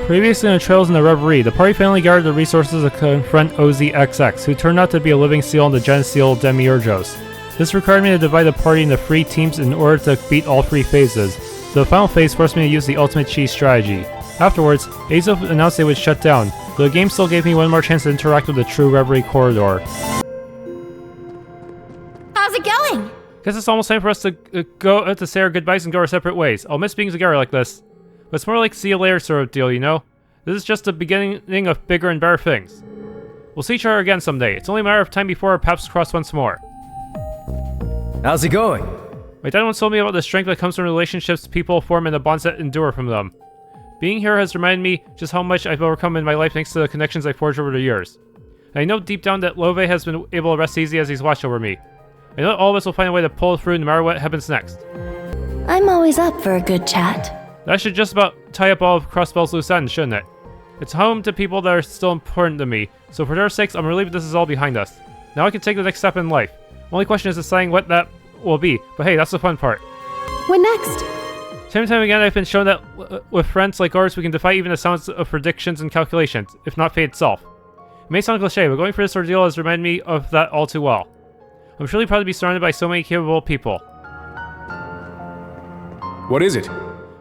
Previously in the Trails in the Reverie, the party finally gathered the resources to confront OZXX, who turned out to be a living seal in the Gen Seal Demiurgos. This required me to divide the party into 3 teams in order to beat all 3 phases, so the final phase forced me to use the ultimate cheese strategy. Afterwards, Azo announced they would shut down, but the game still gave me one more chance to interact with the true Reverie corridor. How's it going? Guess it's almost time for us to go to say our goodbyes and go our separate ways. I'll miss being together like this. But it's more like see you later sort of deal, you know? This is just the beginning of bigger and better things. We'll see each other again someday. It's only a matter of time before our paths cross once more. How's it going? My dad once told me about the strength that comes from relationships people form and the bonds that endure from them. Being here has reminded me just how much I've overcome in my life thanks to the connections I forged over the years. And I know deep down that Love has been able to rest easy as he's watched over me. I know that all of us will find a way to pull through no matter what happens next. I'm always up for a good chat. That should just about tie up all of Crossbell's loose ends, shouldn't it? It's home to people that are still important to me, so for their sakes, I'm relieved this is all behind us. Now I can take the next step in life. Only question is deciding what that will be, but hey, that's the fun part. What next? Time and time again, I've been shown that with friends like ours, we can defy even the sounds of predictions and calculations, if not fate itself. It may sound cliche, but going through this ordeal has reminded me of that all too well. I'm truly proud to be surrounded by so many capable people. What is it?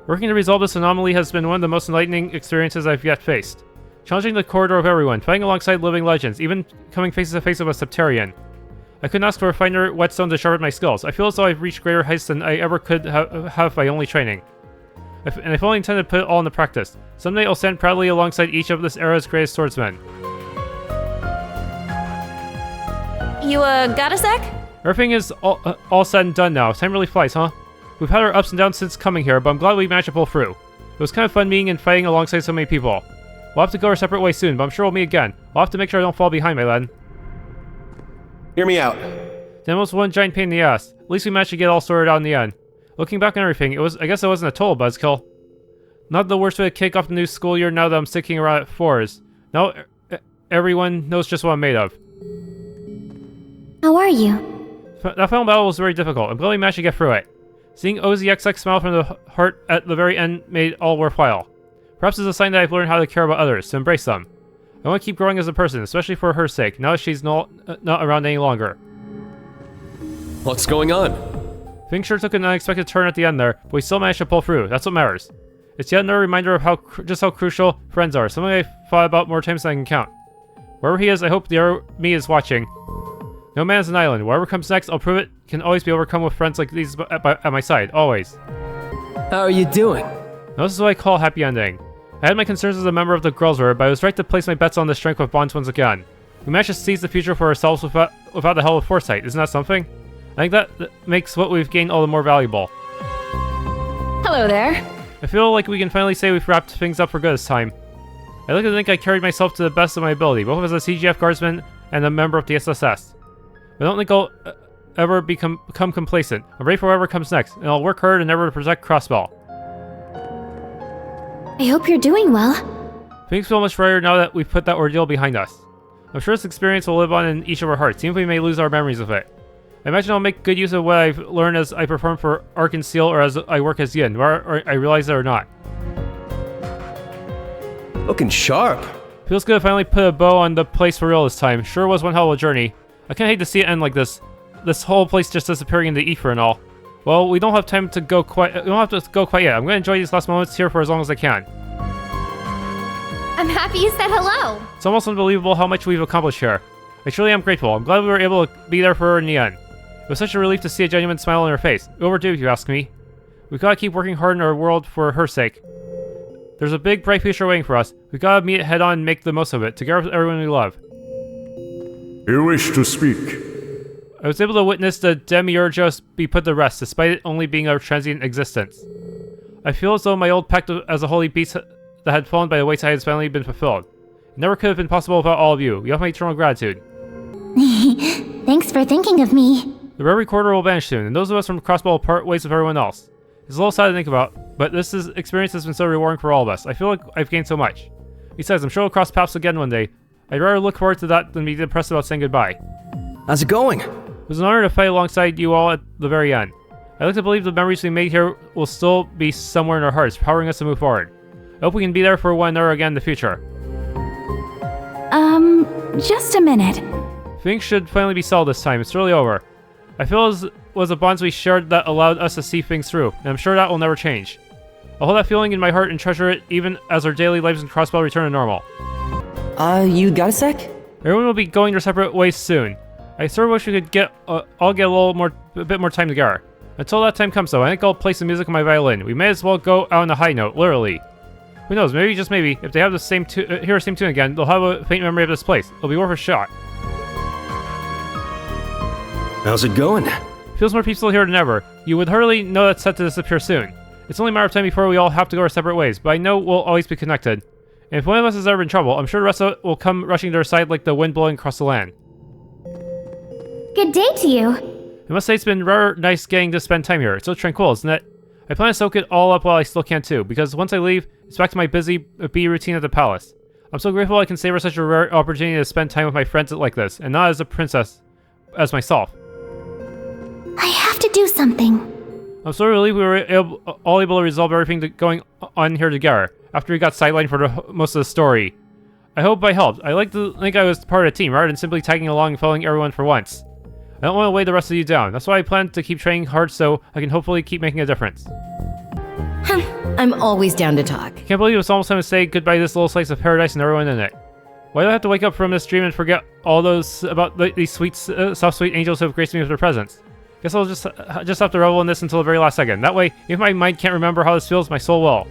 Working to resolve this anomaly has been one of the most enlightening experiences I've yet faced. Challenging the corridor of everyone, fighting alongside living legends, even coming face to face with a Septarian. I couldn't ask for a finer whetstone to sharpen my skills. I feel as though I've reached greater heights than I ever could have by only training. And I fully intend to put it all into practice. Someday I'll stand proudly alongside each of this era's greatest swordsmen. You, got a sec? Everything is all said and done now. Time really flies, huh? We've had our ups and downs since coming here, but I'm glad we managed to pull through. It was kind of fun meeting and fighting alongside so many people. We'll have to go our separate ways soon, but I'm sure we'll meet again. I'll have to make sure I don't fall behind, my lad. Hear me out. That was one giant pain in the ass. At least we managed to get it all sorted out in the end. Looking back on everything, I guess it wasn't a total buzzkill. Not the worst way to kick off the new school year now that I'm sticking around at 4s. Now everyone knows just what I'm made of. How are you? That final battle was very difficult. I'm glad we managed to get through it. Seeing OZXX smile from the heart at the very end made it all worthwhile. Perhaps it's a sign that I've learned how to care about others, to embrace them. I want to keep growing as a person, especially for her sake, now that she's not around any longer. What's going on? Things sure took an unexpected turn at the end there, but we still managed to pull through. That's what matters. It's yet another reminder of just how crucial friends are, something I've thought about more times than I can count. Wherever he is, I hope the other me is watching. No man is an island. Whatever comes next, I'll prove it can always be overcome with friends like these at my side, always. How are you doing? Now this is what I call a happy ending. I had my concerns as a member of the Girls' Roar, but I was right to place my bets on the strength of bonds once again. We managed to seize the future for ourselves without the help of foresight. Isn't that something? I think that makes what we've gained all the more valuable. Hello there. I feel like we can finally say we've wrapped things up for good this time. I like to think I carried myself to the best of my ability, both as a CGF guardsman and a member of the SSS. I don't think I'll ever become complacent. I'm ready for whatever comes next, and I'll work hard and never to protect Crossbell. I hope you're doing well. Things feel much brighter now that we've put that ordeal behind us. I'm sure this experience will live on in each of our hearts, even if we may lose our memories of it. I imagine I'll make good use of what I've learned as I perform for Arc and Seal or as I work as Yin, whether I realize it or not. Looking sharp. Feels good to finally put a bow on the place for real this time. Sure was one hell of a journey. I kinda hate to see it end like this. This whole place just disappearing into ether and all. Well, we don't have time to go quite. We don't have to go quite yet. I'm gonna enjoy these last moments here for as long as I can. I'm happy you said hello. It's almost unbelievable how much we've accomplished here. I truly am grateful. I'm glad we were able to be there for her in the end. It was such a relief to see a genuine smile on her face. Overdue, if you ask me. We've gotta keep working hard in our world for her sake. There's a big, bright future waiting for us. We've gotta meet it head on and make the most of it, together with everyone we love. You wish to speak? I was able to witness the Demiurgos be put to rest, despite it only being a transient existence. I feel as though my old pact as a holy beast that had fallen by the wayside has finally been fulfilled. It never could have been possible without all of you. You have my eternal gratitude. Thanks for thinking of me. The Reverie Corridor will vanish soon, and those of us from Crossbell will part ways with everyone else. It's a little sad to think about, but this experience has been so rewarding for all of us. I feel like I've gained so much. Besides, I'm sure we'll cross paths again one day. I'd rather look forward to that than be depressed about saying goodbye. How's it going? It was an honor to fight alongside you all at the very end. I like to believe the memories we made here will still be somewhere in our hearts, powering us to move forward. I hope we can be there for one another again in the future. Just a minute. Things should finally be solved this time. It's really over. I feel it was the bonds we shared that allowed us to see things through, and I'm sure that will never change. I'll hold that feeling in my heart and treasure it even as our daily lives in Crossbell return to normal. You got a sec? Everyone will be going their separate ways soon. I sort of wish we could all get a bit more time together. Until that time comes though, I think I'll play some music on my violin. We may as well go out on a high note, literally. Who knows, maybe, just maybe, if they have the same hear the same tune again, they'll have a faint memory of this place. It'll be worth a shot. How's it going? Feels more peaceful here than ever. You would hardly know that's set to disappear soon. It's only a matter of time before we all have to go our separate ways, but I know we'll always be connected. And if one of us is ever in trouble, I'm sure the rest of it will come rushing to our side like the wind blowing across the land. Good day to you. I must say it's been rather nice getting to spend time here. It's so tranquil, isn't it? I plan to soak it all up while I still can too, because once I leave, it's back to my busy bee routine at the palace. I'm so grateful I can savor such a rare opportunity to spend time with my friends like this, and not as a princess, as myself. I have to do something. I'm so relieved we were all able to resolve everything going on here together, after we got sidelined for most of the story. I hope I helped. I like to think I was part of a team, rather than simply tagging along and following everyone for once. I don't want to weigh the rest of you down. That's why I plan to keep training hard so I can hopefully keep making a difference. I'm always down to talk. Can't believe it's almost time to say goodbye to this little slice of paradise and everyone in it. Why do I have to wake up from this dream and forget all those about these sweet, soft, sweet angels who have graced me with their presence? Guess I'll just have to revel in this until the very last second. That way, if my mind can't remember how this feels, my soul will.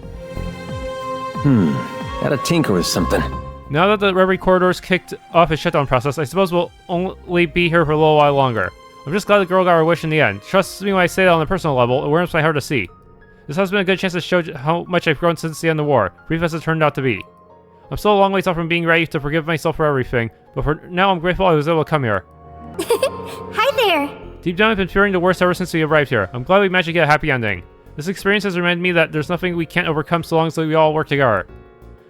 Gotta tinker with something. Now that the Reverie corridors kicked off its shutdown process, I suppose we'll only be here for a little while longer. I'm just glad the girl got her wish in the end. Trust me when I say that on a personal level, it warms my heart to see. This has been a good chance to show how much I've grown since the end of the war, brief as it turned out to be. I'm still a long ways off from being ready to forgive myself for everything, but for now I'm grateful I was able to come here. Hi there. Deep down I've been fearing the worst ever since we arrived here. I'm glad we managed to get a happy ending. This experience has reminded me that there's nothing we can't overcome so long as we all work together.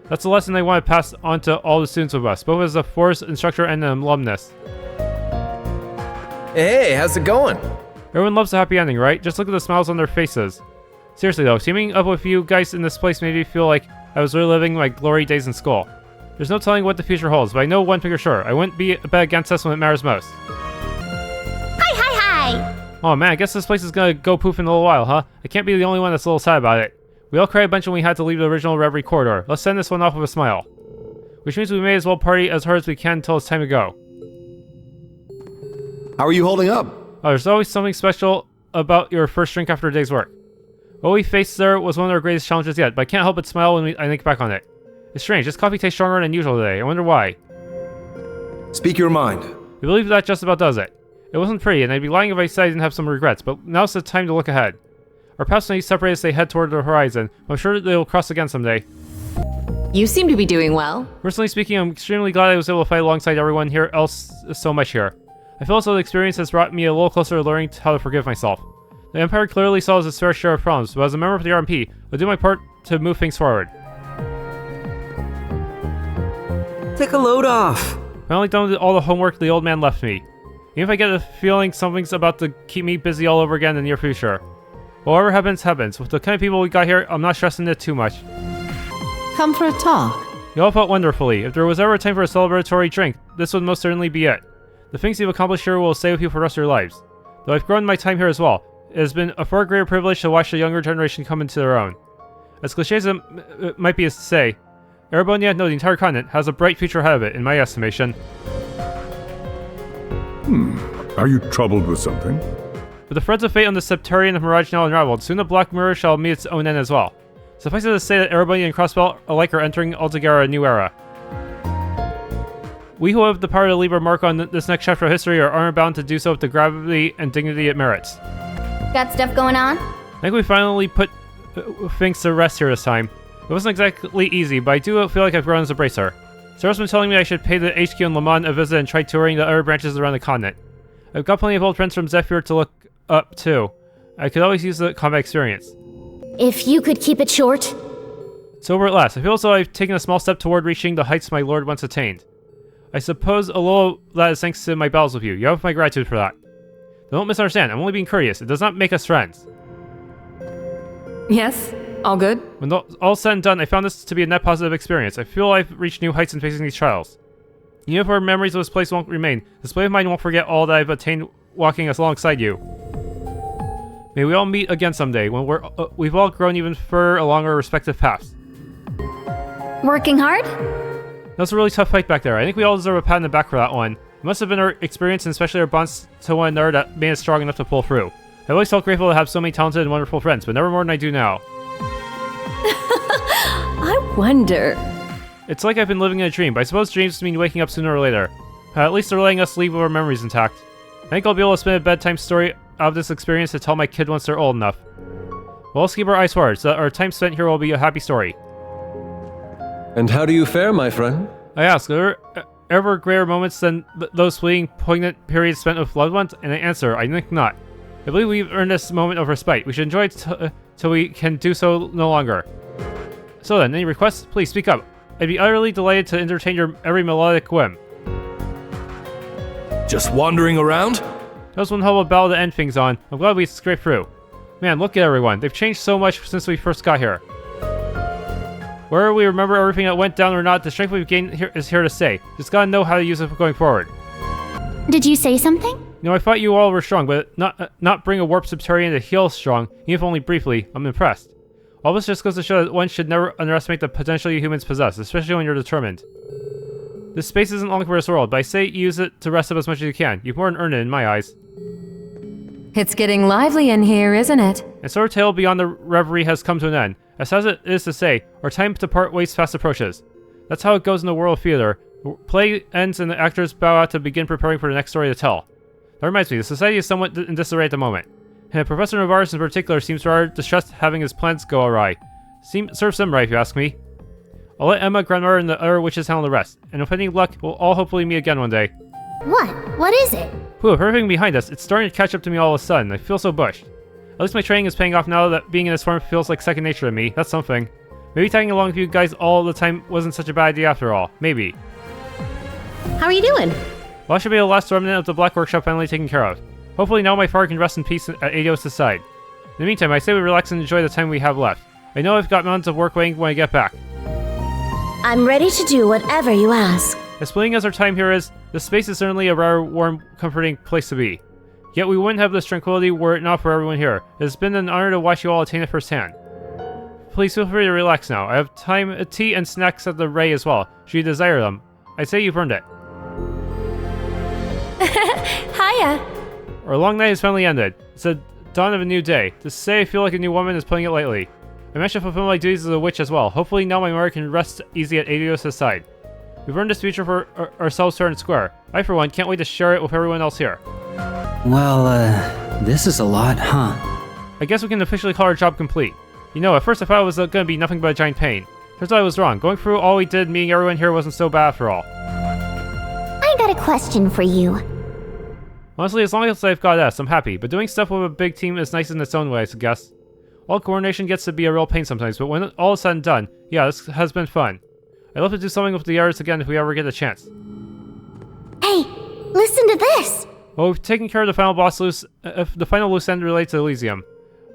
That's the lesson I want to pass on to all the students with us, both as a force instructor and an alumnus. Hey, how's it going? Everyone loves a happy ending, right? Just look at the smiles on their faces. Seriously though, teaming up with you guys in this place made me feel like I was reliving my glory days in school. There's no telling what the future holds, but I know one thing for sure. I wouldn't be a bet against us when it matters most. Hi. Oh man, I guess this place is gonna go poof in a little while, huh? I can't be the only one that's a little sad about it. We all cried a bunch when we had to leave the original Reverie corridor. Let's send this one off with a smile. Which means we may as well party as hard as we can until it's time to go. How are you holding up? Oh, there's always something special about your first drink after a day's work. What we faced there was one of our greatest challenges yet, but I can't help but smile when I think back on it. It's strange, this coffee tastes stronger than usual today. I wonder why. Speak your mind. I believe that just about does it. It wasn't pretty, and I'd be lying if I said I didn't have some regrets, but now's the time to look ahead. Our paths may separate as they head toward the horizon, but I'm sure they'll cross again someday. You seem to be doing well. Personally speaking, I'm extremely glad I was able to fight alongside everyone here else so much here. I feel as though the experience has brought me a little closer to learning how to forgive myself. The Empire clearly solves its fair share of problems, but as a member of the RMP, I'll do my part to move things forward. Take a load off. Finally done with all the homework the old man left me. Even if I get the feeling something's about to keep me busy all over again in the near future. Whatever happens, happens. With the kind of people we got here, I'm not stressing it too much. Come for a talk. You all felt wonderfully. If there was ever a time for a celebratory drink, this would most certainly be it. The things you've accomplished here will stay with you for the rest of your lives. Though I've grown my time here as well, it has been a far greater privilege to watch the younger generation come into their own. As cliché as it might be to say, Erebonia, no, the entire continent, has a bright future ahead of it, in my estimation. Are you troubled with something? With the threads of fate on the Septarian Mirage now unraveled, soon the Black Mirror shall meet its own end as well. Suffice it to say that Erebonia and Crossbell alike are entering altogether a new era. We who have the power to leave our mark on this next chapter of history are honor-bound to do so with the gravity and dignity it merits. Got stuff going on? I think we finally put things to rest here this time. It wasn't exactly easy, but I do feel like I've grown as a bracer. Sarah's been telling me I should pay the HQ in Le Mans a visit and try touring the other branches around the continent. I've got plenty of old friends from Zephyr to look up too. I could always use the combat experience. If you could keep it short. It's over at last. I feel as though I've taken a small step toward reaching the heights my lord once attained. I suppose a little of that is thanks to my battles with you. You have my gratitude for that. Don't misunderstand, I'm only being courteous. It does not make us friends. Yes? All good? When all's said and done, I found this to be a net positive experience. I feel I've reached new heights in facing these trials. Even if our memories of this place won't remain, this blade of mine won't forget all that I've attained walking alongside you. May we all meet again someday, when we've all grown even further along our respective paths. Working hard? That was a really tough fight back there. I think we all deserve a pat on the back for that one. It must have been our experience and especially our bonds to one another that made us strong enough to pull through. I've always felt grateful to have so many talented and wonderful friends, but never more than I do now. I wonder. It's like I've been living in a dream, but I suppose dreams mean waking up sooner or later. At least they're letting us leave with our memories intact. I think I'll be able to spin a bedtime story out of this experience to tell my kid once they're old enough. Well, let's keep our eyes forward, so that our time spent here will be a happy story. And how do you fare, my friend? I ask, are there ever greater moments than those fleeting, poignant periods spent with loved ones? And I answer, I think not. I believe we've earned this moment of respite. We should enjoy it till we can do so no longer. So then, any requests? Please speak up. I'd be utterly delighted to entertain your every melodic whim. Just wandering around? That was one hell of a battle to end things on. I'm glad we scraped through. Man, look at everyone. They've changed so much since we first got here. Whether we remember everything that went down or not, the strength we've gained here is here to stay. Just gotta know how to use it going forward. Did you say something? You know, I thought you all were strong, but not bring a warped Septarian to heal strong, even if only briefly. I'm impressed. All this just goes to show that one should never underestimate the potential you humans possess, especially when you're determined. This space isn't long for this world, but I say use it to rest up as much as you can. You've more than earned it in my eyes. It's getting lively in here, isn't it? And so our tale beyond the reverie has come to an end. As sad as it is to say, our time to part ways fast approaches. That's how it goes in the world of theater. Play ends and the actors bow out to begin preparing for the next story to tell. That reminds me, the society is somewhat in disarray at the moment. And Professor Navarez in particular seems rather distressed having his plans go awry. Serves him right, if you ask me. I'll let Emma, Grandmother, and the other witches handle the rest. And with any luck, we'll all hopefully meet again one day. What? What is it? Whew, with everything behind us, it's starting to catch up to me all of a sudden. I feel so bushed. At least my training is paying off now that being in this form feels like second nature to me. That's something. Maybe tagging along with you guys all the time wasn't such a bad idea after all. Maybe. How are you doing? Well, I should be the last remnant of the Black Workshop finally taken care of. Hopefully now my father can rest in peace at Eidos' side. In the meantime, I say we relax and enjoy the time we have left. I know I've got mountains of work waiting when I get back. I'm ready to do whatever you ask. As fleeting as our time here is, this space is certainly a rare, warm, comforting place to be. Yet we wouldn't have this tranquility were it not for everyone here. It has been an honor to watch you all attain it firsthand. Please feel free to relax now. I have tea and snacks at the Ray as well, should you desire them. I'd say you've earned it. Hiya. Our long night has finally ended. It's the dawn of a new day. To say I feel like a new woman is putting it lightly. I managed to fulfill my duties as a witch as well. Hopefully now my mother can rest easy at Eidos' side. We've earned this future for ourselves fair and square. I, for one, can't wait to share it with everyone else here. Well, this is a lot, huh? I guess we can officially call our job complete. You know, at first I thought it was gonna be nothing but a giant pain. Turns out I was wrong. Going through all we did, meeting everyone here wasn't so bad after all. I got a question for you. Honestly, as long as I've got S, I'm happy, but doing stuff with a big team is nice in its own way, I guess. All coordination gets to be a real pain sometimes, but when all is said and done, yeah, this has been fun. I'd love to do something with the others again if we ever get a chance. Hey, listen to this! Well, we've taken care of the final boss the final loose end related to Elysium.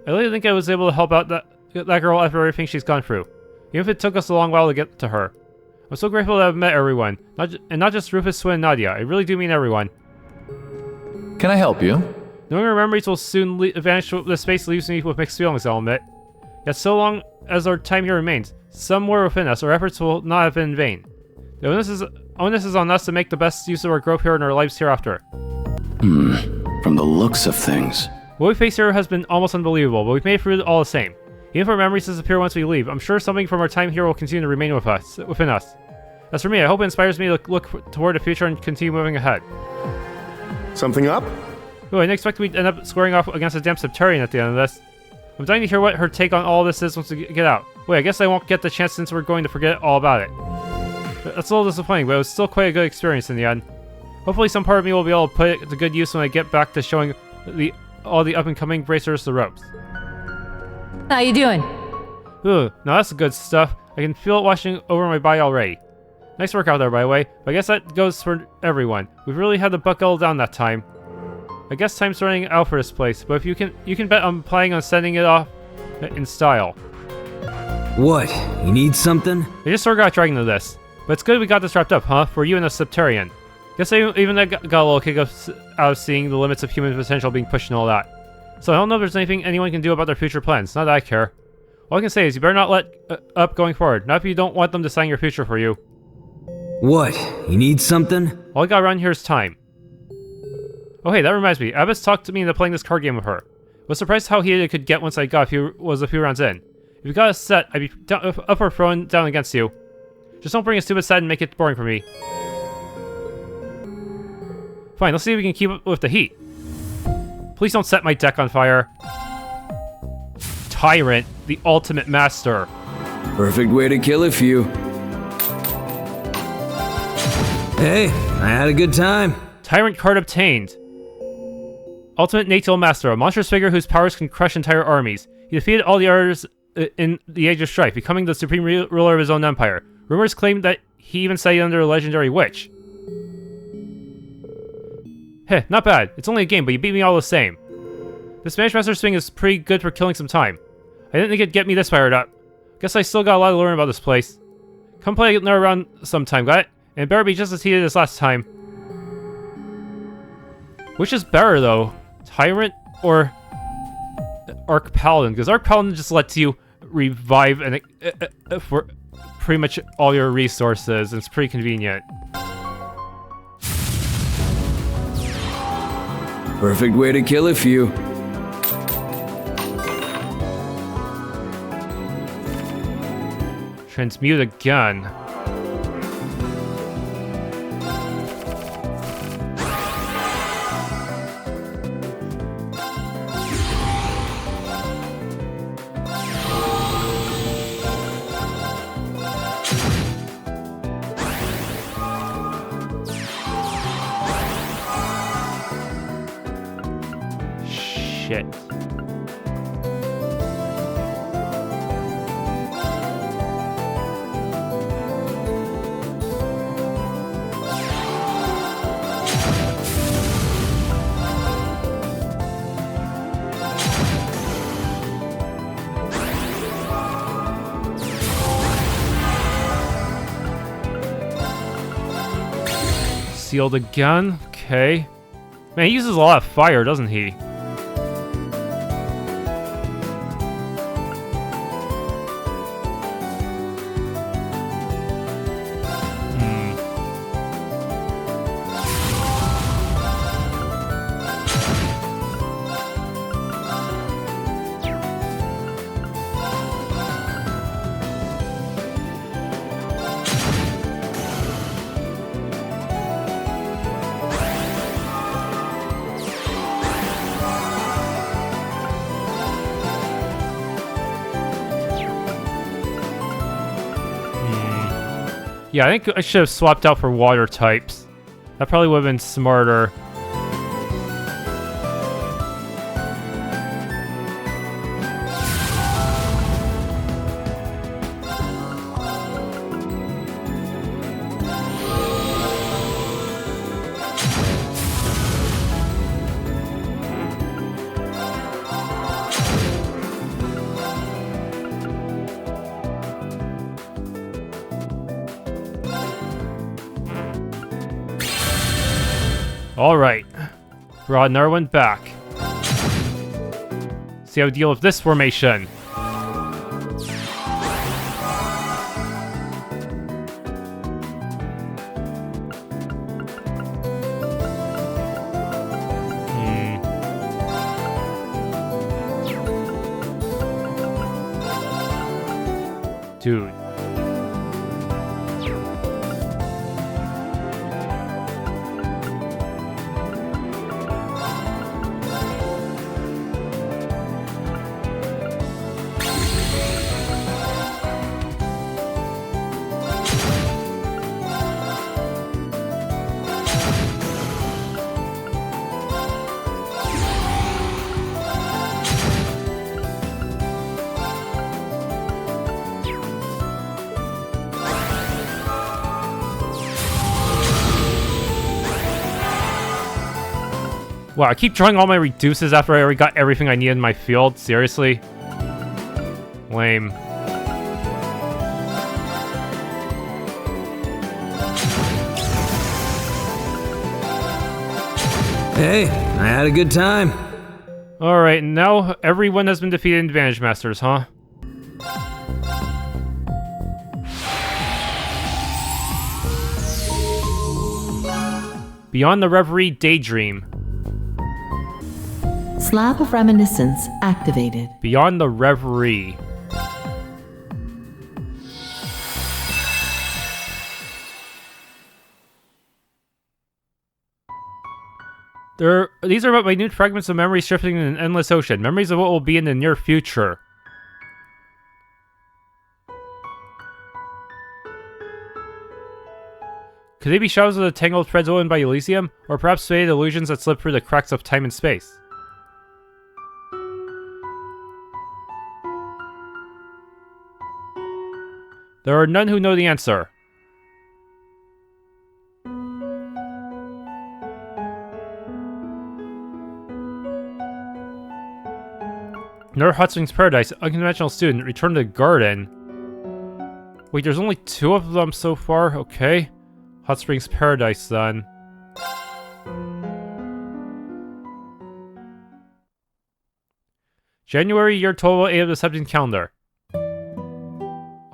I really think I was able to help out that girl after everything she's gone through, even if it took us a long while to get to her. I'm so grateful that I've met everyone, not just Rufus, Swin, and Nadia. I really do mean everyone. Can I help you? Knowing our memories will soon vanish, the space leaves me with mixed feelings, I'll admit. Yet so long as our time here remains, somewhere within us, our efforts will not have been in vain. The onus is on us to make the best use of our growth here and our lives hereafter. From the looks of things. What we face here has been almost unbelievable, but we've made it through it all the same. Even if our memories disappear once we leave, I'm sure something from our time here will continue to remain within us. As for me, I hope it inspires me to look toward the future and continue moving ahead. Something up? Ooh, I didn't expect we'd end up squaring off against a damn Septarian at the end of this. I'm dying to hear what her take on all this is once we get out. Wait, I guess I won't get the chance since we're going to forget all about it. That's a little disappointing, but it was still quite a good experience in the end. Hopefully some part of me will be able to put it to good use when I get back to showing all the up-and-coming bracers the ropes. How you doing? Ooh, now that's good stuff. I can feel it washing over my body already. Nice work out there, by the way, but I guess that goes for everyone. We've really had to buckle down that time. I guess time's running out for this place, but if you can bet I'm planning on sending it off in style. What? You need something? I just sort of got dragged into this. But it's good we got this wrapped up, huh? For you and the Septarian. Guess even I got a little kick out of seeing the limits of human potential being pushed and all that. So I don't know if there's anything anyone can do about their future plans. Not that I care. All I can say is you better not let up going forward. Not if you don't want them deciding your future for you. What? You need something? All I got around here is time. Oh hey, that reminds me. Abbas talked to me into playing this card game with her. I was surprised how heated it could get once I got a few rounds in. If you got a set, I'd be up or thrown down against you. Just don't bring a stupid set and make it boring for me. Fine, let's see if we can keep up with the heat. Please don't set my deck on fire. Tyrant, the ultimate master. Perfect way to kill a few. Hey, I had a good time. Tyrant card obtained. Ultimate Natal Master, a monstrous figure whose powers can crush entire armies. He defeated all the others in the Age of Strife, becoming the supreme ruler of his own empire. Rumors claim that he even studied under a legendary witch. Heh, not bad. It's only a game, but you beat me all the same. This Spanish Master swing is pretty good for killing some time. I didn't think it'd get me this fired up. Guess I still got a lot to learn about this place. Come play another round sometime, got it? And it better be just as heated as last time. Which is better, though? Tyrant or Arc Paladin? Because Arc Paladin just lets you revive and for pretty much all your resources, and it's pretty convenient. Perfect way to kill a few. Transmute again. Shit. Sealed again? Okay. Man, he uses a lot of fire, doesn't he? Yeah, I think I should have swapped out for water types. That probably would have been smarter. Alright. Brought another one back. See how we deal with this formation. Dude. Wow, I keep drawing all my reduces after I already got everything I needed in my field. Seriously? Lame. Hey, I had a good time. Alright, now everyone has been defeated in Vantage Masters, huh? Beyond the Reverie Daydream. Slab of Reminiscence activated. Beyond the Reverie. These are but minute fragments of memories shifting in an endless ocean. Memories of what will be in the near future. Could they be shadows of the tangled threads woven by Elysium? Or perhaps faded illusions that slip through the cracks of time and space? There are none who know the answer. Another Hot Springs Paradise, Unconventional Student, Return to the Garden. Wait, there's only 2 of them so far? Okay. Hot Springs Paradise, then. January, year 1208 of the Septian calendar.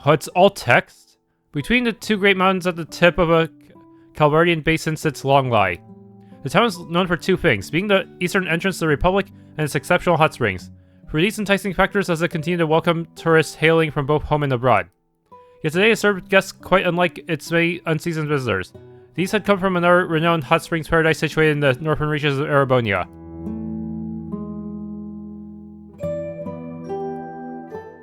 Oh, it's all text? Between the 2 great mountains at the tip of a Calvardian basin sits Longlie. The town is known for 2 things, being the eastern entrance to the Republic and its exceptional hot springs. For these enticing factors, does it continue to welcome tourists hailing from both home and abroad. Yet today it served guests quite unlike its many unseasoned visitors. These had come from another renowned hot springs paradise situated in the northern reaches of Erebonia.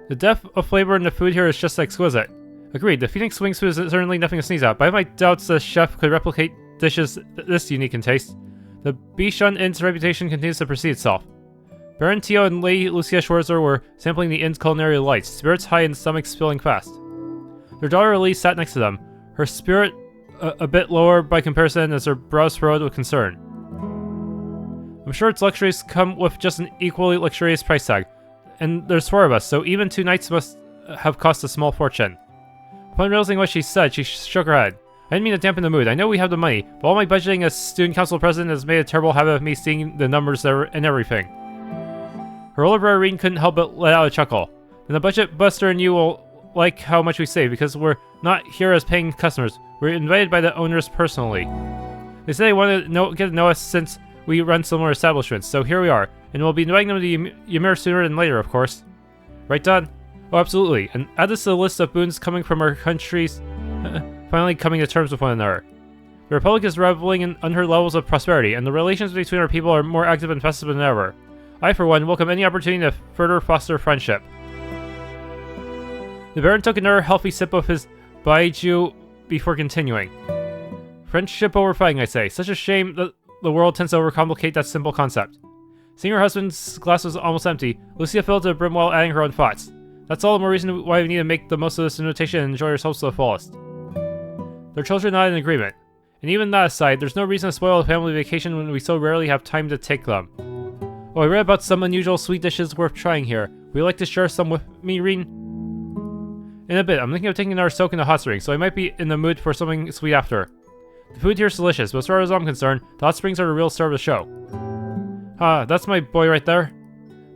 The depth of flavor in the food here is just exquisite. Agreed, the Phoenix Wings food is certainly nothing to sneeze at, but I have my doubts the chef could replicate dishes this unique in taste. The Bichon Inn's reputation continues to precede itself. Baron Tio and Lady Lucia Schwarzer were sampling the inn's culinary delights, spirits high and stomachs filling fast. Their daughter Elise sat next to them, her spirit a bit lower by comparison as her brows furrowed with concern. I'm sure its luxuries come with just an equally luxurious price tag, and there's 4 of us, so even 2 nights must have cost a small fortune. Upon realizing what she said, she shook her head. I didn't mean to dampen the mood. I know we have the money, but all my budgeting as student council president has made a terrible habit of me seeing the numbers and everything. Her older brother Reed couldn't help but let out a chuckle. And the budget buster and you will like how much we save, because we're not here as paying customers. We're invited by the owners personally. They say they want to get to know us since we run similar establishments, so here we are. And we'll be inviting them to Ymir sooner than later, of course. Right, Don? Oh, absolutely. And add this to the list of boons coming from our countries finally coming to terms with one another. The Republic is reveling in unheard levels of prosperity, and the relations between our people are more active and festive than ever. I, for one, welcome any opportunity to further foster friendship. The Baron took another healthy sip of his baijiu before continuing. Friendship over fighting, I say. Such a shame that the world tends to overcomplicate that simple concept. Seeing her husband's glass was almost empty, Lucia filled to the brim while adding her own thoughts. That's all the more reason why we need to make the most of this invitation and enjoy ourselves to the fullest. Their children nodded in agreement. And even that aside, there's no reason to spoil a family vacation when we so rarely have time to take them. Oh, I read about some unusual sweet dishes worth trying here. Would you like to share some with me, Reen? In a bit, I'm thinking of taking another soak in the hot spring, so I might be in the mood for something sweet after. The food here is delicious, but as far as I'm concerned, the hot springs are the real star of the show. That's my boy right there.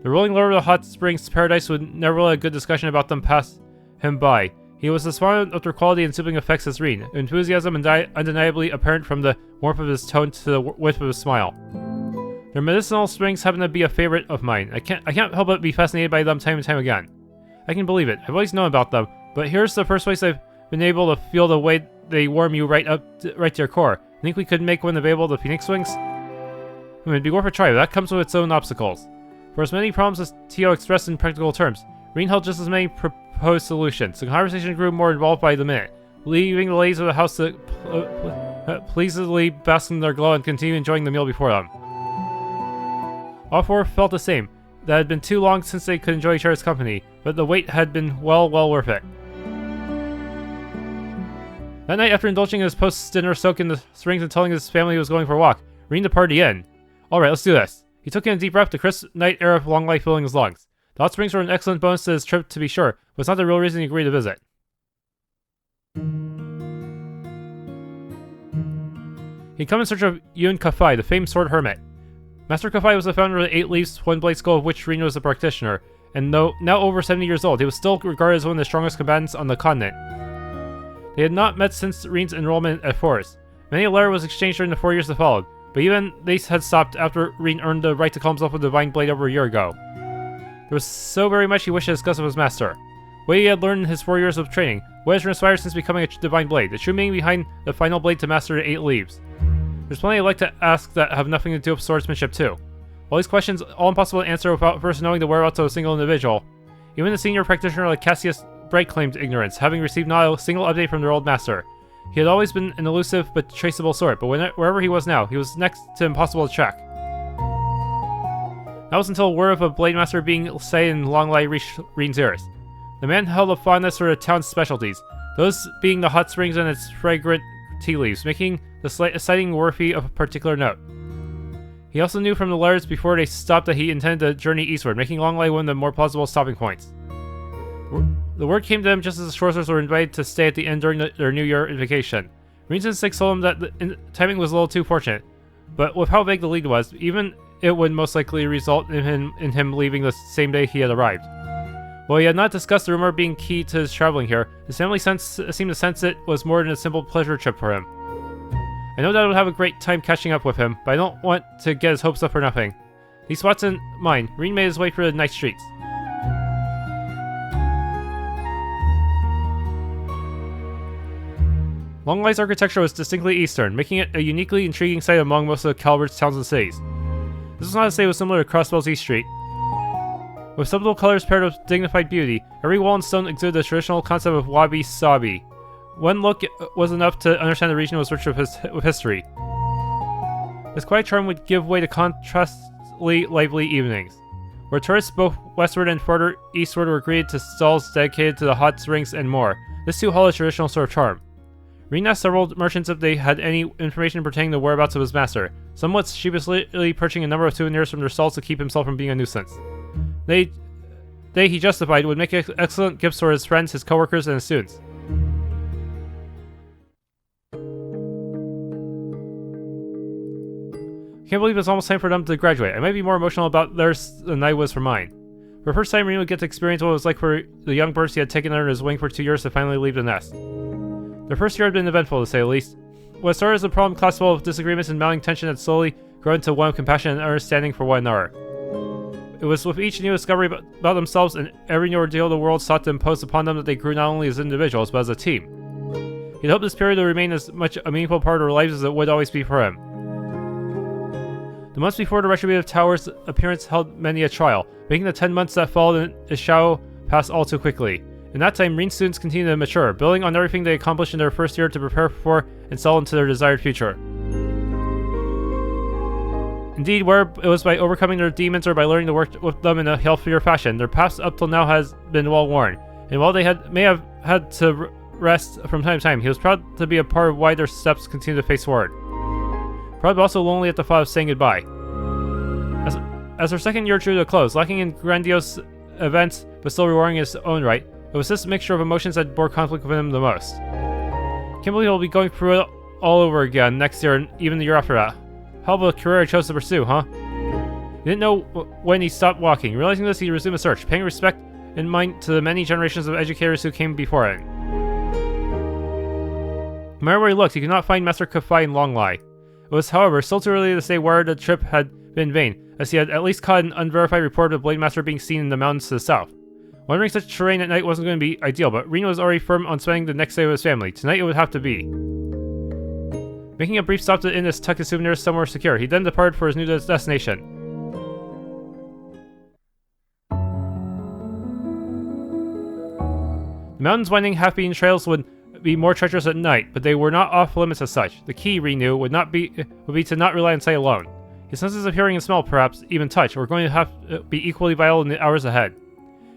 The rolling lord of the hot springs paradise would never let a good discussion about them pass him by. He was as fond of their quality and soothing effects as Reen, enthusiasm undeniably apparent from the warmth of his tone to the width of his smile. Their medicinal springs happen to be a favorite of mine. I can't help but be fascinated by them time and time again. I can believe it. I've always known about them, but here's the first place I've been able to feel the way they warm you right to your core. Think we could make one available to Phoenix Wings? It'd be worth a try, but that comes with its own obstacles. For as many problems as Tio expressed in practical terms, Reen held just as many proposed solutions. The conversation grew more involved by the minute, leaving the ladies of the house to pleasedly bask in their glow and continue enjoying the meal before them. All 4 felt the same. That it had been too long since they could enjoy each other's company, but the wait had been well worth it. That night, after indulging in his post-dinner soak in the springs and telling his family he was going for a walk, Reen departed the inn. Alright, let's do this. He took in a deep breath, the crisp night air of long life filling his lungs. The hot springs were an excellent bonus to his trip, to be sure, but it's not the real reason he agreed to visit. He'd come in search of Yun Kafai, the famed sword hermit. Master Kafai was the founder of the 8 Leaves, One Blade Skull of which Rin was a practitioner, and though now over 70 years old, he was still regarded as one of the strongest combatants on the continent. They had not met since Rin's enrollment at Forest. Many a letter was exchanged during the 4 years that followed, but even these had stopped after Rin earned the right to call himself a Divine Blade over a year ago. There was so very much he wished to discuss with his master. What he had learned in his 4 years of training, what has transpired since becoming a Divine Blade, the true meaning behind the final blade to master the 8 Leaves. There's plenty I'd like to ask that have nothing to do with swordsmanship too. All these questions, all impossible to answer without first knowing the whereabouts of a single individual. Even the senior practitioner like Cassius Bright claimed ignorance, having received not a single update from their old master. He had always been an elusive but traceable sort, but wherever he was now, he was next to impossible to track. That was until word of a blade master being sighted in Longlai reached Rin's ears. The man held a fondness for the town's specialties, those being the hot springs and its fragrant tea leaves, making the sighting worthy of a particular note. He also knew from the letters before they stopped that he intended to journey eastward, making Longlai one of the more plausible stopping points. The word came to him just as the sorcerers were invited to stay at the inn during their New Year vacation. Rin's instincts told him that the timing was a little too fortunate, but with how vague the lead was, even it would most likely result in him leaving the same day he had arrived. While he had not discussed the rumor being key to his traveling here, his family seemed to sense it was more than a simple pleasure trip for him. I know that I would have a great time catching up with him, but I don't want to get his hopes up for nothing. These spots in mind, Rin made his way through the night streets. Longlai's architecture was distinctly Eastern, making it a uniquely intriguing sight among most of Caliburt's towns and cities. This was not to say it was similar to Crossbell's East Street. With subtle colors paired with dignified beauty, every wall and stone exuded the traditional concept of wabi-sabi. One look was enough to understand the region was rich with history. This quiet charm would give way to contrastly lively evenings, where tourists both westward and further eastward were greeted to stalls dedicated to the hot springs and more. This too held a traditional sort of charm. Rin asked several merchants if they had any information pertaining to the whereabouts of his master, somewhat sheepishly perching a number of souvenirs from their stalls to keep himself from being a nuisance. They he justified, would make excellent gifts for his friends, his coworkers, and his students. I can't believe it's almost time for them to graduate. I might be more emotional about theirs than I was for mine. For the first time, Rin would get to experience what it was like for the young birds he had taken under his wing for 2 years to finally leave the nest. Their first year had been eventful, to say the least. What started as a problem class full of disagreements and mounting tension had slowly grown into one of compassion and understanding for one another. It was with each new discovery about themselves and every new ordeal the world sought to impose upon them that they grew not only as individuals, but as a team. He'd hoped this period would remain as much a meaningful part of their lives as it would always be for him. The months before the Retributive Tower's appearance held many a trial, making the 10 months that followed in its shadow pass all too quickly. In that time, Rin students continued to mature, building on everything they accomplished in their first year to prepare for and settle into their desired future. Indeed, whether it was by overcoming their demons or by learning to work with them in a healthier fashion, their paths up till now has been well worn. And while they may have had to rest from time to time, he was proud to be a part of why their steps continue to face forward. Proud but also lonely at the thought of saying goodbye. As their second year drew to a close, lacking in grandiose events but still rewarding in its own right, it was this mixture of emotions that bore conflict with him the most. Can't believe he'll be going through it all over again next year and even the year after that. Hell of a career I chose to pursue, huh? He didn't know when he stopped walking. Realizing this, he resumed a search, paying respect in mind to the many generations of educators who came before him. No matter where he looked, he could not find Master Kafai in Longlai. It was, however, still too early to say where the trip had been in vain, as he had at least caught an unverified report of the Blade Master being seen in the mountains to the south. Wandering such terrain at night wasn't going to be ideal, but Rin was already firm on spending the next day with his family. Tonight it would have to be. Making a brief stop to the inn to tuck his souvenirs somewhere secure, he then departed for his new destination. The mountains winding half-beaten trails would be more treacherous at night, but they were not off limits as such. The key, Rin knew, would be to not rely on sight alone. His senses of hearing and smell, perhaps even touch, were going to have to be equally vital in the hours ahead.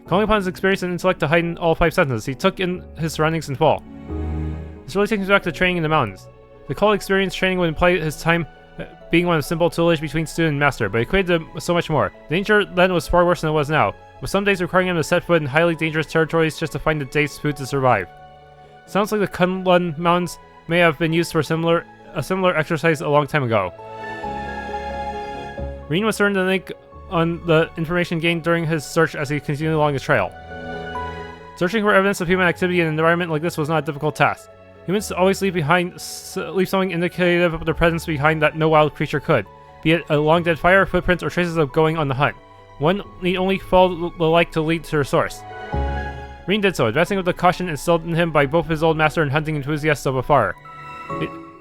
Calling upon his experience and intellect to heighten all 5 senses, he took in his surroundings in full. This really takes me back to training in the mountains. The call experience training would imply his time being one of simple tutelage between student and master, but it equated to so much more. The danger then was far worse than it was now, with some days requiring him to set foot in highly dangerous territories just to find a day's food to survive. Sounds like the Kunlun Mountains may have been used for similar a similar exercise a long time ago. Rin was certain to think on the information gained during his search as he continued along his trail. Searching for evidence of human activity in an environment like this was not a difficult task. Humans always leave something indicative of their presence behind that no wild creature could, be it a long-dead fire, footprints, or traces of going on the hunt. One need only follow the light to lead to their source. Rin did so, advancing with the caution instilled in him by both his old master and hunting enthusiasts of afar.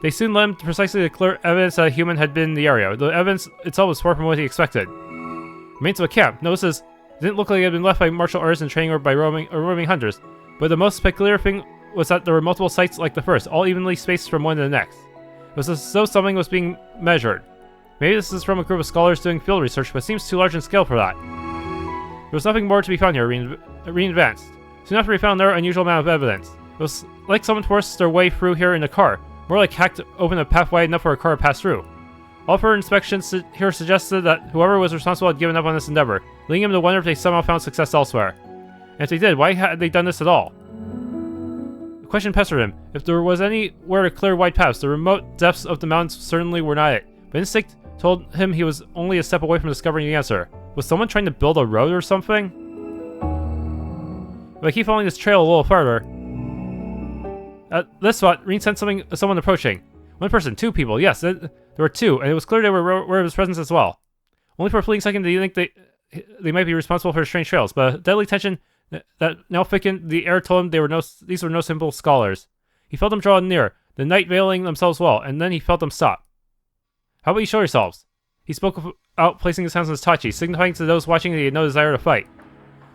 They soon led him precisely to clear evidence that a human had been in the area. The evidence itself was far from what he expected. Remains of a camp. Notices didn't look like it had been left by martial artists in training or by roaming hunters, but the most peculiar thing was that there were multiple sites like the first, all evenly spaced from one to the next. It was as though something was being measured. Maybe this is from a group of scholars doing field research, but it seems too large in scale for that. There was nothing more to be found here, Rin advanced. Soon after he found another unusual amount of evidence. It was like someone forced their way through here in a car, more like hacked open a path wide enough for a car to pass through. All further inspections here suggested that whoever was responsible had given up on this endeavor, leading him to wonder if they somehow found success elsewhere. And if they did, why had they done this at all? The question pestered him. If there was anywhere to clear wide paths, the remote depths of the mountains certainly were not it. But instinct told him he was only a step away from discovering the answer. Was someone trying to build a road or something? If I keep following this trail a little farther... At this spot, Rin sensed someone approaching. One person, two people, yes, there were two, and it was clear they were aware of his presence as well. Only for a fleeting second did he think they might be responsible for his strange trails, but a deadly tension that now thickened the air told him these were no simple scholars. He felt them draw near, the night veiling themselves well, and then he felt them stop. How about you show yourselves? He spoke out, placing his hands on his tachi, signifying to those watching that he had no desire to fight.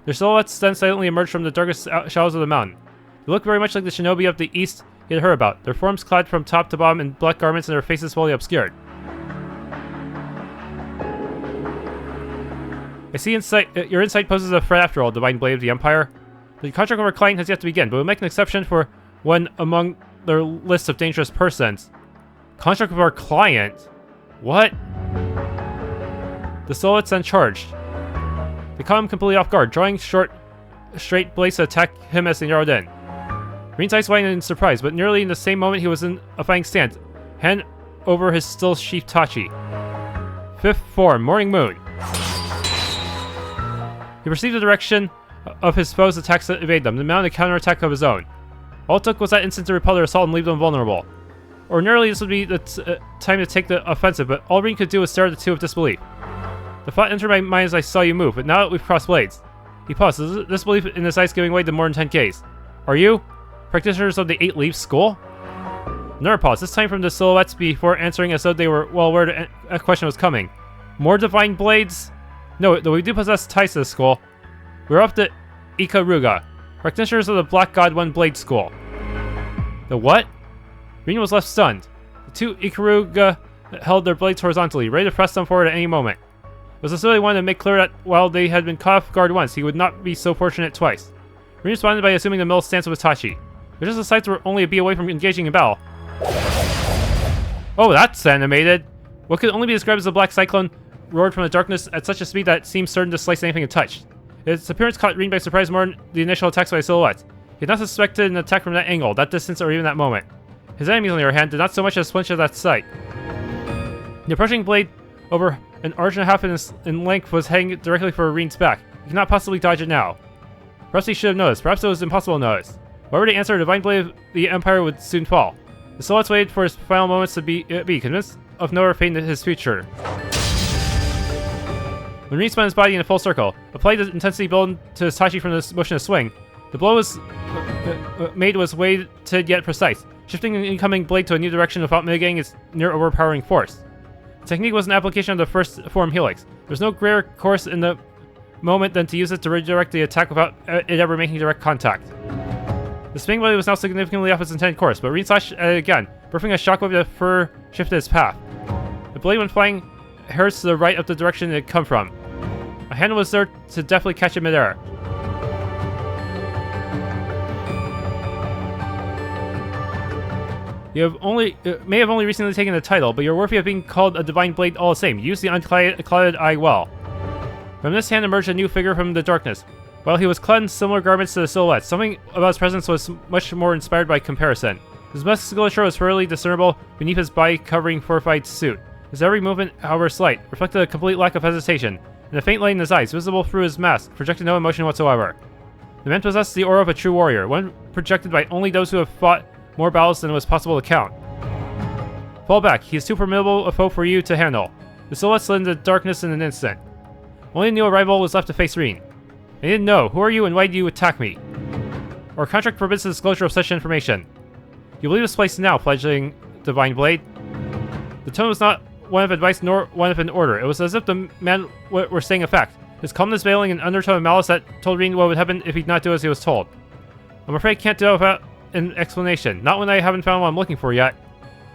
Their silhouettes then silently emerged from the darkest shadows of the mountain. They looked very much like the shinobi of the east he had heard about, their forms clad from top to bottom in black garments and their faces fully obscured. I see your insight poses a threat after all, Divine Blade of the Empire. The contract of our client has yet to begin, but we'll make an exception for one among their list of dangerous persons. Contract of our client? What? The silhouettes then charged. They caught him completely off guard, drawing short, straight blades to attack him as they narrowed in. Rin's eyes widened in surprise, but nearly in the same moment he was in a fighting stance, hand over his still sheathed tachi. Fifth form, Morning Moon. He perceived the direction of his foes' attacks to evade them, then mounted a counterattack of his own. All it took was that instant to repel their assault and leave them vulnerable. Ordinarily, this would be the time to take the offensive, but all Rin could do was stare at the two with disbelief. The thought entered my mind as I saw you move, but now that we've crossed blades. He paused, disbelief in his eyes giving way to more intent gaze. Are you practitioners of the Eight Leaves School? Another pause, this time from the silhouettes before answering as though they were well aware a question was coming. More divine blades? No, though we do possess ties to the school. We're off to Ikaruga, practitioners of the Black God One Blade School. The what? Rin was left stunned. The two Ikaruga held their blades horizontally, ready to press them forward at any moment. It was as though they wanted to make clear that while they had been caught off guard once, he would not be so fortunate twice. Rin responded by assuming the middle stance of his tachi. But just the sights were only a beat away from engaging in battle. Oh, that's animated! What could only be described as a black cyclone roared from the darkness at such a speed that it seemed certain to slice anything it touched. Its appearance caught Rin by surprise more than the initial attacks by silhouettes. He had not suspected an attack from that angle, that distance, or even that moment. His enemies, on the other hand, did not so much as flinch at that sight. The approaching blade, over an arch and a half in length, was heading directly for Rin's back. He could not possibly dodge it now. Perhaps he should have noticed. Perhaps it was impossible to notice. Whatever the answer, the Divine Blade of the Empire would soon fall. The silhouettes waited for his final moments to be convinced of no fate in his future. When Rin spun his body in a full circle, applied the intensity built into his tachi from the motion of swing, the blow was weighted yet precise, shifting the incoming blade to a new direction without mitigating its near overpowering force. The technique was an application of the first form helix. There was no greater course in the moment than to use it to redirect the attack without it ever making direct contact. The spinning blade was now significantly off its intended course, but Rin slashed at it again, birthing a shockwave that further shifted its path. The blade, when flying, herds to the right of the direction it had come from. A hand was there to deftly catch it midair. You may have only recently taken the title, but you're worthy of being called a divine blade all the same. Use the unclouded eye well. From this hand emerged a new figure from the darkness. While he was clad in similar garments to the silhouette, something about his presence was much more inspired by comparison. His musculature was thoroughly discernible beneath his body-covering fortified suit. His every movement, however slight, reflected a complete lack of hesitation, and a faint light in his eyes, visible through his mask, projected no emotion whatsoever. The man possessed the aura of a true warrior, one projected by only those who have fought more battles than was possible to count. Fall back, he is too formidable a foe for you to handle. The silhouette slid into darkness in an instant. Only a new arrival was left to face Reen. I didn't know. Who are you and why do you attack me? Our contract forbids the disclosure of such information. You will leave this place now, fledgling Divine Blade. The tone was not one of advice nor one of an order. It was as if the man were saying a fact, his calmness veiling an undertone of malice that told Reen what would happen if he'd not do as he was told. I'm afraid I can't do it without an explanation, not when I haven't found what I'm looking for yet.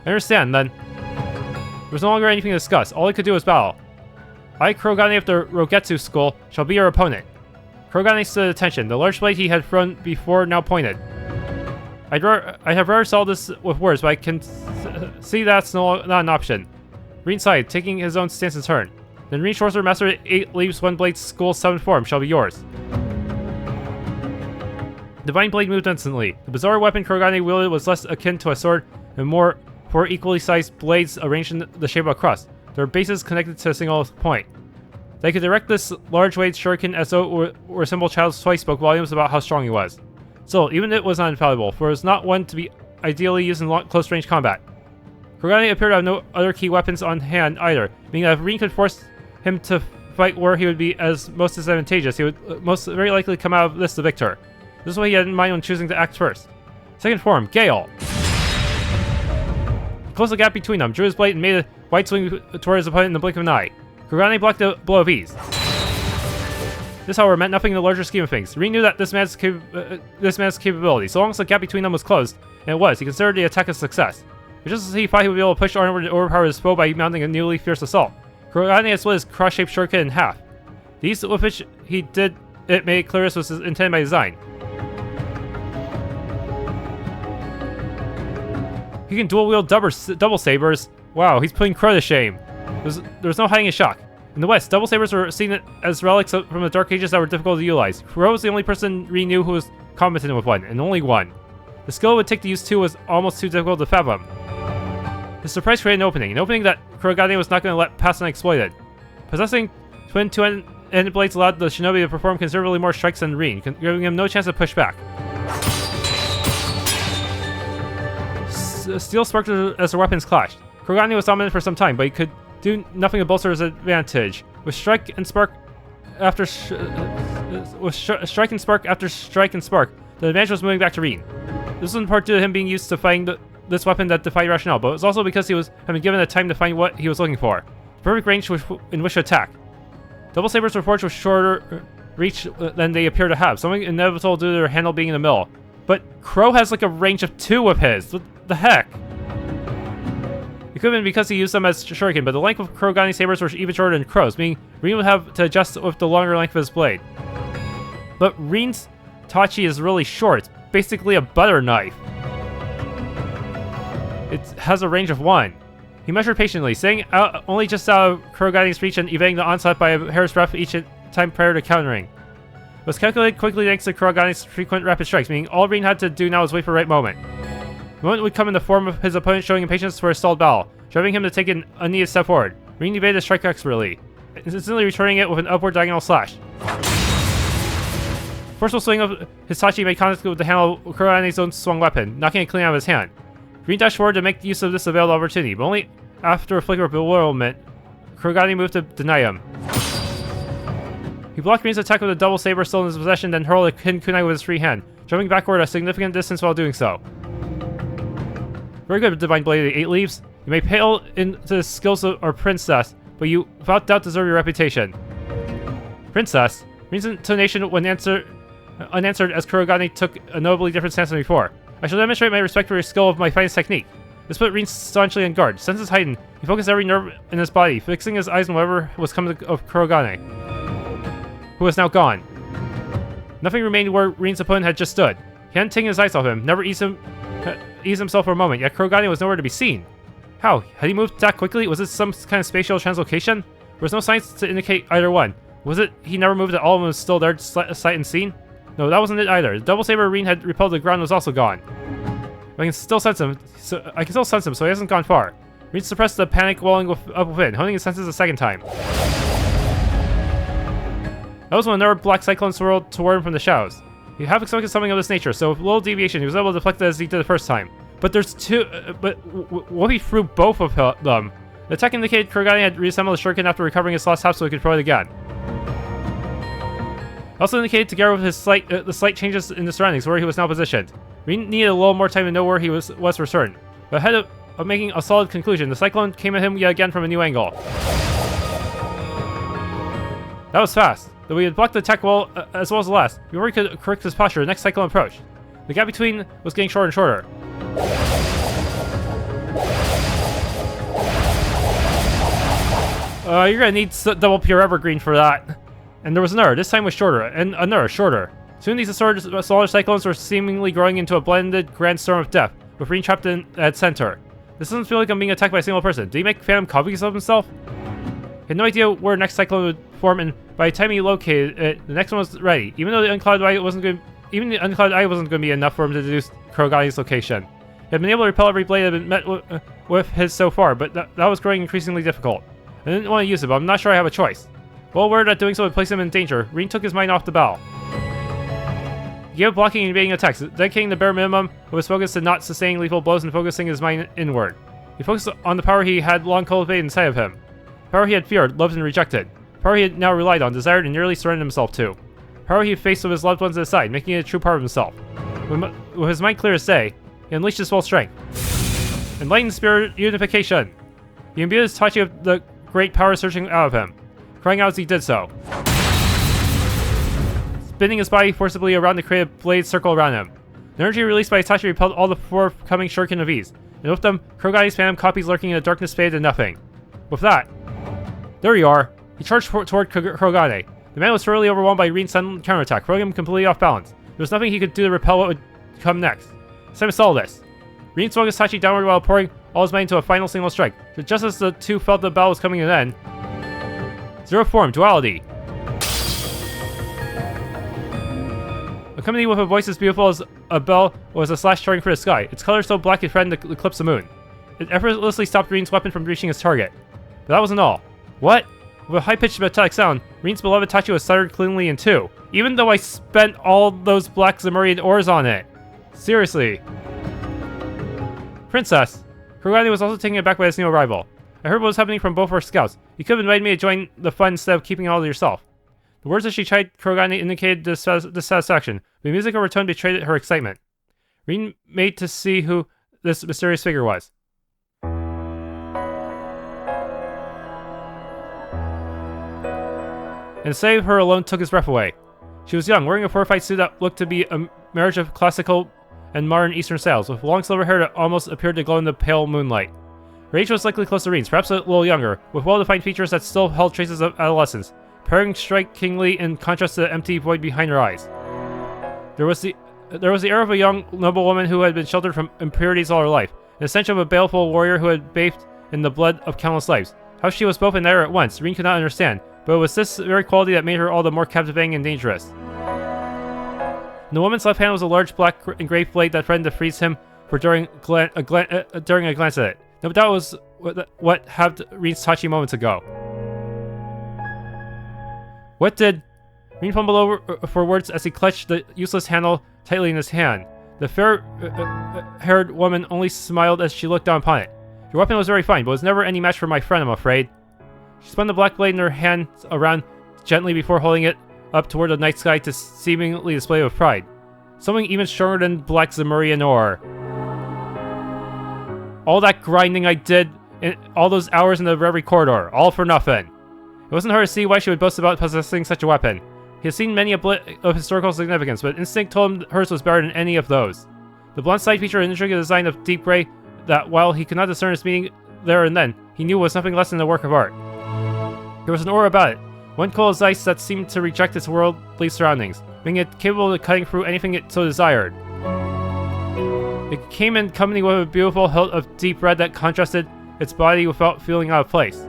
I understand, then. There was no longer anything to discuss. All he could do was battle. I, Kurogane of the Rogetsu School, shall be your opponent. Kurogane stood at attention. The large blade he had thrown before now pointed. I have rarely solved this with words, but I can see that's not an option. Reen sighed, taking his own stance in turn. Then Reen Sorcerer Master 8 leaves One Blade School's 7th form shall be yours. Divine Blade moved instantly. The bizarre weapon Kurogane wielded was less akin to a sword and more 4 equally sized blades arranged in the shape of a cross, their bases connected to a single point. They could direct this large-weighted shuriken as though it were a simple child's toy spoke volumes about how strong he was. Still, even it was not infallible, for it was not one to be ideally used in close-range combat. Kurogane appeared to have no other key weapons on hand either, meaning that if Reen could force him to fight where he would be as most disadvantageous, he would most very likely come out of this the victor. This is what he had in mind when choosing to act first. Second form, Gale. He closed the gap between them, drew his blade, and made a wide swing toward his opponent in the blink of an eye. Kurogane blocked the blow of ease. This, however, meant nothing in the larger scheme of things. Reen knew that this man's capability. So long as the gap between them was closed, and it was, he considered the attack a success. But just as he thought he would be able to push onward and overpower his foe by mounting a newly fierce assault, Kurogane had split his cross-shaped shuriken in half. The ease with which he did it made it clear this was intended by design. He can dual-wield double sabers. Wow, he's putting Crow to shame. There was no hiding his shock. In the West, double sabers were seen as relics from the Dark Ages that were difficult to utilize. Crow was the only person Reen knew who was competent with one, and only one. The skill it would take to use two was almost too difficult to fathom. His surprise created an opening that Kurogane was not going to let pass unexploited. Possessing twin two-ended blades allowed the shinobi to perform considerably more strikes than Reen, giving him no chance to push back. Steel sparked as the weapons clashed. Kurogane was dominant for some time, but he could do nothing to bolster his advantage. With strike and spark after strike and spark, the advantage was moving back to Reen. This was in part due to him being used to fighting this weapon that defied rationale, but it was also because he was having given the time to find what he was looking for. The perfect range in which to attack. Double sabers were forged with shorter reach than they appear to have, something inevitable due to their handle being in the middle. But Crow has like a range of 2 of his. What the heck? It could have been because he used them as shuriken, but the length of Kurogane sabers were even shorter than Crow's, meaning Reen would have to adjust with the longer length of his blade. But Reen's Tachi is really short. It's basically a butter knife. It has a range of 1. He measured patiently, staying only just out of Kurogane's reach and evading the onslaught by a hair's breadth each time prior to countering. It was calculated quickly thanks to Kurogane's frequent rapid strikes, meaning all Reen had to do now was wait for the right moment. The moment would come in the form of his opponent showing impatience for a stalled battle, driving him to take an unneeded step forward. Reen evaded the strike expertly, instantly returning it with an upward diagonal slash. Forceful swing of his Tachi made contact with the handle of Kurogane's own swung weapon, knocking it clean out of his hand. Reen dashed forward to make use of this available opportunity, but only after a flicker of bewilderment, Kurogane moved to deny him. He blocked Reen's attack with a double saber still in his possession, then hurled a hidden kunai with his free hand, jumping backward a significant distance while doing so. Very good, Divine Blade 8 leaves. You may pale into the skills of our princess, but you without doubt deserve your reputation. Princess? Reen's intonation when unanswered as Kurogane took a notably different stance than before. I shall demonstrate my respect for your skill of my finest technique. This put Reen staunchly on guard. Senses heightened. He focused every nerve in his body, fixing his eyes on whatever was coming of Kurogane, who was now gone. Nothing remained where Reen's opponent had just stood. He hadn't taken his eyes off him, never eased himself for a moment, yet Kurogane was nowhere to be seen. How? Had he moved that quickly? Was this some kind of spatial translocation? There was no signs to indicate either one. Was it he never moved at all and was still there, sight unseen? No, that wasn't it either. The double saber Reen had repelled to the ground was also gone. I can still sense him, so he hasn't gone far. Reed suppressed the panic welling up within, honing his senses a second time. That was when another black cyclone swirled toward him from the shadows. He half expected something of this nature, so with a little deviation, he was able to deflect it as he did the first time. But there's two. What he threw both of them. The attack indicated Kurogane had reassembled the shuriken after recovering his lost half, so he could throw it again. It also indicated, together with his the slight changes in the surroundings, where he was now positioned. We needed a little more time to know where he was for certain. But ahead of making a solid conclusion, the cyclone came at him yet again from a new angle. That was fast. Though he had blocked the attack well as well as the last, before he could correct his posture, the next cyclone approached. The gap between was getting shorter and shorter. You're gonna need double pure evergreen for that. And there was another. This time was shorter, and another shorter. Soon these smaller cyclones were seemingly growing into a blended grand storm of death, with Reed trapped in at center. This doesn't feel like I'm being attacked by a single person. Did he make phantom copies of himself? He had no idea where the next cyclone would form, and by the time he located it, the next one was ready. Even though the unclouded eye wasn't going to be enough for him to deduce Kurogane's location. He had been able to repel every blade that had been met with his so far, but that was growing increasingly difficult. I didn't want to use it, but I'm not sure I have a choice. Well aware that doing so would place him in danger, Reed took his mind off the battle. He gave up blocking and evading attacks, dedicating the bare minimum of his focus to not sustaining lethal blows and focusing his mind inward. He focused on the power he had long cultivated inside of him. Power he had feared, loved, and rejected. Power he had now relied on, desired, and nearly surrendered himself to. Power he faced with his loved ones at his side, making it a true part of himself. With his mind clear as day, he unleashed his full strength. Enlightened spirit unification! He imbued his Tachi of the great power surging out of him, crying out as he did so. Spinning his body forcibly around to create a blade circle around him. The energy released by Tachi repelled all the forthcoming shuriken of ease, and with them, Kurogane's phantom copies lurking in the darkness faded to nothing. With that, there you are. He charged toward Kurogane. The man was thoroughly overwhelmed by Reed's sudden counterattack, throwing him completely off balance. There was nothing he could do to repel what would come next. It's time to settle this. Reed swung his Tachi downward while pouring all his might into a final single strike. But just as the two felt the battle was coming to an end, Zero form, duality. Accompanied with a voice as beautiful as a bell was a slash charting for the sky, its color so black it threatened to eclipse the moon. It effortlessly stopped Reed's weapon from reaching its target. But that wasn't all. What? With a high-pitched metallic sound, Reed's beloved Tachi was severed cleanly in two, even though I spent all those black Zemurian ores on it. Seriously. Princess. Kurogane was also taken aback by this new arrival. I heard what was happening from both our scouts. You could have invited me to join the fun instead of keeping it all to yourself. The words that she tried Kurogane indicated dissatisfaction, but the music of her tone betrayed her excitement. Reed made to see who this mysterious figure was. And sight of her alone took his breath away. She was young, wearing a fortified suit that looked to be a marriage of classical and modern Eastern styles, with long silver hair that almost appeared to glow in the pale moonlight. Her age was likely close to Reed's, perhaps a little younger, with well-defined features that still held traces of adolescence, pairing strikingly in contrast to the empty void behind her eyes. There was the air of a young, noble woman who had been sheltered from impurities all her life, and the stench of a baleful warrior who had bathed in the blood of countless lives. How she was both and neither at once, Reed could not understand, but it was this very quality that made her all the more captivating and dangerous. In the woman's left hand was a large black engraved blade that threatened to freeze him for during a glance at it. No doubt it was what had Reed's Tachi moments ago. What did... Reed fumbled over for words as he clutched the useless handle tightly in his hand. The fair-haired woman only smiled as she looked down upon it. Your weapon was very fine, but was never any match for my friend, I'm afraid. She spun the black blade in her hand around gently before holding it up toward the night sky to seemingly display with pride. Something even stronger than black Zemurian ore. All that grinding I did in all those hours in the Reverie corridor, all for nothing. It wasn't hard to see why she would boast about possessing such a weapon. He had seen many a bit of historical significance, but instinct told him hers was better than any of those. The blunt sight featured an intricate design of deep gray that, while he could not discern its meaning there and then, he knew was nothing less than a work of art. There was an aura about it, one cold as ice that seemed to reject its worldly surroundings, making it capable of cutting through anything it so desired. It came in company with a beautiful hilt of deep red that contrasted its body without feeling out of place.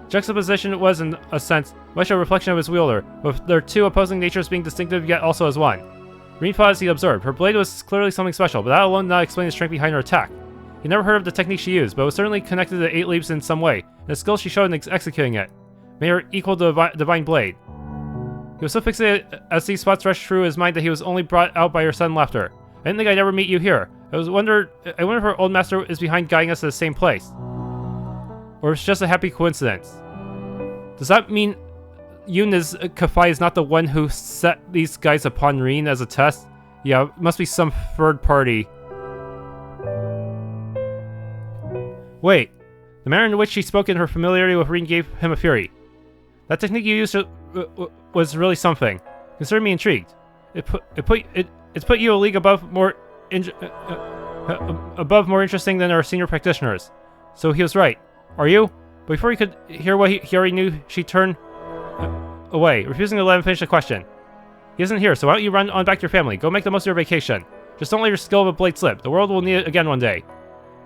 Juxtaposition was, in a sense, much a reflection of its wielder, with their two opposing natures being distinctive yet also as one. Rin thought as he observed. Her blade was clearly something special, but that alone did not explain the strength behind her attack. He never heard of the technique she used, but it was certainly connected to 8 leaps in some way, and the skill she showed in executing it made her equal to the Divine Blade. He was so fixated as these spots rushed through his mind that he was only brought out by her sudden laughter. I didn't think I'd ever meet you here. I wonder if her old master is behind guiding us to the same place. Or it's just a happy coincidence. Does that mean Yunus Kafai is not the one who set these guys upon Rin as a test? Yeah, it must be some third party. Wait, the manner in which she spoke and her familiarity with Rin gave him a fury. That technique you used was really something. Considered me intrigued. It's put you a league above more interesting than our senior practitioners. So he was right. Are you? But before he could hear what he already knew, she turned away, refusing to let him finish the question. He isn't here, so why don't you run on back to your family? Go make the most of your vacation. Just don't let your skill of a blade slip. The world will need it again one day.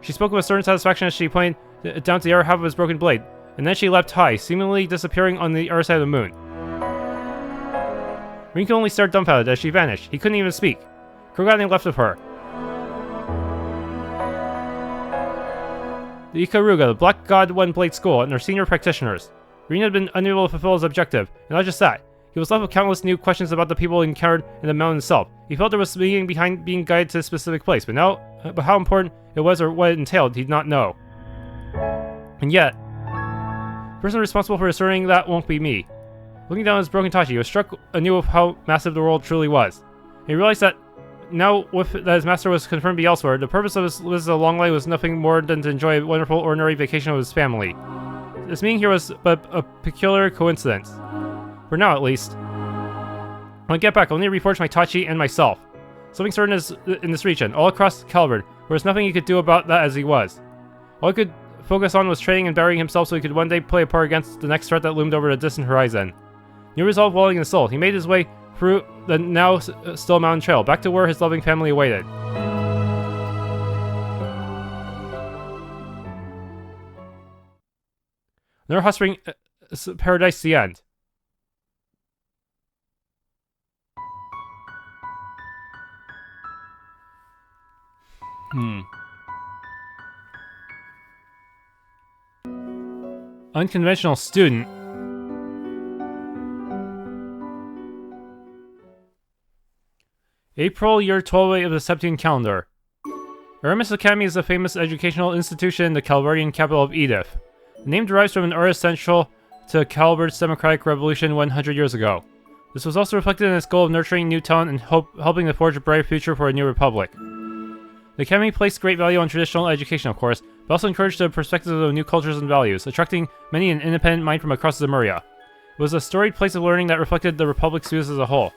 She spoke with a certain satisfaction as she pointed down to the other half of his broken blade, and then she leapt high, seemingly disappearing on the other side of the moon. Rin could only stare dumbfounded as she vanished. He couldn't even speak. Krogan left with her. The Ikaruga, the Black God One Blade School, and their senior practitioners. Rin had been unable to fulfill his objective, and not just that. He was left with countless new questions about the people he encountered in the mountain itself. He felt there was meaning behind being guided to a specific place, but how important it was or what it entailed, he did not know. And yet, the person responsible for discerning that won't be me. Looking down at his broken Tachi, he was struck anew with how massive the world truly was. And he realized that now that his master was confirmed to be elsewhere, the purpose of his visit to Long Light was nothing more than to enjoy a wonderful ordinary vacation with his family. This meeting here was but a peculiar coincidence. For now, at least. When I get back, I'll need to reforge my Tachi and myself. Something certain is in this region, all across Calvard, where there's nothing he could do about that as he was. All he could focus on was training and burying himself so he could one day play a part against the next threat that loomed over the distant horizon. New resolve welling in his soul, he made his way through the now still mountain trail, back to where his loving family awaited. Another hot spring paradise, the end. Unconventional Student. April, year 12 of the Septian calendar. Aramis Academy is a famous educational institution in the Calvardian capital of Edith. The name derives from an era essential to Calvard's democratic revolution 100 years ago. This was also reflected in its goal of nurturing new talent and helping to forge a bright future for a new republic. The Academy placed great value on traditional education, of course, but also encouraged the perspectives of new cultures and values, attracting many an independent mind from across Zemuria. It was a storied place of learning that reflected the Republic's views as a whole.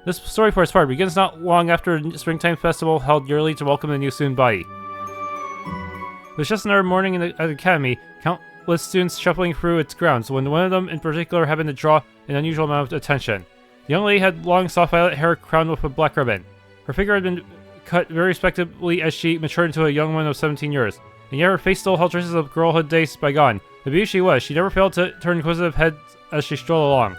This story, for its part, begins not long after a springtime festival held yearly to welcome the new student body. It was just another morning at the Academy, countless students shuffling through its grounds, when one of them in particular happened to draw an unusual amount of attention. The young lady had long, soft violet hair crowned with a black ribbon. Her figure had been cut very respectably as she matured into a young woman of 17 years, and yet her face still held traces of girlhood days bygone. The beauty she was, she never failed to turn inquisitive heads as she strolled along.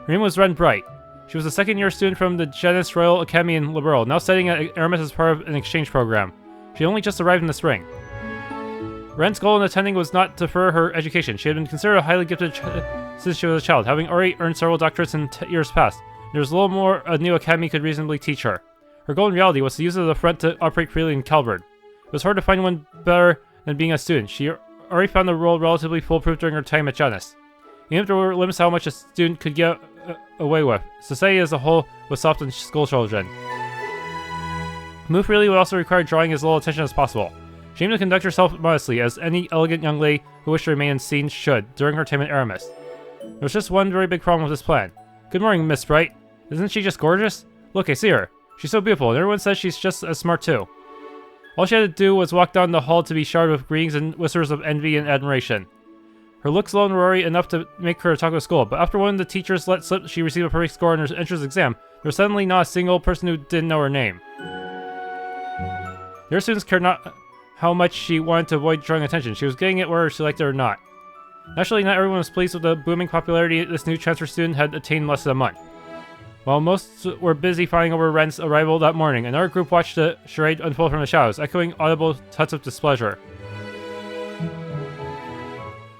Her name was Ren Bright. She was a second-year student from the Janus Royal Academy in Liberal, now studying at Aramis as part of an exchange program. She only just arrived in the spring. Ren's goal in attending was not to further her education. She had been considered a highly gifted since she was a child, having already earned several doctorates in years past. There was little more a new academy could reasonably teach her. Her goal in reality was to use the front to operate freely in Calvard. It was hard to find one better than being a student. She already found the role relatively foolproof during her time at Janus. Even if there were limits to how much a student could get away with, society as a whole was soft on schoolchildren. Move freely would also require drawing as little attention as possible. She aimed to conduct herself modestly, as any elegant young lady who wished to remain unseen should, during her time at Aramis. There was just one very big problem with this plan. Good morning, Miss Bright. Isn't she just gorgeous? Look, I see her. She's so beautiful, and everyone says she's just as smart too. All she had to do was walk down the hall to be showered with greetings and whispers of envy and admiration. Her looks alone were already enough to make her talk of school, but after one of the teachers let slip she received a perfect score on her entrance exam, there was suddenly not a single person who didn't know her name. The other students cared not how much she wanted to avoid drawing attention. She was getting it whether she liked it or not. Naturally, not everyone was pleased with the booming popularity this new transfer student had attained in less than a month. While most were busy fighting over Ren's arrival that morning, another group watched the charade unfold from the shadows, echoing audible tuts of displeasure.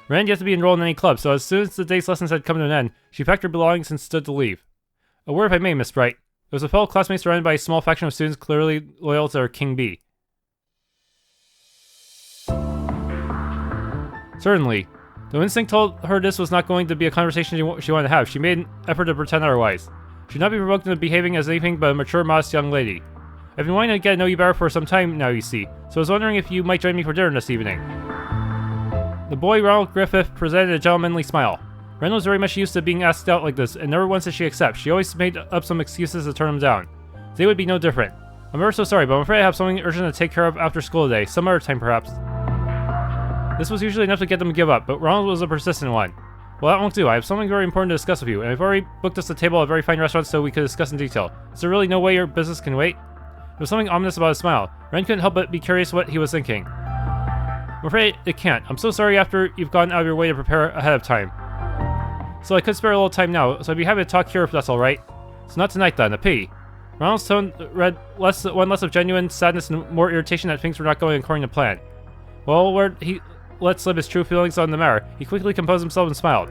Ren had yet to be enrolled in any club, so as soon as the day's lessons had come to an end, she packed her belongings and stood to leave. A word if I may, Miss Bright. It was a fellow classmate surrounded by a small faction of students clearly loyal to their King Bee. Certainly. Though instinct told her this was not going to be a conversation she wanted to have, she made an effort to pretend otherwise. She should not be provoked into behaving as anything but a mature, modest young lady. I've been wanting to get to know you better for some time now, you see, so I was wondering if you might join me for dinner this evening. The boy Ronald Griffith presented a gentlemanly smile. Ren was very much used to being asked out like this, and never once did she accept. She always made up some excuses to turn him down. Today would be no different. I'm ever so sorry, but I'm afraid I have something urgent to take care of after school today. Some other time, perhaps. This was usually enough to get them to give up, but Ronald was a persistent one. Well, that won't do. I have something very important to discuss with you, and I've already booked us a table at a very fine restaurant so we could discuss in detail. Is there really no way your business can wait? There was something ominous about his smile. Ren couldn't help but be curious what he was thinking. I'm afraid it can't. I'm so sorry after you've gone out of your way to prepare ahead of time. So I could spare a little time now, so I'd be happy to talk here if that's alright. So not tonight then, a pity. Ronald's tone read less of genuine sadness and more irritation that things were not going according to plan. Well, where he let slip his true feelings on the matter, he quickly composed himself and smiled.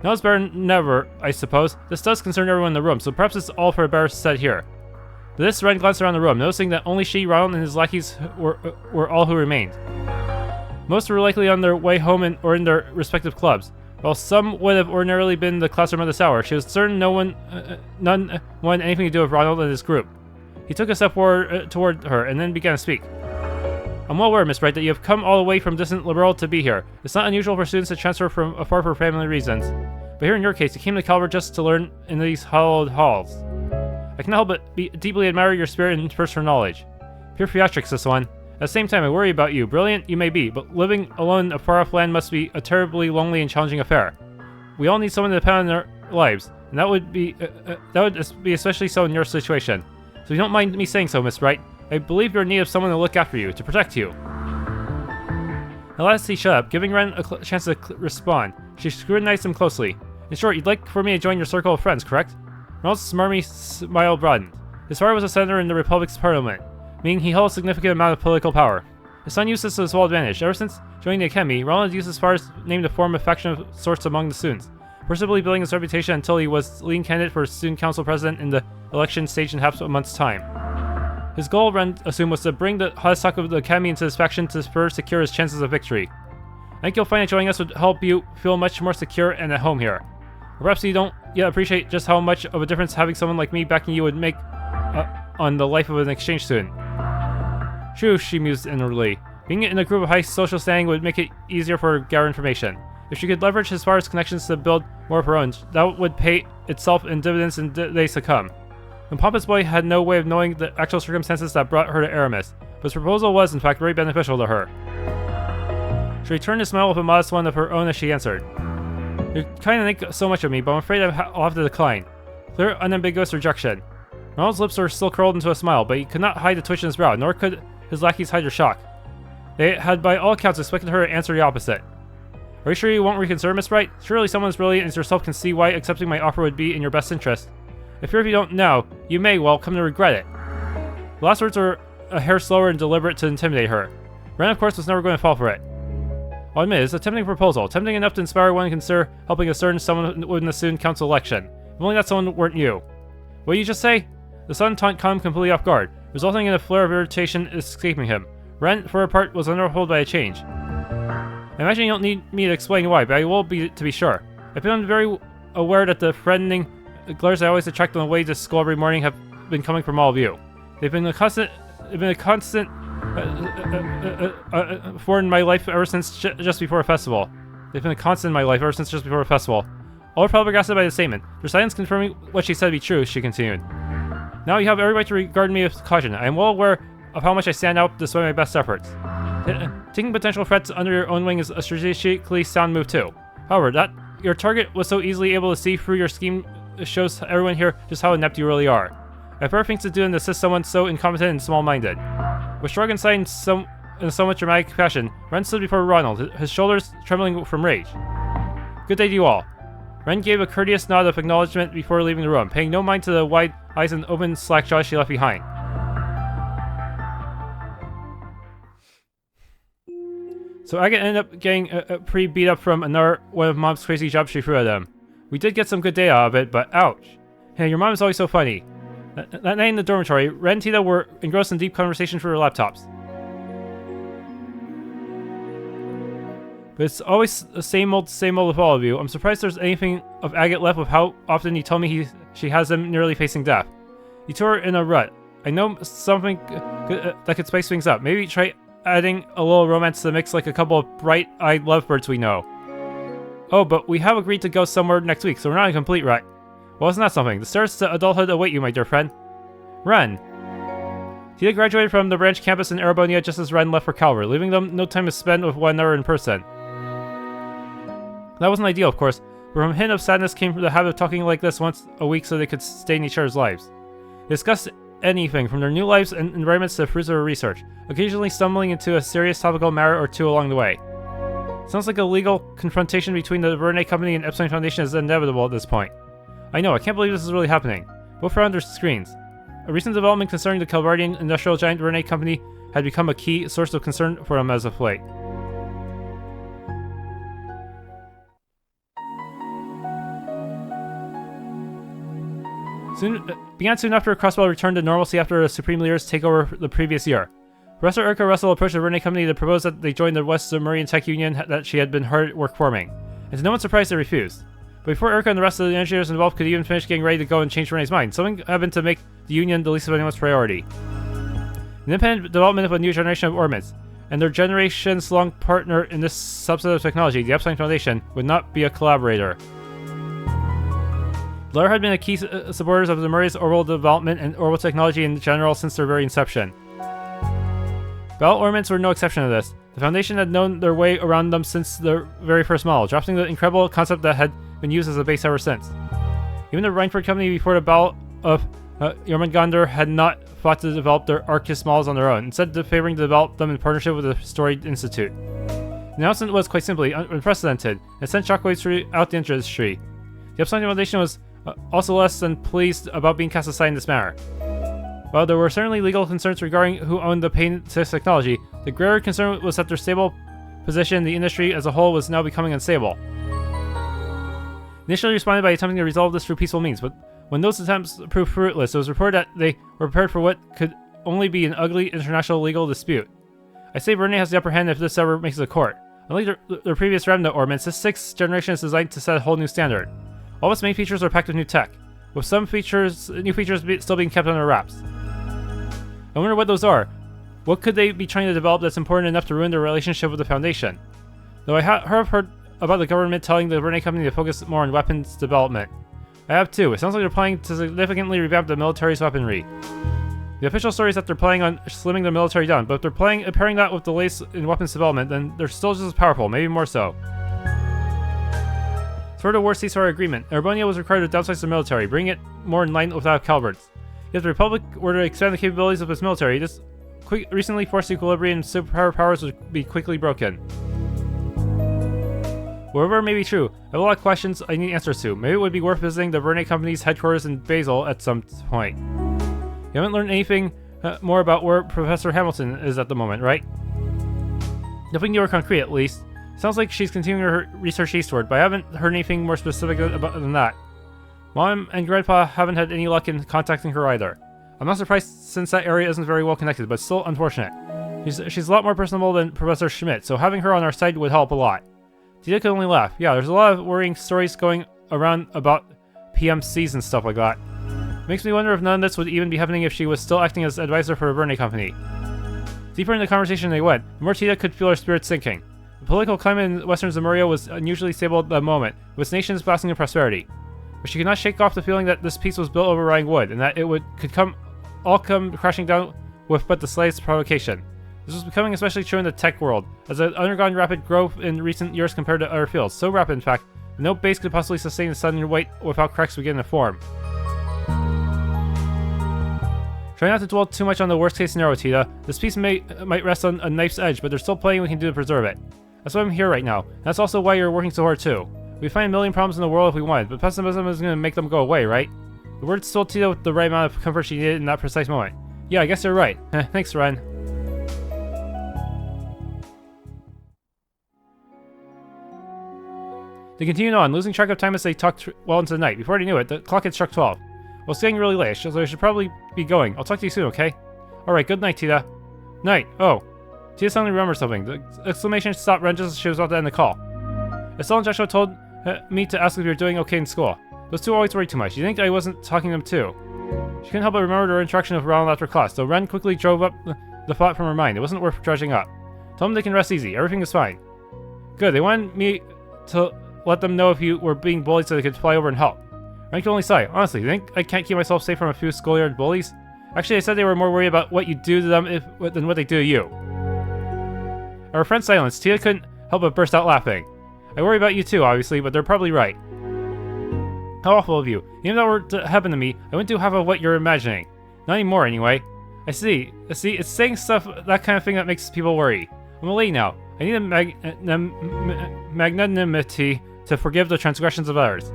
Now it's better than never, I suppose. This does concern everyone in the room, so perhaps it's all for a better said here. To this, Ren glanced around the room, noticing that only she, Ronald, and his lackeys were all who remained. Most were likely on their way home or in their respective clubs. While some would have ordinarily been in the classroom at this hour, she was certain none wanted anything to do with Ronald and his group. He took a step forward toward her and then began to speak. I'm well aware, Miss Bright, that you have come all the way from distant Liberal to be here. It's not unusual for students to transfer from afar for family reasons. But here in your case, you came to Calvert just to learn in these hallowed halls. I cannot help but deeply admire your spirit and thirst for knowledge. Pure theatrics, this one. At the same time, I worry about you. Brilliant you may be, but living alone in a far-off land must be a terribly lonely and challenging affair. We all need someone to depend on in our lives, and that would be especially so in your situation. So if you don't mind me saying so, Miss Bright, I believe you're in need of someone to look after you, to protect you. At last he shut up, giving Ren a chance to respond. She scrutinized him closely. In short, you'd like for me to join your circle of friends, correct? Ronald's smarmy smile broadened. His father was a senator in the Republic's parliament, meaning he held a significant amount of political power. His son used this to his full advantage. Ever since joining the academy, Ronald used his father's name to form a faction of sorts among the students, forcibly building his reputation until he was leading candidate for student council president in the election staged in half a month's time. His goal, Ren assumed, was to bring the hottest talk of the academy into his faction to further secure his chances of victory. I think you'll find that joining us would help you feel much more secure and at home here. Or perhaps you don't yet appreciate just how much of a difference having someone like me backing you would make on the life of an exchange student. True, she mused inwardly. Being in a group of high social standing would make it easier for her to gather information. If she could leverage his father's connections to build more of her own, that would pay itself in dividends in days to come. The pompous boy had no way of knowing the actual circumstances that brought her to Aramis, but his proposal was, in fact, very beneficial to her. She returned a smile with a modest one of her own as she answered. You kind of think so much of me, but I'm afraid I'll have to decline. Clear, unambiguous rejection. Ronald's lips were still curled into a smile, but he could not hide the twitch in his brow, nor could his lackeys hide their shock. They had by all accounts expected her to answer the opposite. Are you sure you won't reconsider, Miss Bright? Surely someone as brilliant as yourself can see why accepting my offer would be in your best interest. I fear if you don't now, you may well come to regret it. The last words were a hair slower and deliberate to intimidate her. Ren, of course, was never going to fall for it. I'll admit, it's a tempting proposal, tempting enough to inspire one to consider helping a certain someone win the student council election. If only that someone weren't you. What did you just say? The sudden taunt caught him completely off guard, resulting in a flare of irritation escaping him. Ren, for her part, was unruffled by a change. I imagine you don't need me to explain why, but I will be to be sure. I've been very aware that the threatening glares I always attract on the way to school every morning have been coming from all of you. They've been a constant for in my life ever since just before a festival. They've been a constant in my life ever since just before a festival. All flabbergasted by the statement, their silence confirming what she said to be true, she continued. Now you have every right to regard me with caution. I am well aware of how much I stand out despite my best efforts. Taking potential threats under your own wing is a strategically sound move too. However, that your target was so easily able to see through your scheme shows everyone here just how inept you really are. I have better things to do than to assist someone so incompetent and small-minded. With shrug and sigh and in a somewhat dramatic fashion, Ren stood before Ronald, his shoulders trembling from rage. Good day to you all. Ren gave a courteous nod of acknowledgement before leaving the room, paying no mind to the wide eyes and open slack jaws she left behind. So Agate ended up getting pretty beat up from another one of Mom's crazy jobs she threw at him. We did get some good data out of it, but ouch. Hey, your mom is always so funny. That night in the dormitory, Ren and Tita were engrossed in deep conversation through their laptops. But it's always the same old with all of you. I'm surprised there's anything of Agate left with how often you told me she has him nearly facing death. You tore her in a rut. I know something that could spice things up. Maybe try adding a little romance to the mix like a couple of bright-eyed lovebirds we know. Oh, but we have agreed to go somewhere next week, so we're not in a complete rut. Well, isn't that something? The stairs to adulthood await you, my dear friend. Ren. Tita graduated from the branch campus in Erebonia just as Ren left for Calvert, leaving them no time to spend with one another in person. That wasn't ideal, of course, but from a hint of sadness came from the habit of talking like this once a week so they could stay in each other's lives. They discussed anything, from their new lives and environments to the fruits of their research, occasionally stumbling into a serious topical matter or two along the way. Sounds like a legal confrontation between the Verne Company and Epstein Foundation is inevitable at this point. I know, I can't believe this is really happening. Both are on their screens. A recent development concerning the Calvardian industrial giant Verne Company had become a key source of concern for them as of late. Began soon after Crossbell returned to normalcy after the Supreme Leader's takeover the previous year. Professor Urca Russell approached the Verne Company to propose that they join the West Zemurian Tech Union that she had been hard at work forming, and to no one's surprise they refused. But before Urca and the rest of the engineers involved could even finish getting ready to go and change Verne's mind, something happened to make the Union the least of anyone's priority. An independent development of a new generation of orbits, and their generations-long partner in this subset of technology, the Epstein Foundation, would not be a collaborator. Blair had been a key supporters of Zemuria's orbital development and orbital technology in general since their very inception. Battle ornaments were no exception to this. The Foundation had known their way around them since their very first model, drafting the incredible concept that had been used as a base ever since. Even the Reinford Company before the Battle of Jormungandr had not fought to develop their Arctis models on their own, instead favoring to develop them in partnership with the Storied Institute. The announcement was quite simply unprecedented, and sent shockwaves throughout the industry. The Epstein Foundation was also less than pleased about being cast aside in this matter. While there were certainly legal concerns regarding who owned the patent technology, the greater concern was that their stable position in the industry as a whole was now becoming unstable. Initially responded by attempting to resolve this through peaceful means, but when those attempts proved fruitless, it was reported that they were prepared for what could only be an ugly international legal dispute. I say Verne has the upper hand if this ever makes it to court. Unlike their previous remnant ornaments, this 6th generation is designed to set a whole new standard. All of its main features are packed with new tech, with some new features still being kept under wraps. I wonder what those are. What could they be trying to develop that's important enough to ruin their relationship with the Foundation? Though I have heard about the government telling the Verne Company to focus more on weapons development. I have too. It sounds like they're planning to significantly revamp the military's weaponry. The official story is that they're planning on slimming the military down, but if they're pairing that with the latest in weapons development, then they're still just as powerful, maybe more so. For the war ceasefire agreement, Erebonia was required to downsize the military, bringing it more in line with that of Calvert's. If the Republic were to expand the capabilities of its military, this recently forced equilibrium and superpower powers would be quickly broken. Whatever may be true, I have a lot of questions I need answers to. Maybe it would be worth visiting the Verne Company's headquarters in Basel at some point. You haven't learned anything more about where Professor Hamilton is at the moment, right? Nothing new or concrete, at least. Sounds like she's continuing her research eastward, but I haven't heard anything more specific than that. Mom and Grandpa haven't had any luck in contacting her either. I'm not surprised since that area isn't very well connected, but still unfortunate. She's a lot more personable than Professor Schmidt, so having her on our side would help a lot. Tita could only laugh. Yeah, there's a lot of worrying stories going around about PMCs and stuff like that. Makes me wonder if none of this would even be happening if she was still acting as advisor for a Verne Company. Deeper in the conversation they went, the more Tita could feel her spirits sinking. The political climate in Western Zemuria was unusually stable at the moment, with its nations basking in prosperity. But she could not shake off the feeling that this peace was built over rotting wood, and that it could all come crashing down with but the slightest provocation. This was becoming especially true in the tech world, as it had undergone rapid growth in recent years compared to other fields, so rapid in fact, that no base could possibly sustain the sudden weight without cracks beginning to form. Trying Try not to dwell too much on the worst case scenario, Tita. This piece might rest on a knife's edge, but there's still plenty we can do to preserve it. That's why I'm here right now. And that's also why you're working so hard too. We find a million problems in the world if we wanted, but pessimism isn't going to make them go away, right? The words told Tita with the right amount of comfort she needed in that precise moment. Yeah, I guess you're right. Thanks, Ren. They continued on, losing track of time as they talked well into the night. Before they knew it, the clock had struck 12. Well, it's getting really late, so I should probably be going. I'll talk to you soon, okay? Alright, good night, Tita. Night. Oh. Tita suddenly remembered something. The exclamation stopped Ren just as she was about to end the call. Estelle and Joshua told me to ask if you're doing okay in school. Those two always worry too much. You think I wasn't talking to them too? She couldn't help but remember her interaction with Ronald after class, so Ren quickly drove up the thought from her mind. It wasn't worth dredging up. Tell them they can rest easy. Everything is fine. Good. They wanted me to let them know if you were being bullied so they could fly over and help. Ren could only sigh. Honestly, you think I can't keep myself safe from a few schoolyard bullies? Actually, I said they were more worried about what you do to them than what they do to you. At her friend's silence, Tia couldn't help but burst out laughing. I worry about you too, obviously, but they're probably right. How awful of you. Even if that were to happen to me, I wouldn't do half of what you're imagining. Not anymore, anyway. I see, it's saying stuff, that kind of thing that makes people worry. I'm a lady now. I need a magnanimity to forgive the transgressions of others.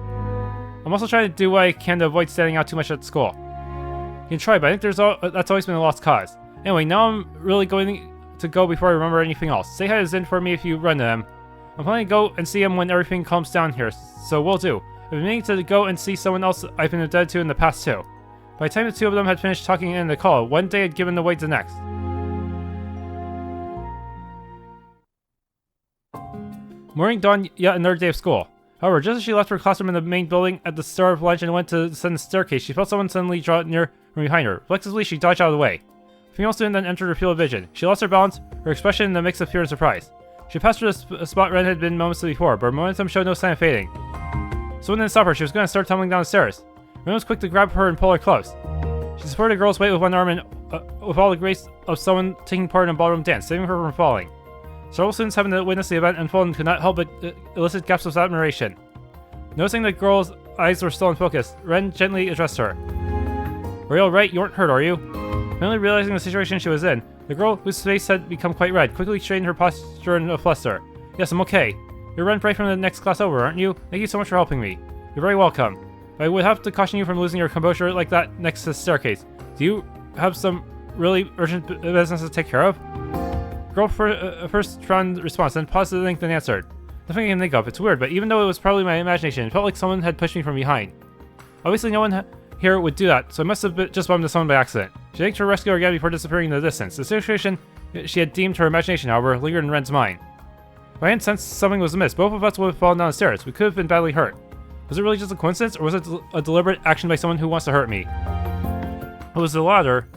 I'm also trying to do what I can to avoid standing out too much at school. You can try, but I think that's always been a lost cause. Anyway, now I'm really going to go before I remember anything else. Say hi to Zin for me if you run to him. I'm planning to go and see him when everything calms down here, so we'll do. I've been meaning to go and see someone else I've been indebted to in the past too. By the time the two of them had finished talking in the call, one day had given away to the next. Morning dawned yet another day of school. However, just as she left her classroom in the main building at the start of lunch and went to descend the staircase, she felt someone suddenly draw near from behind her. Reflexively, she dodged out of the way. A female student then entered her field of vision. She lost her balance, her expression in a mix of fear and surprise. She passed through the spot Ren had been moments before, but her momentum showed no sign of fading. Someone didn't stop her. She was going to start tumbling down the stairs. Ren was quick to grab her and pull her close. She supported the girl's weight with one arm and with all the grace of someone taking part in a ballroom dance, saving her from falling. Several students having to witness the event unfold could not help but elicit gasps of admiration. Noticing the girl's eyes were still in focus, Ren gently addressed her. Are you alright? You weren't hurt, are you? Finally realizing the situation she was in, the girl, whose face had become quite red, quickly straightened her posture in a fluster. Yes, I'm okay. You're Ren right from the next class over, aren't you? Thank you so much for helping me. You're very welcome. But I would have to caution you from losing your composure like that next to the staircase. Do you have some really urgent business to take care of? The girl first frowned response, then paused to think, then answered. Nothing I can think of. It's weird, but even though it was probably my imagination, it felt like someone had pushed me from behind. Obviously, no one here would do that, so I must have just bumped into someone by accident. She yanked her rescuer again before disappearing in the distance. The situation she had deemed her imagination, however, lingered in Ren's mind. If I hadn't sensed something was amiss, both of us would have fallen down the stairs. We could have been badly hurt. Was it really just a coincidence, or was it a deliberate action by someone who wants to hurt me? It was the latter.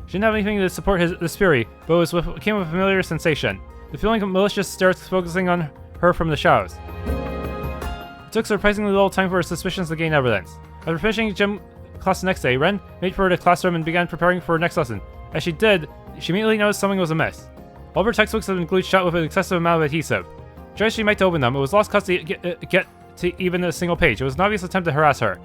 She didn't have anything to support this fury, but it came with a familiar sensation. The feeling of malicious stares focusing on her from the shadows. It took surprisingly little time for her suspicions to gain evidence. After finishing gym class the next day, Ren made for the classroom and began preparing for her next lesson. As she did, she immediately noticed something was amiss. All of her textbooks had been glued shut with an excessive amount of adhesive. Tried as she might to open them, it was lost custody to get to even a single page. It was an obvious attempt to harass her.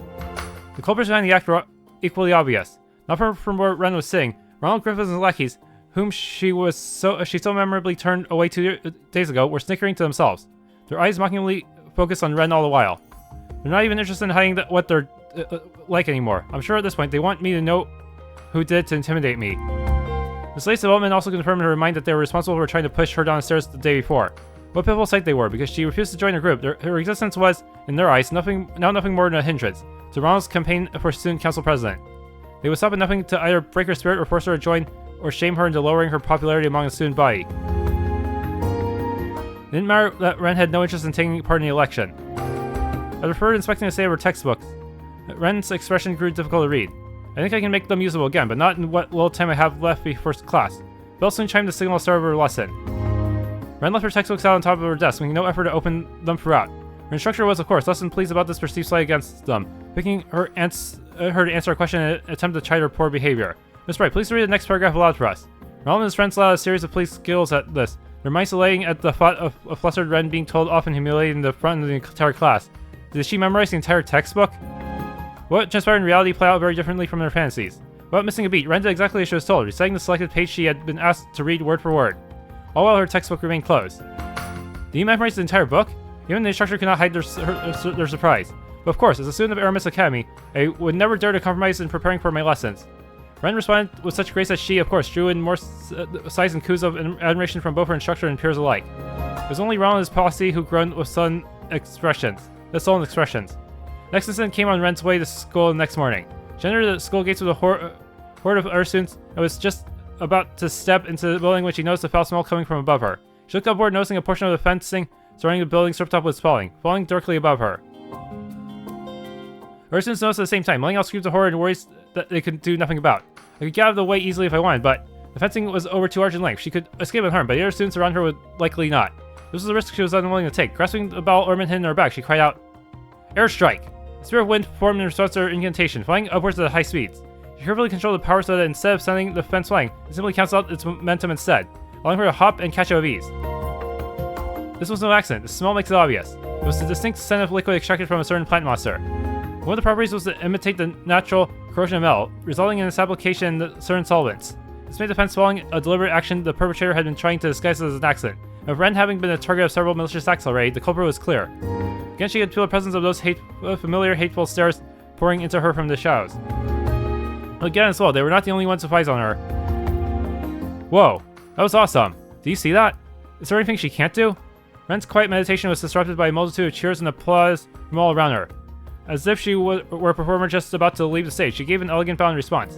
The culprits behind the act were equally obvious. Not from where Ren was sitting, Ronald Griffiths and lackeys, whom she so memorably turned away 2 days ago, were snickering to themselves. Their eyes mockingly focused on Ren all the while. They're not even interested in hiding what they're like anymore. I'm sure at this point they want me to know who did to intimidate me. This latest development also confirmed her mind that they were responsible for trying to push her down the stairs the day before. What pitiful sight they were, because she refused to join her group. Her existence was, in their eyes, nothing more than a hindrance to Ronald's campaign for student council president. They would stop at nothing to either break her spirit or force her to join, or shame her into lowering her popularity among the student body. It didn't matter that Ren had no interest in taking part in the election. After further inspecting the state of her textbooks, Ren's expression grew difficult to read. I think I can make them usable again, but not in what little time I have left before class. Bell soon chimed to signal the start of her lesson. Ren left her textbooks out on top of her desk, making no effort to open them throughout. Her instructor was, of course, less than pleased about this perceived slight against them, picking her to answer a question in an attempt to chide her poor behavior. Miss Bright, please read the next paragraph aloud for us. Ronald and his friends allowed a series of pleased giggles at this, their minds elating at the thought of a flustered Ren being told off and humiliated in the front of the entire class. Did she memorize the entire textbook? What transpired in reality played out very differently from their fantasies. Without missing a beat, Ren did exactly as she was told, reciting the selected page she had been asked to read word for word, all while her textbook remained closed. Did you memorize the entire book? Even the instructor could not hide their surprise. But of course, as a student of Aramis Academy, I would never dare to compromise in preparing for my lessons. Ren responded with such grace that she, of course, drew in more sighs and coos of admiration from both her instructor and peers alike. It was only Ron and his posse who groaned with sullen expressions. Next incident came on Ren's way to school the next morning. She entered the school gates with a horde of other students and was just about to step into the building when she noticed a foul smell coming from above her. She looked upward, noticing a portion of the fencing surrounding the building stripped off was falling directly above her. Other students noticed at the same time, letting out screams of horror and worries that they could do nothing about. I could get out of the way easily if I wanted, but the fencing was over 2 arches in length. She could escape unharmed, but the other students around her would likely not. This was a risk she was unwilling to take. Grasping the bowel ornament hidden in her back, she cried out, "Airstrike!" A spear of wind formed in response to her incantation, flying upwards at high speeds. She carefully controlled the power so that instead of sending the fence flying, it simply cancelled out its momentum instead, allowing her to hop and catch it with ease. This was no accident. The smell makes it obvious. It was the distinct scent of liquid extracted from a certain plant monster. One of the properties was to imitate the natural corrosion of metal, resulting in its application in certain solvents. This made the fence falling a deliberate action the perpetrator had been trying to disguise as an accident. Of Ren having been the target of several malicious acts already, the culprit was clear. Again, she could feel the presence of those familiar hateful stares pouring into her from the shadows. Again as well, they were not the only ones with eyes on her. Whoa, that was awesome. Do you see that? Is there anything she can't do? Ren's quiet meditation was disrupted by a multitude of cheers and applause from all around her. As if she were a performer just about to leave the stage, she gave an elegant bow in response.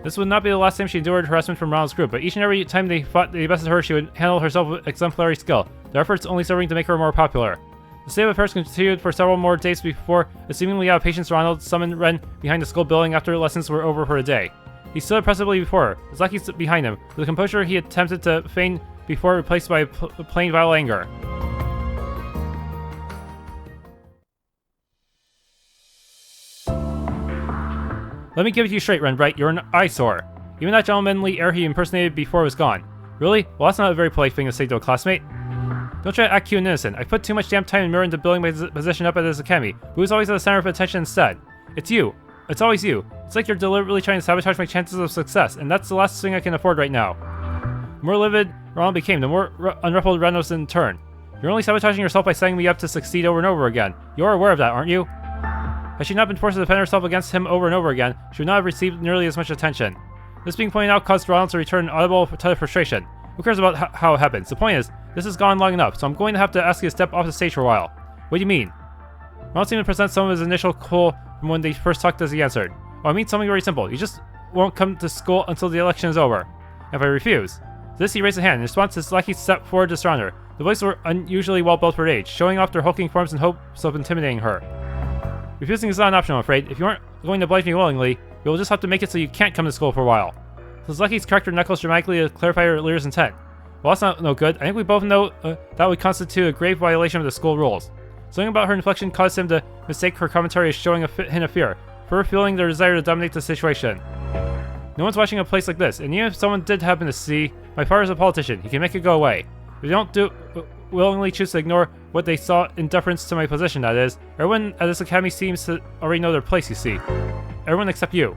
This would not be the last time she endured harassment from Ronald's group, but each and every time they thought they bested her, she would handle herself with exemplary skill, their efforts only serving to make her more popular. The state of affairs continued for several more days before a seemingly out of patience Ronald summoned Ren behind the school building after lessons were over for the day. He stood impressively before her, his lackey behind him, with the composure he attempted to feign before replaced by plain vile anger. Let me give it to you straight, Ren Bright, you're an eyesore. Even that gentlemanly air he impersonated before was gone. Really? Well, that's not a very polite thing to say to a classmate. Don't try to act cute and innocent. I've put too much damn time and mirror into building my position up at this academy, but who's always at the center of attention instead? It's you. It's always you. It's like you're deliberately trying to sabotage my chances of success, and that's the last thing I can afford right now. The more livid Ronald became, the more unruffled Ren was in turn. You're only sabotaging yourself by setting me up to succeed over and over again. You're aware of that, aren't you? Had she not been forced to defend herself against him over and over again, she would not have received nearly as much attention. This being pointed out caused Ronald to return an audible touch of frustration. Who cares about how it happens? The point is, this has gone long enough, so I'm going to have to ask you to step off the stage for a while. What do you mean? Ronald seemed to present some of his initial cool from when they first talked as he answered. Oh, I mean something very simple. You just won't come to school until the election is over. If I refuse. To this, he raised a hand. In response, his lackey stepped forward to surround her. The boys were unusually well built for their age, showing off their hulking forms in hopes of intimidating her. Refusing is not an option, I'm afraid. If you aren't going to oblige me willingly, we will just have to make it so you can't come to school for a while. So his lackey's cracked her knuckles dramatically to clarify her leader's intent. Well, that's not no good. I think we both know that would constitute a grave violation of the school rules. Something about her inflection caused him to mistake her commentary as showing a hint of fear, for her feeling their desire to dominate the situation. No one's watching a place like this, and even if someone did happen to see, my father's a politician. He can make it go away. If you don't willingly choose to ignore what they saw in deference to my position, that is, everyone at this academy seems to already know their place, you see. Everyone except you.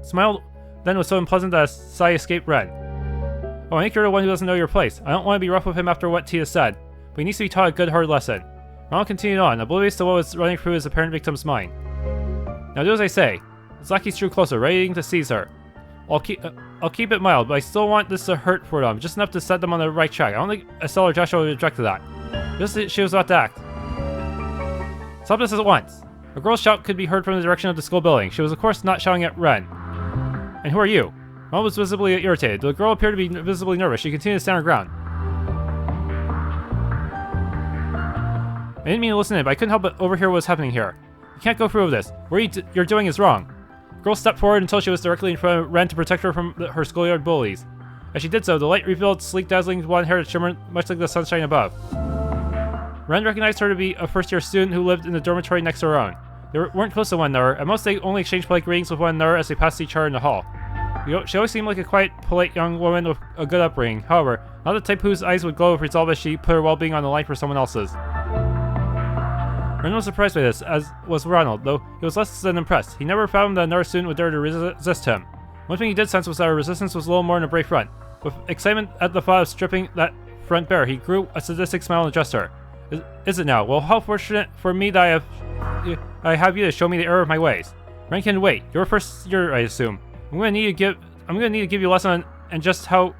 Smile then was so unpleasant that a sigh escaped Ren. Oh, I think you're the one who doesn't know your place. I don't want to be rough with him after what Tia said, but he needs to be taught a good hard lesson. Ronald continued on, oblivious to what was running through his apparent victim's mind. Now do as I say. His lackey drew closer, ready to seize her. I'll keep it mild, but I still want this to hurt for them, just enough to set them on the right track. I don't think Estelle or Joshua would object to that. Just as she was about to act. Stop this at once. A girl's shout could be heard from the direction of the school building. She was of course not shouting at Ren. And who are you? Ron was visibly irritated. The girl appeared to be visibly nervous. She continued to stand her ground. I didn't mean to listen in, but I couldn't help but overhear what was happening here. You can't go through with this. What you're doing is wrong. The girl stepped forward until she was directly in front of Ren to protect her from her schoolyard bullies. As she did so, the light revealed sleek, dazzling blonde hair that shimmered much like the sunshine above. Ren recognized her to be a first-year student who lived in the dormitory next to her own. They weren't close to one another. At most, they only exchanged polite greetings with one another as they passed each other in the hall. She always seemed like a quiet, polite young woman with a good upbringing. However, not the type whose eyes would glow with resolve as she put her well-being on the line for someone else's. Ren was surprised by this, as was Ronald, though he was less than impressed. He never found that another student would dare to resist him. One thing he did sense was that her resistance was little more than a brave front. With excitement at the thought of stripping that front bare, he grew a sadistic smile and addressed her. Is it now? Well, how fortunate for me that I have you to show me the error of my ways. Ren can wait. You're first year, I assume. I'm gonna need to give you a lesson on just how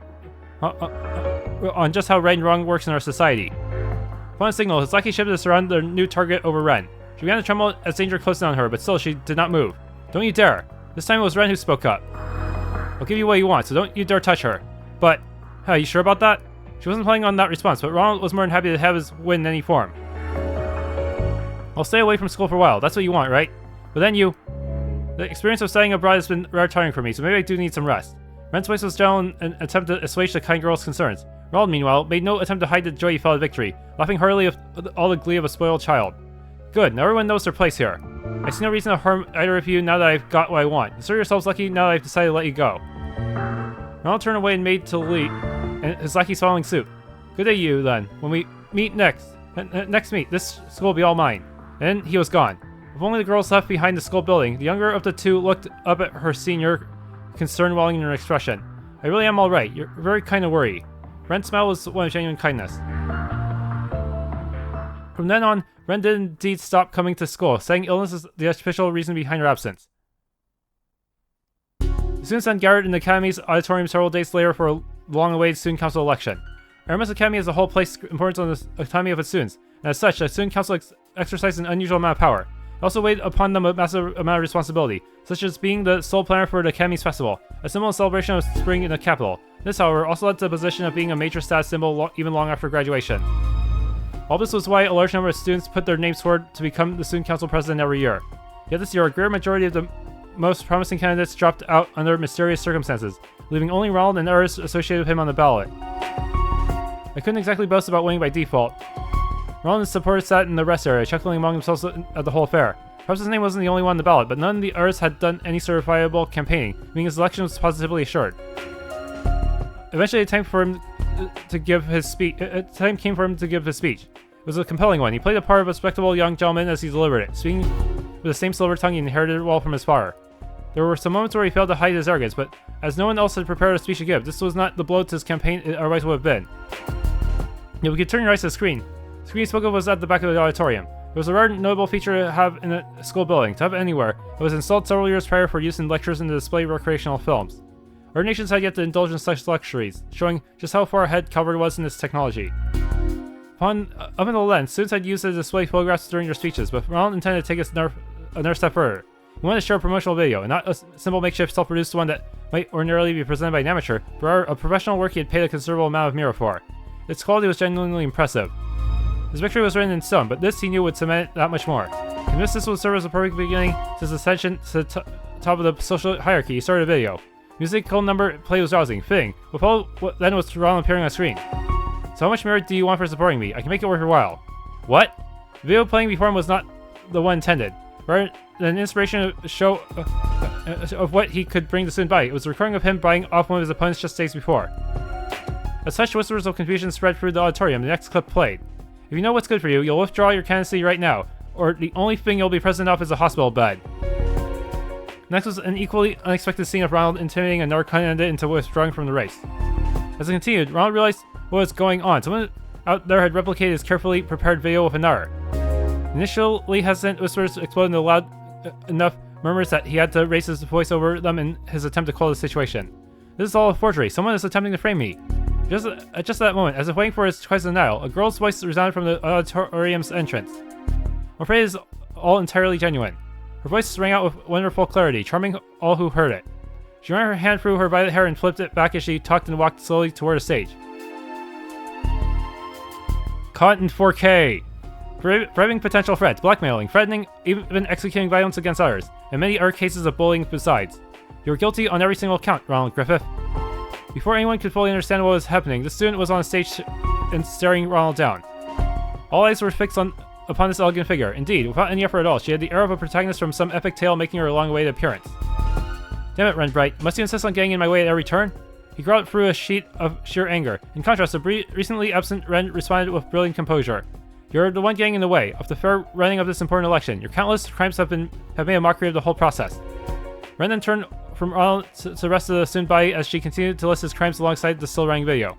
right and wrong works in our society. Upon a signal, his lackey shifted to surround their new target over Ren. She began to tremble as danger closed in on her, but still she did not move. Don't you dare! This time it was Ren who spoke up. I'll give you what you want, so don't you dare touch her. But, are you sure about that? She wasn't planning on that response, but Ronald was more than happy to have his win in any form. I'll stay away from school for a while, that's what you want, right? But then the experience of studying abroad has been rather tiring for me, so maybe I do need some rest. Ren's voice was gentle in an attempt to assuage the kind girl's concerns. Ronald, meanwhile, made no attempt to hide the joy he felt at victory, laughing heartily with all the glee of a spoiled child. Good, now everyone knows their place here. I see no reason to harm either of you now that I've got what I want. Consider yourselves lucky now that I've decided to let you go. Ronald turned away and made to leave, and his lackeys following suit. Good day, you, then. When we meet next meet, this school will be all mine. And he was gone. With only the girls left behind the school building, the younger of the two looked up at her senior, concern welling in her expression. I really am alright. You're very kind of worry. Ren's smile was one of genuine kindness. From then on, Ren did indeed stop coming to school, saying illness is the official reason behind her absence. The students then gathered in the Academy's auditorium several days later for a long-awaited Student Council election. Eremus Academy as a whole placed importance on the autonomy of its students, and as such, the Student Council exercised an unusual amount of power. It also weighed upon them a massive amount of responsibility, such as being the sole planner for the Academy's festival, a symbol and celebration of spring in the capital. This, however, also led to the position of being a major status symbol even long after graduation. All this was why a large number of students put their names forward to become the Student Council president every year. Yet this year, a great majority of the most promising candidates dropped out under mysterious circumstances, leaving only Ronald and others associated with him on the ballot. I couldn't exactly boast about winning by default. Ronald and his supporters sat in the rest area, chuckling among themselves at the whole affair. Perhaps his name wasn't the only one on the ballot, but none of the others had done any certifiable campaigning, meaning his election was positively assured. Eventually, the time came for him to give his speech. It was a compelling one. He played the part of a respectable young gentleman as he delivered it, speaking with the same silver tongue he inherited well from his father. There were some moments where he failed to hide his arrogance, but as no one else had prepared a speech to give, this was not the blow to his campaign it otherwise would have been. Yet we could turn your eyes to the screen. The screen he spoke of was at the back of the auditorium. It was a rare notable feature to have in a school building. To have it anywhere, it was installed several years prior for use in lectures and to display recreational films. Our nations had yet to indulge in such luxuries, showing just how far ahead Calvary was in this technology. Up until then, students had used it to display photographs during their speeches, but Ronald intended to take us another step further. He wanted to show a promotional video, and not a simple makeshift self-produced one that might ordinarily be presented by an amateur, but a professional work he had paid a considerable amount of mirror for. Its quality was genuinely impressive. His victory was written in stone, but this he knew would cement it that much more. Convinced this would serve as a perfect beginning to his ascension to the top of the social hierarchy, he started a video. Musical number play was rousing, fitting, with all what then was Ronald appearing on the screen. So how much merit do you want for supporting me? I can make it worth your while. What? The video playing before him was not the one intended. Rather than an inspiration show of what he could bring the student by, it was a recording of him buying off one of his opponents just days before. As such, whispers of confusion spread through the auditorium. The next clip played. If you know what's good for you, you'll withdraw your candidacy right now, or the only thing you'll be president of is a hospital bed. Next was an equally unexpected scene of Ronald intimidating another candidate into withdrawing from the race. As it continued, Ronald realized what was going on. Someone out there had replicated his carefully prepared video with another. Initially hesitant whispers exploded into loud enough murmurs that he had to raise his voice over them in his attempt to quell the situation. This is all a forgery. Someone is attempting to frame me. Just at that moment, as if waiting for his choice of denial, a girl's voice resounded from the auditorium's entrance. I'm afraid it is all entirely genuine. Her voice rang out with wonderful clarity, charming all who heard it. She ran her hand through her violet hair and flipped it back as she talked and walked slowly toward the stage. Caught in 4K! Bribing potential threats, blackmailing, threatening, even executing violence against others, and many other cases of bullying besides. You were guilty on every single count, Ronald Griffith. Before anyone could fully understand what was happening, the student was on stage and staring Ronald down. All eyes were fixed upon this elegant figure. Indeed, without any effort at all, she had the air of a protagonist from some epic tale making her long-awaited appearance. Damn it, Renbright, must you insist on getting in my way at every turn? He growled through a sheet of sheer anger. In contrast, the recently absent Ren responded with brilliant composure. You're the one getting in the way of the fair running of this important election. Your countless crimes have made a mockery of the whole process. Ren then turned from Ronald to the rest of the student body as she continued to list his crimes alongside the still running video.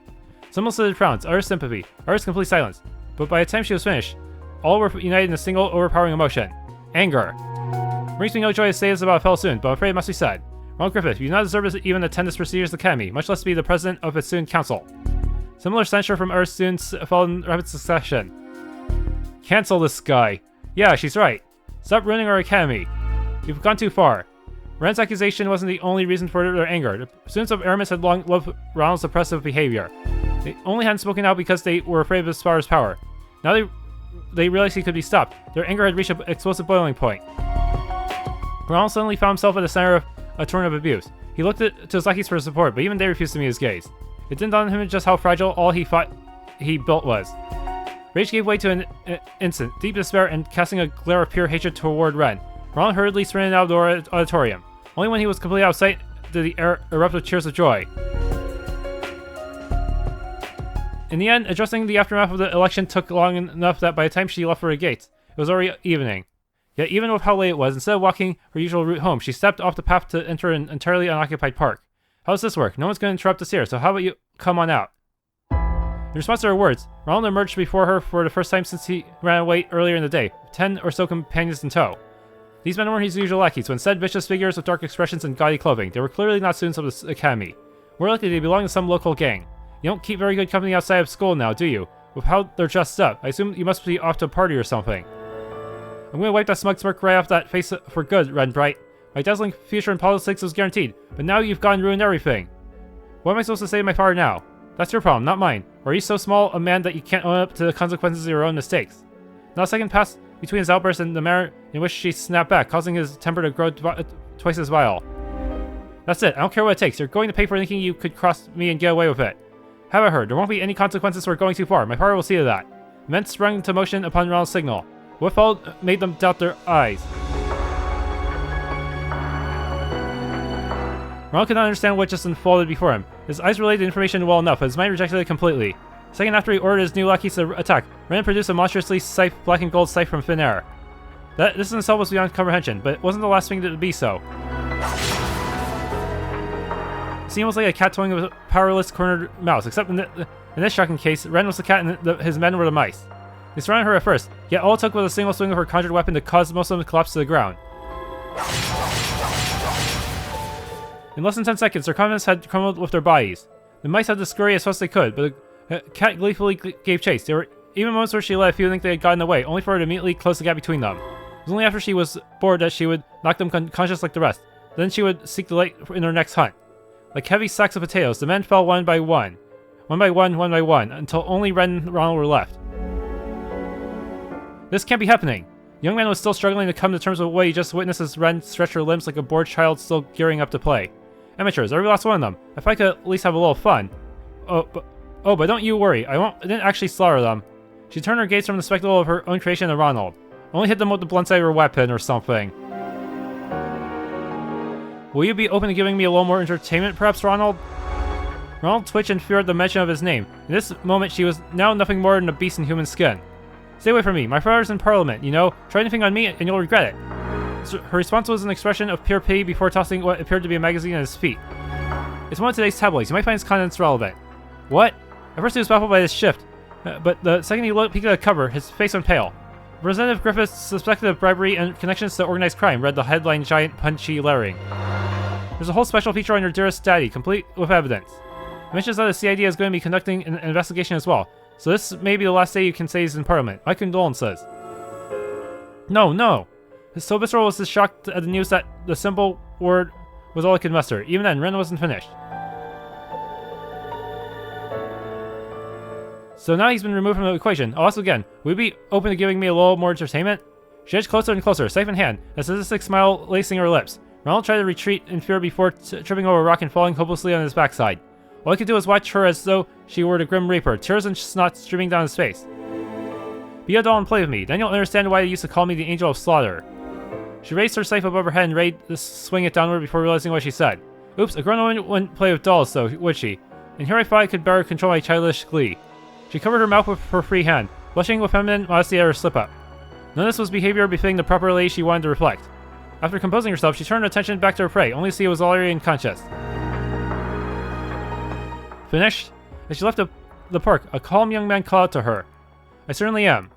Some elicited frowns, others sympathy, others complete silence. But by the time she was finished, all were united in a single overpowering emotion. Anger. Brings me no joy to say this about a fellow student, but I'm afraid it must be said. Ronald Griffith, you do not deserve to even attend this prestigious academy, much less be the president of its student council. Similar censure from other students followed in rapid succession. Cancel this guy. Yeah, she's right. Stop ruining our academy. You've gone too far. Ren's accusation wasn't the only reason for their anger. The students of Aramis had long loved Ronald's oppressive behavior. They only hadn't spoken out because they were afraid of his father's power. Now they realized he could be stopped. Their anger had reached an explosive boiling point. Ronald suddenly found himself at the center of a torrent of abuse. He looked to his lackeys for support, but even they refused to meet his gaze. It didn't dawn on him just how fragile all he thought he built was. Rage gave way to an instant, deep despair, and casting a glare of pure hatred toward Ren. Ronald hurriedly sprinted out of the auditorium. Only when he was completely out of sight did he erupt with cheers of joy. In the end, addressing the aftermath of the election took long enough that by the time she left for the gates, it was already evening. Yet even with how late it was, instead of walking her usual route home, she stepped off the path to enter an entirely unoccupied park. How does this work? No one's going to interrupt us here, so how about you come on out? In response to her words, Ronald emerged before her for the first time since he ran away earlier in the day, 10 or so companions in tow. These men weren't his usual lackeys, but instead vicious figures with dark expressions and gaudy clothing. They were clearly not students of the academy. More likely they belonged to some local gang. You don't keep very good company outside of school now, do you? With how they're dressed up, I assume you must be off to a party or something. I'm gonna wipe that smug smirk right off that face for good, Ren Bright. My dazzling future in politics was guaranteed, but now you've gone and ruined everything. What am I supposed to say to my father now? That's your problem, not mine. Or are you so small a man that you can't own up to the consequences of your own mistakes? Not a second passed between his outburst and the manner in which she snapped back, causing his temper to grow twice as vile. That's it, I don't care what it takes. You're going to pay for thinking you could cross me and get away with it. Have I heard? There won't be any consequences for going too far. My father will see to that. The men sprung into motion upon Ronald's signal. What followed made them doubt their eyes. Ronald could not understand what just unfolded before him. His eyes relayed the information well enough, but his mind rejected it completely. A second after he ordered his new lackeys to attack, Ren produced a monstrously scythe, black and gold scythe from thin air. This in itself was beyond comprehension, but it wasn't the last thing to be so. It seemed almost like a cat toying with a powerless cornered mouse, except in this shocking case, Ren was the cat and his men were the mice. They surrounded her at first, yet all it took was a single swing of her conjured weapon to cause most of them to collapse to the ground. In less than 10 seconds, their confidence had crumbled with their bodies. The mice had to scurry as fast as they could, but the cat gleefully gave chase. There were even moments where she let a few think they had gotten away, only for her to immediately close the gap between them. It was only after she was bored that she would knock them unconscious like the rest. Then she would seek delight in her next hunt. Like heavy sacks of potatoes, the men fell one by one, until only Ren and Ronald were left. This can't be happening. The young man was still struggling to come to terms with what he just witnessed as Ren stretched her limbs like a bored child still gearing up to play. Amateurs, every last one of them. If I could at least have a little fun. But don't you worry. I didn't actually slaughter them. She turned her gaze from the spectacle of her own creation to Ronald. Only hit them with the blunt side of her weapon or something. Will you be open to giving me a little more entertainment, perhaps, Ronald? Ronald twitched in fear at the mention of his name. In this moment, she was now nothing more than a beast in human skin. Stay away from me. My father's in Parliament, you know. Try anything on me and you'll regret it. Her response was an expression of pure pity before tossing what appeared to be a magazine at his feet. It's one of today's tabloids. You might find its contents relevant. What? At first he was baffled by this shift, but the second he peeked at the cover, his face went pale. Representative Griffith suspected of bribery and connections to organized crime, read the headline giant punchy lettering. There's a whole special feature on your dearest daddy, complete with evidence. It mentions that the CID is going to be conducting an investigation as well, so this may be the last day you can say he's in Parliament. My condolences. No. So visceral was his shock at the news that the simple word was all it could muster. Even then, Ren wasn't finished. So now he's been removed from the equation. I'll ask again, will you be open to giving me a little more entertainment? She edged closer and closer, scythe in hand, a sadistic smile lacing her lips. Ronald tried to retreat in fear before tripping over a rock and falling hopelessly on his backside. All he could do was watch her as though she were the Grim Reaper, tears and snot streaming down his face. Be a doll and play with me, then you'll understand why they used to call me the Angel of Slaughter. She raised her scythe above her head and ready to swing it downward before realizing what she said. Oops, a grown woman wouldn't play with dolls though, would she? And here I thought I could better control my childish glee. She covered her mouth with her free hand. Blood blushing with feminine modesty at her slip-up. None of this was behavior befitting the proper lady she wanted to reflect. After composing herself, she turned her attention back to her prey, only to see it was already unconscious. Finished? As she left the park, a calm young man called out to her. I certainly am.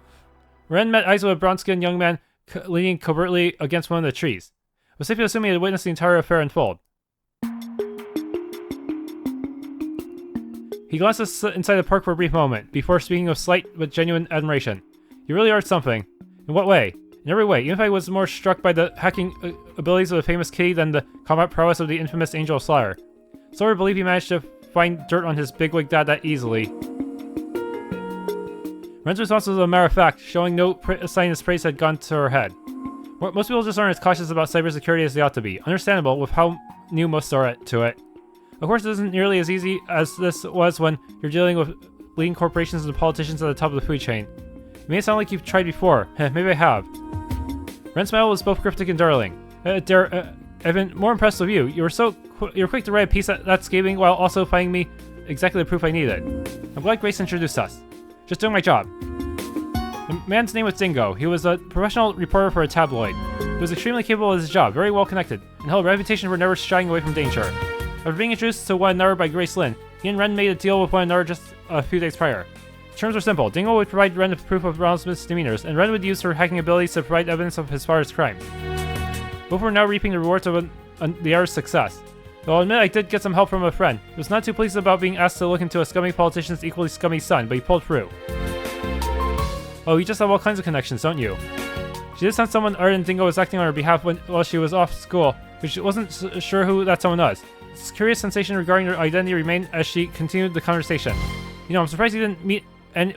Ren met eyes with a brown-skinned young man leaning covertly against one of the trees. It was safe to assume he had witnessed the entire affair unfold. He glanced inside the park for a brief moment, before speaking with slight but genuine admiration. You really are something. In what way? In every way, even if I was more struck by the hacking abilities of the famous kitty than the combat prowess of the infamous Angel Slayer. So I believe he managed to find dirt on his bigwig dad that easily. Ren's response was a matter of fact, showing no sign his praise had gone to her head. Most people just aren't as cautious about cybersecurity as they ought to be. Understandable with how new most are to it. Of course, it isn't nearly as easy as this was when you're dealing with leading corporations and politicians at the top of the food chain. It may sound like you've tried before. Maybe I have. Ren's smile was both cryptic and darling. I've been more impressed with you. You were quick to write a piece that's scathing while also finding me exactly the proof I needed. I'm glad Grace introduced us. Just doing my job. The man's name was Dingo. He was a professional reporter for a tabloid. He was extremely capable of his job, very well connected, and held a reputation for never shying away from danger. After being introduced to one another by Grace Lynn, he and Ren made a deal with one another just a few days prior. The terms were simple. Dingo would provide Ren with proof of Ronald's misdemeanors, and Ren would use her hacking abilities to provide evidence of his father's crimes. Both were now reaping the rewards of the other's success. Though I'll admit I did get some help from a friend. He was not too pleased about being asked to look into a scummy politician's equally scummy son, but he pulled through. Oh, you just have all kinds of connections, don't you? She did sound someone other than Dingo was acting on her behalf while she was off school, but she wasn't sure who that someone was. This curious sensation regarding her identity remained as she continued the conversation. You know, I'm surprised you didn't meet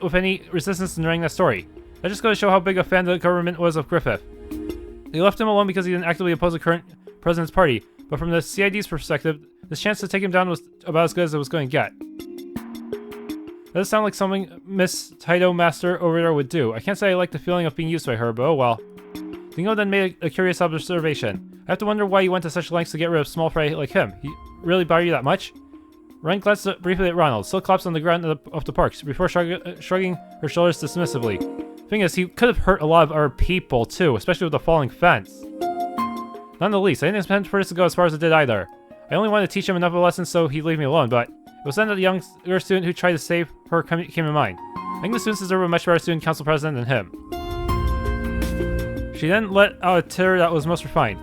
with any resistance in writing that story. That just goes to show how big a fan the government was of Griffith. They left him alone because he didn't actively oppose the current president's party, but from the CID's perspective, this chance to take him down was about as good as it was going to get. That does sound like something Miss Taito Master over there would do. I can't say I like the feeling of being used by her, but oh well. Dingo then made a curious observation. I have to wonder why you went to such lengths to get rid of small fry like him. He really bother you that much? Ren glanced briefly at Ronald, still collapsed on the ground of the park, before shrugging her shoulders dismissively. Thing is, he could have hurt a lot of our people too, especially with the falling fence. Not in the least, I didn't expect for this to go as far as it did either. I only wanted to teach him enough of a lesson so he'd leave me alone, but it was then that the younger student who tried to save her came to mind. I think the students deserve a much better student council president than him. She then let out a titter that was most refined.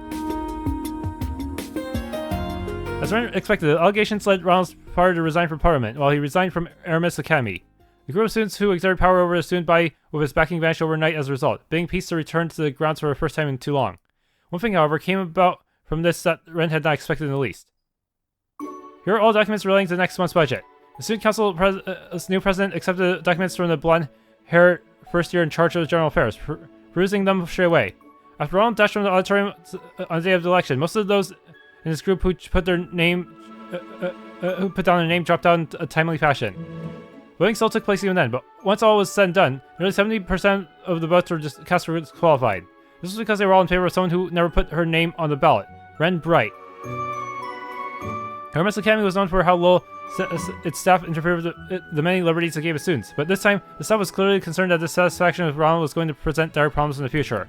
As Ren expected, the allegations led Ronald's father to resign from Parliament, while he resigned from Aramis Academy. The group of students who exerted power over the student body with his backing vanished overnight as a result, bidding peace to return to the grounds for the first time in too long. One thing, however, came about from this that Ren had not expected in the least. Here are all documents relating to next month's budget. The student council's new president accepted the documents from the blonde-haired first year in charge of general affairs, perusing them straight away. After Ronald dashed from the auditorium on the day of the election, most of those in his group who put down their name dropped out in a timely fashion. Voting still took place even then, but once all was said and done, nearly 70% of the votes were just cast for disqualified. This was because they were all in favor of someone who never put her name on the ballot, Ren Bright. Hermes Academy was known for how little its staff interfered with the many liberties it gave its students, but this time, the staff was clearly concerned that dissatisfaction with Ronald was going to present dire problems in the future.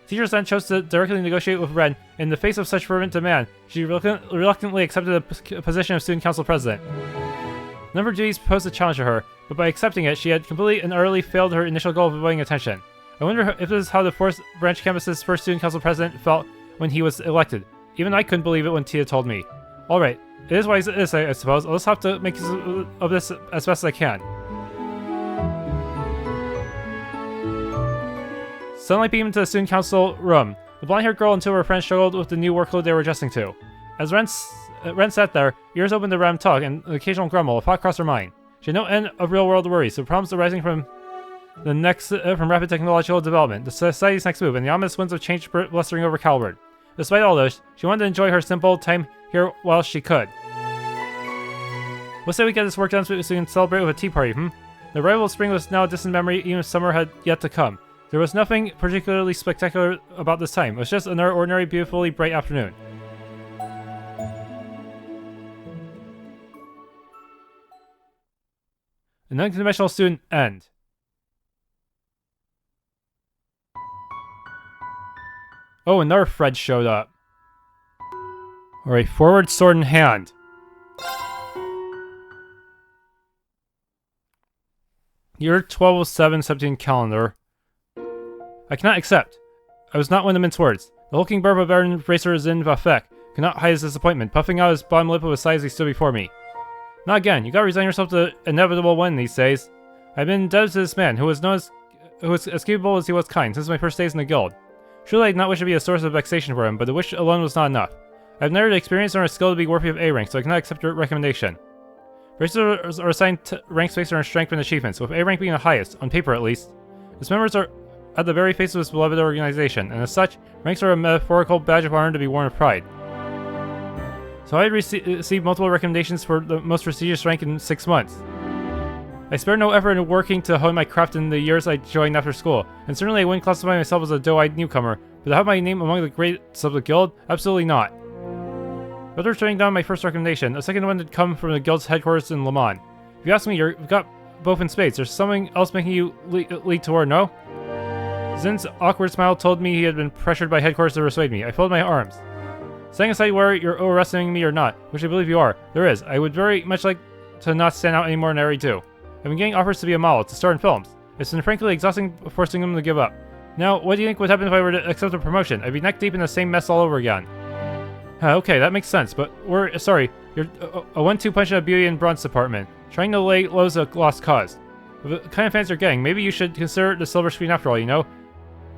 Teachers then chose to directly negotiate with Ren. In the face of such fervent demand, she reluctantly accepted the position of student council president. A number of duties posed a challenge to her, but by accepting it, she had completely and utterly failed her initial goal of avoiding attention. I wonder if this is how the 4th Branch campus's first student council president felt when he was elected. Even I couldn't believe it when Tia told me. Alright, it is what it is, I suppose. I'll just have to make use of this as best as I can. Sunlight beamed into the student council room. The blonde-haired girl and two of her friends struggled with the new workload they were adjusting to. As Ren sat there, ears open to Ram talk and an occasional grumble, a thought crossed her mind. She had no end of real-world worries, the problems arising from rapid technological development, the society's next move, and the ominous winds of change blustering over Calvert. Despite all this, she wanted to enjoy her simple time here while she could. Let's say we get this work done so we can celebrate with a tea party, The arrival of spring was now a distant memory, even if summer had yet to come. There was nothing particularly spectacular about this time. It was just another ordinary, beautifully bright afternoon. An Unconventional Student end. Oh, another Fred showed up. Alright, forward sword in hand. Year 1207-17 calendar. I cannot accept. I was not one to mince words. The hulking barb of Baron Racer Zin Vafek could not hide his disappointment, puffing out his bottom lip of a sigh as he stood before me. Not again. You gotta resign yourself to the inevitable one these days. I've been indebted to this man, who was as capable as he was kind, since my first days in the guild. Surely I did not wish to be a source of vexation for him, but the wish alone was not enough. I have neither the experience nor a skill to be worthy of A rank, so I cannot accept your recommendation. Racers are assigned ranks based on their strength and achievements, with A rank being the highest, on paper at least. Its members are at the very face of this beloved organization, and as such, ranks are a metaphorical badge of honor to be worn with pride. So I had received multiple recommendations for the most prestigious rank in 6 months. I spared no effort in working to hone my craft in the years I joined after school, and certainly I wouldn't classify myself as a doe-eyed newcomer, but to have my name among the greats of the guild? Absolutely not. After turning down my first recommendation, a second one had come from the guild's headquarters in Le Mans. If you ask me, you've got both in spades. There's something else making you lead toward no? Zin's awkward smile told me he had been pressured by headquarters to persuade me. I folded my arms. Setting aside whether you're overestimating me or not, which I believe you are, there is. I would very much like to not stand out anymore than I already do. I've been getting offers to be a model, to star in films. It's been frankly exhausting forcing them to give up. Now, what do you think would happen if I were to accept a promotion? I'd be neck deep in the same mess all over again. Okay, that makes sense, but you're a 1-2 punch in the beauty and bronze department, trying to lay low a lost cause. With the kind of fans you're getting, maybe you should consider the silver screen after all, you know?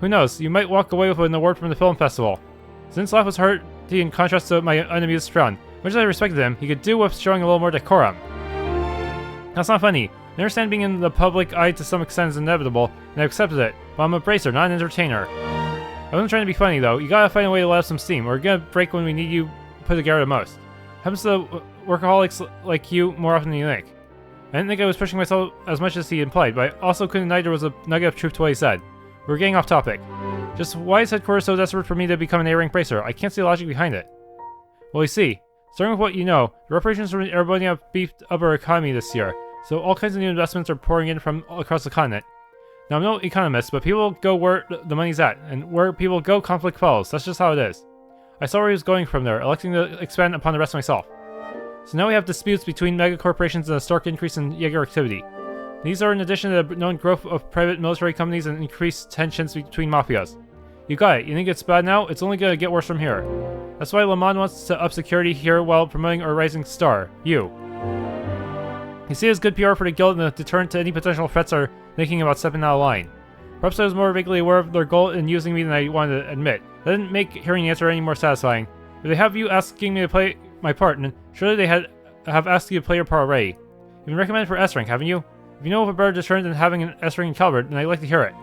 Who knows, you might walk away with an award from the film festival. Zin's laugh was hearty in contrast to my unamused frown. Much as I respected him, he could do with showing a little more decorum. That's not funny. I understand being in the public eye to some extent is inevitable, and I accepted it, but I'm a bracer, not an entertainer. I wasn't trying to be funny though. You gotta find a way to let off some steam, or we're gonna break when we need you put together the most. Happens to workaholics like you more often than you think. I didn't think I was pushing myself as much as he implied, but I also couldn't deny there was a nugget of truth to what he said. We were getting off topic. Just why is headquarters so desperate for me to become an A-rank bracer? I can't see the logic behind it. Well, you see, starting with what you know, the reparations from Erebonia have beefed up our economy this year, so all kinds of new investments are pouring in from across the continent. Now, I'm no economist, but people go where the money's at, and where people go, conflict follows. That's just how it is. I saw where he was going from there, electing to expand upon the rest myself. So now we have disputes between megacorporations and a stark increase in Jaeger activity. These are in addition to the known growth of private military companies and increased tensions between mafias. You got it. You think it's bad now? It's only gonna get worse from here. That's why Le Mans wants to up security here while promoting our rising star, you. You see, it's good PR for the guild and a deterrent to any potential threats are thinking about stepping out of line. Perhaps I was more vaguely aware of their goal in using me than I wanted to admit. That didn't make hearing the answer any more satisfying. If they have you asking me to play my part, then surely they have asked you to play your part already. You've been recommended for S rank, haven't you? If you know of a better deterrent than having an S rank in caliber, then I'd like to hear it.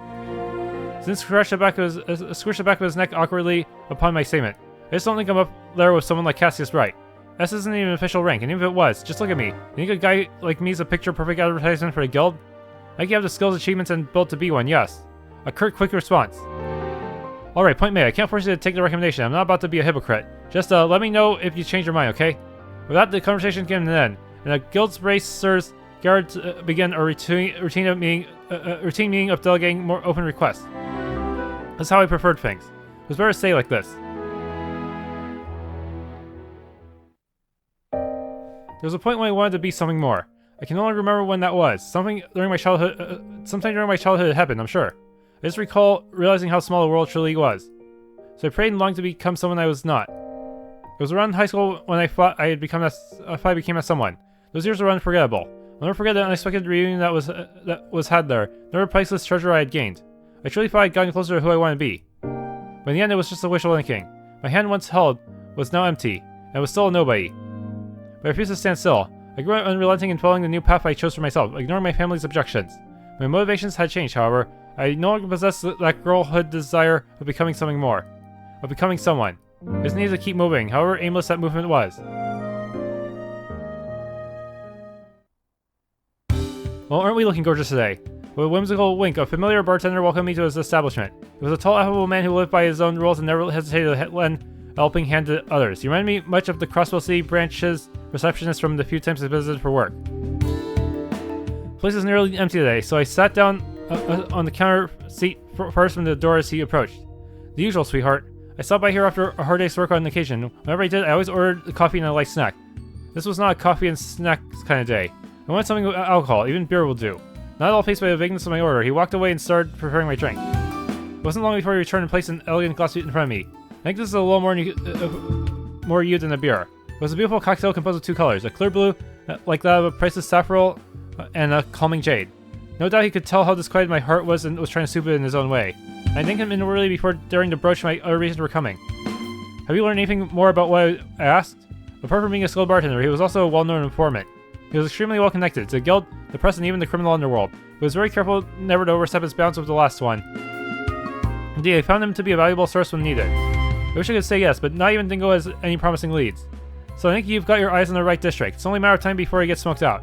Zinz squished the back of his neck awkwardly upon my statement. I just don't think I'm up there with someone like Cassius Wright. S isn't even an official rank, and even if it was, just look at me. You think a guy like me is a picture-perfect advertisement for the guild? I think you have the skills, achievements, and built to be one, yes. A curt, quick response. Alright, point made. I can't force you to take the recommendation. I'm not about to be a hypocrite. Just let me know if you change your mind, okay? With that, the conversation came to an end, and the guild's racers guards began a routine meeting of delegating more open requests. That's how I preferred things. It was better to stay like this. There was a point when I wanted to be something more. I can no longer remember when that was. Sometime during my childhood it happened, I'm sure. I just recall realizing how small the world truly was. So I prayed and longed to become someone I was not. It was around high school when I thought I had become became a someone. Those years were unforgettable. I'll never forget the unexpected reunion that was had there, never priceless treasure I had gained. I truly thought I'd gotten closer to who I wanted to be. But in the end, it was just a wishful thinking. My hand once held was now empty, and I was still a nobody. But I refused to stand still. I grew up unrelenting in following the new path I chose for myself, ignoring my family's objections. My motivations had changed, however. I no longer possessed that girlhood desire of becoming something more. Of becoming someone. I just needed to keep moving, however aimless that movement was. Well, aren't we looking gorgeous today? With a whimsical wink, a familiar bartender welcomed me to his establishment. He was a tall, affable man who lived by his own rules and never hesitated to lend a helping hand to others. He reminded me much of the Crossbell City branch's receptionist from the few times I visited for work. The place is nearly empty today, so I sat down on the counter seat first from the door as he approached. The usual, sweetheart. I stopped by here after a hard day's work on occasion. Whenever I did, I always ordered a coffee and a light snack. This was not a coffee and snacks kind of day. I wanted something with alcohol, even beer will do. Not at all faced by the vagueness of my order, he walked away and started preparing my drink. It wasn't long before he returned and placed an elegant glass in front of me. I think this is a little more you than a beer. It was a beautiful cocktail composed of two colors, a clear blue, like that of a priceless sapphire, and a calming jade. No doubt he could tell how disquieted my heart was and was trying to soothe it in his own way. I thanked him inwardly before daring to broach my other reason for coming. Have you learned anything more about what I asked? Apart from being a skilled bartender, he was also a well-known informant. He was extremely well connected to the guild, the press, and even the criminal underworld. He was very careful never to overstep his bounds with the last one. Indeed, I found him to be a valuable source when needed. I wish I could say yes, but not even Dingo has any promising leads. So I think you've got your eyes in the right district. It's only a matter of time before he gets smoked out.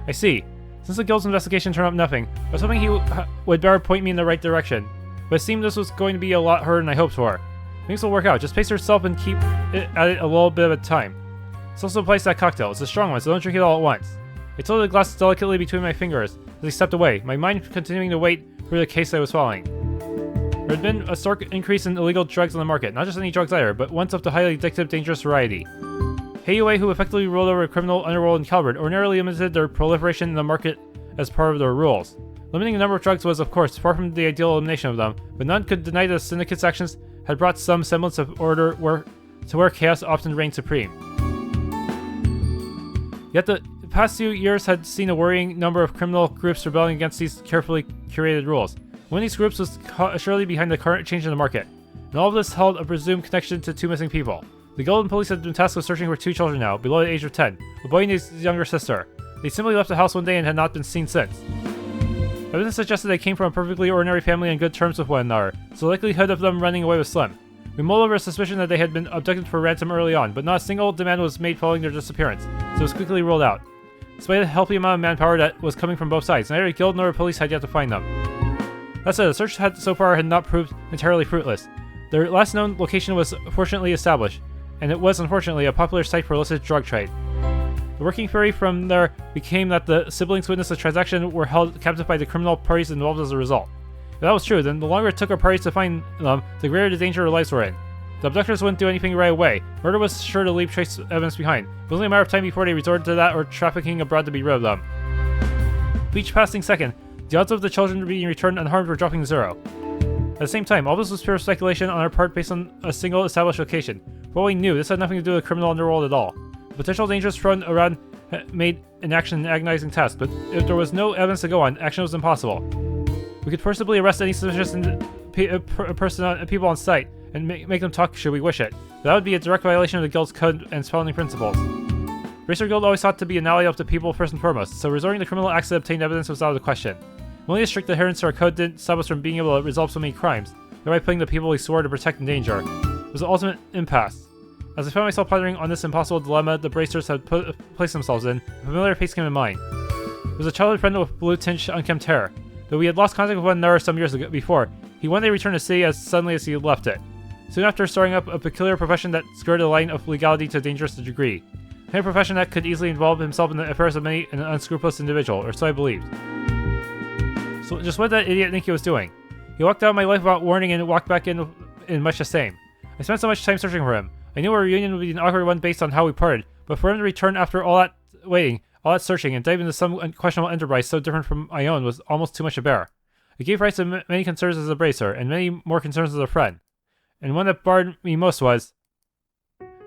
I see. Since the guild's investigation turned up nothing, I was hoping he would better point me in the right direction. But it seemed this was going to be a lot harder than I hoped for. Things will work out. Just pace yourself and keep it at it a little bit at a time. This also applies to that cocktail. It's a strong one, so don't drink it all at once. I tilted the glass delicately between my fingers as he stepped away, my mind continuing to wait for the case I was following. There had been a stark increase in illegal drugs on the market, not just any drugs either, but ones of the highly addictive, dangerous variety. Heiyue, who effectively ruled over a criminal underworld in Calvert, ordinarily limited their proliferation in the market as part of their rules. Limiting the number of drugs was, of course, far from the ideal elimination of them, but none could deny the syndicate's actions had brought some semblance of order where chaos often reigned supreme. Yet the past few years had seen a worrying number of criminal groups rebelling against these carefully curated rules. One of these groups was surely behind the current change in the market, and all of this held a presumed connection to two missing people. The guild and police had been tasked with searching for two children now, below the age of 10, a boy and his younger sister. They simply left the house one day and had not been seen since. Evidence suggested they came from a perfectly ordinary family on good terms with one another, so the likelihood of them running away was slim. We mulled over a suspicion that they had been abducted for ransom early on, but not a single demand was made following their disappearance, so it was quickly ruled out. Despite the healthy amount of manpower that was coming from both sides, neither the guild nor the police had yet to find them. That said, the search so far had not proved entirely fruitless. Their last known location was fortunately established, and it was unfortunately a popular site for illicit drug trade. The working theory from there became that the siblings witnessed the transaction were held captive by the criminal parties involved as a result. If that was true, then the longer it took our parties to find them, the greater the danger their lives were in. The abductors wouldn't do anything right away. Murder was sure to leave trace evidence behind. It was only a matter of time before they resorted to that or trafficking abroad to be rid of them. With each passing second, the odds of the children being returned unharmed were dropping to zero. At the same time, all this was pure speculation on our part based on a single established location. For all we knew, this had nothing to do with the criminal underworld at all. The potential dangers thrown around made inaction an agonizing task, but if there was no evidence to go on, action was impossible. We could forcibly arrest any suspicious people on site and make them talk should we wish it. But that would be a direct violation of the guild's code and founding principles. The Racer Guild always sought to be an ally of the people first and foremost, so resorting to criminal acts to obtain evidence was out of the question. Only a strict adherence to our code didn't stop us from being able to resolve so many crimes, thereby putting the people we swore to protect in danger. It was the ultimate impasse. As I found myself pondering on this impossible dilemma the bracers had placed themselves in, a familiar face came to mind. It was a childhood friend with blue-tinged unkempt hair. Though we had lost contact with one another some years before, he one day returned to the city as suddenly as he had left it. Soon after starting up a peculiar profession that skirted the line of legality to a dangerous degree. A kind of profession that could easily involve himself in the affairs of many an unscrupulous individual, or so I believed. So just what did that idiot think he was doing? He walked out of my life without warning and walked back in much the same. I spent so much time searching for him. I knew our reunion would be an awkward one based on how we parted, but for him to return after all that waiting, all that searching, and dive into some questionable enterprise so different from my own was almost too much to bear. It gave rise to many concerns as a bracer, and many more concerns as a friend. And one that bothered me most was,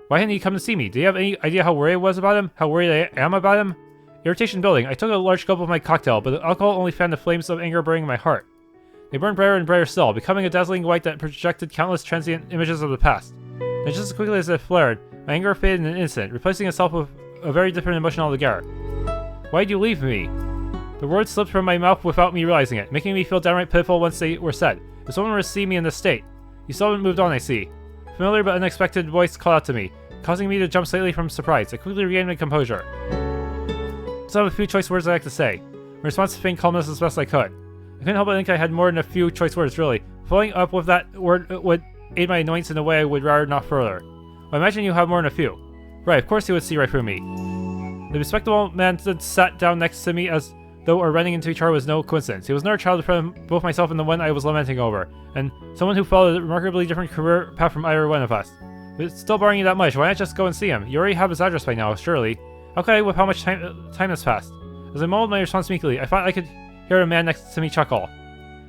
why hadn't he come to see me? Do you have any idea how worried I was about him? How worried I am about him? Irritation building. I took a large gulp of my cocktail, but the alcohol only fanned the flames of anger burning in my heart. They burned brighter and brighter still, becoming a dazzling white that projected countless transient images of the past. And just as quickly as it flared, my anger faded in an instant, replacing itself with a very different emotion altogether. Why'd you leave me? The words slipped from my mouth without me realizing it, making me feel downright pitiful once they were said. If someone were to see me in this state. You still haven't moved on, I see. A familiar but unexpected voice called out to me, causing me to jump slightly from surprise. I quickly regained my composure. So I have a few choice words I'd like to say. My response to feigned calmness as best I could. I couldn't help but think I had more than a few choice words, really. Following up with that word would aid my annoyance in a way I would rather not further. I imagine you have more than a few. Right, of course he would see right through me. The respectable man then sat down next to me as though our running into each other was no coincidence. He was another child from both myself and the one I was lamenting over, and someone who followed a remarkably different career path from either one of us. But it's still bothering you that much, why not just go and see him? You already have his address by now, surely. How could I with how much time has passed? As I mumbled my response meekly, I thought I could hear a man next to me chuckle.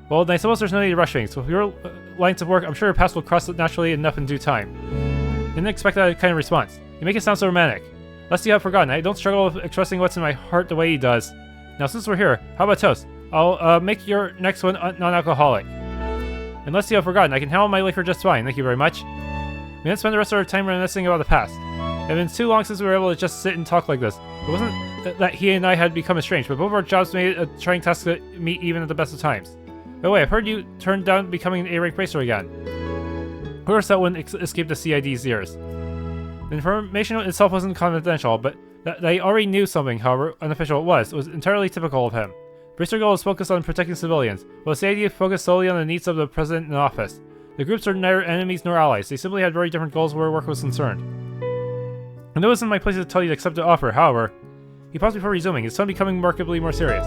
Well, then I suppose there's no need to rush things. With your lines of work, I'm sure your paths will cross naturally enough in due time. Didn't expect that kind of response. You make it sound so romantic. Lest you have forgotten, I don't struggle with expressing what's in my heart the way he does. Now, since we're here, how about toast? I'll make your next one non-alcoholic. Unless you have forgotten, I can handle my liquor just fine, thank you very much. We didn't spend the rest of our time reminiscing about the past. It had been too long since we were able to just sit and talk like this. It wasn't that he and I had become estranged, but both of our jobs made it a trying task to meet even at the best of times. By the way, I've heard you turned down becoming an A-rank bracer again. Of course that wouldn't escape the CID's ears. The information itself wasn't confidential, but that I already knew something, however unofficial it was entirely typical of him. Bracer Goal is focused on protecting civilians, while the CID focused solely on the needs of the president in office. The groups are neither enemies nor allies, they simply had very different goals where work was concerned. And it wasn't my place to tell you to accept the offer, however. He paused before resuming, his tone becoming remarkably more serious.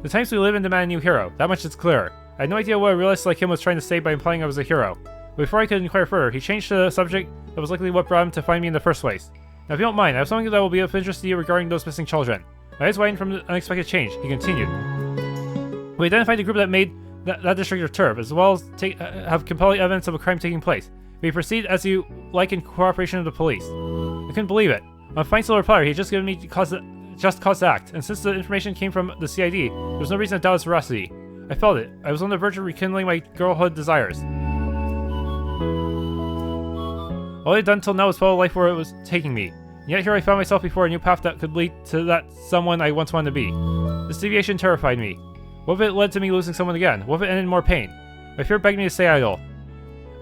The times we live in demand a new hero, that much is clear. I had no idea what a realist like him was trying to say by implying I was a hero. But before I could inquire further, he changed to the subject that was likely what brought him to find me in the first place. Now if you don't mind, I have something that will be of interest to you regarding those missing children. My eyes widened from the unexpected change, he continued. We identified the group that made that district your turf, as well as have compelling evidence of a crime taking place. We proceed as you like in cooperation with the police. I couldn't believe it. On a fine still reply, he had just given me just cause to act, and since the information came from the CID, there was no reason to doubt his veracity. I felt it. I was on the verge of rekindling my girlhood desires. All I had done till now was follow life where it was taking me. And yet here I found myself before a new path that could lead to that someone I once wanted to be. This deviation terrified me. What if it led to me losing someone again? What if it ended in more pain? My fear begged me to stay idle.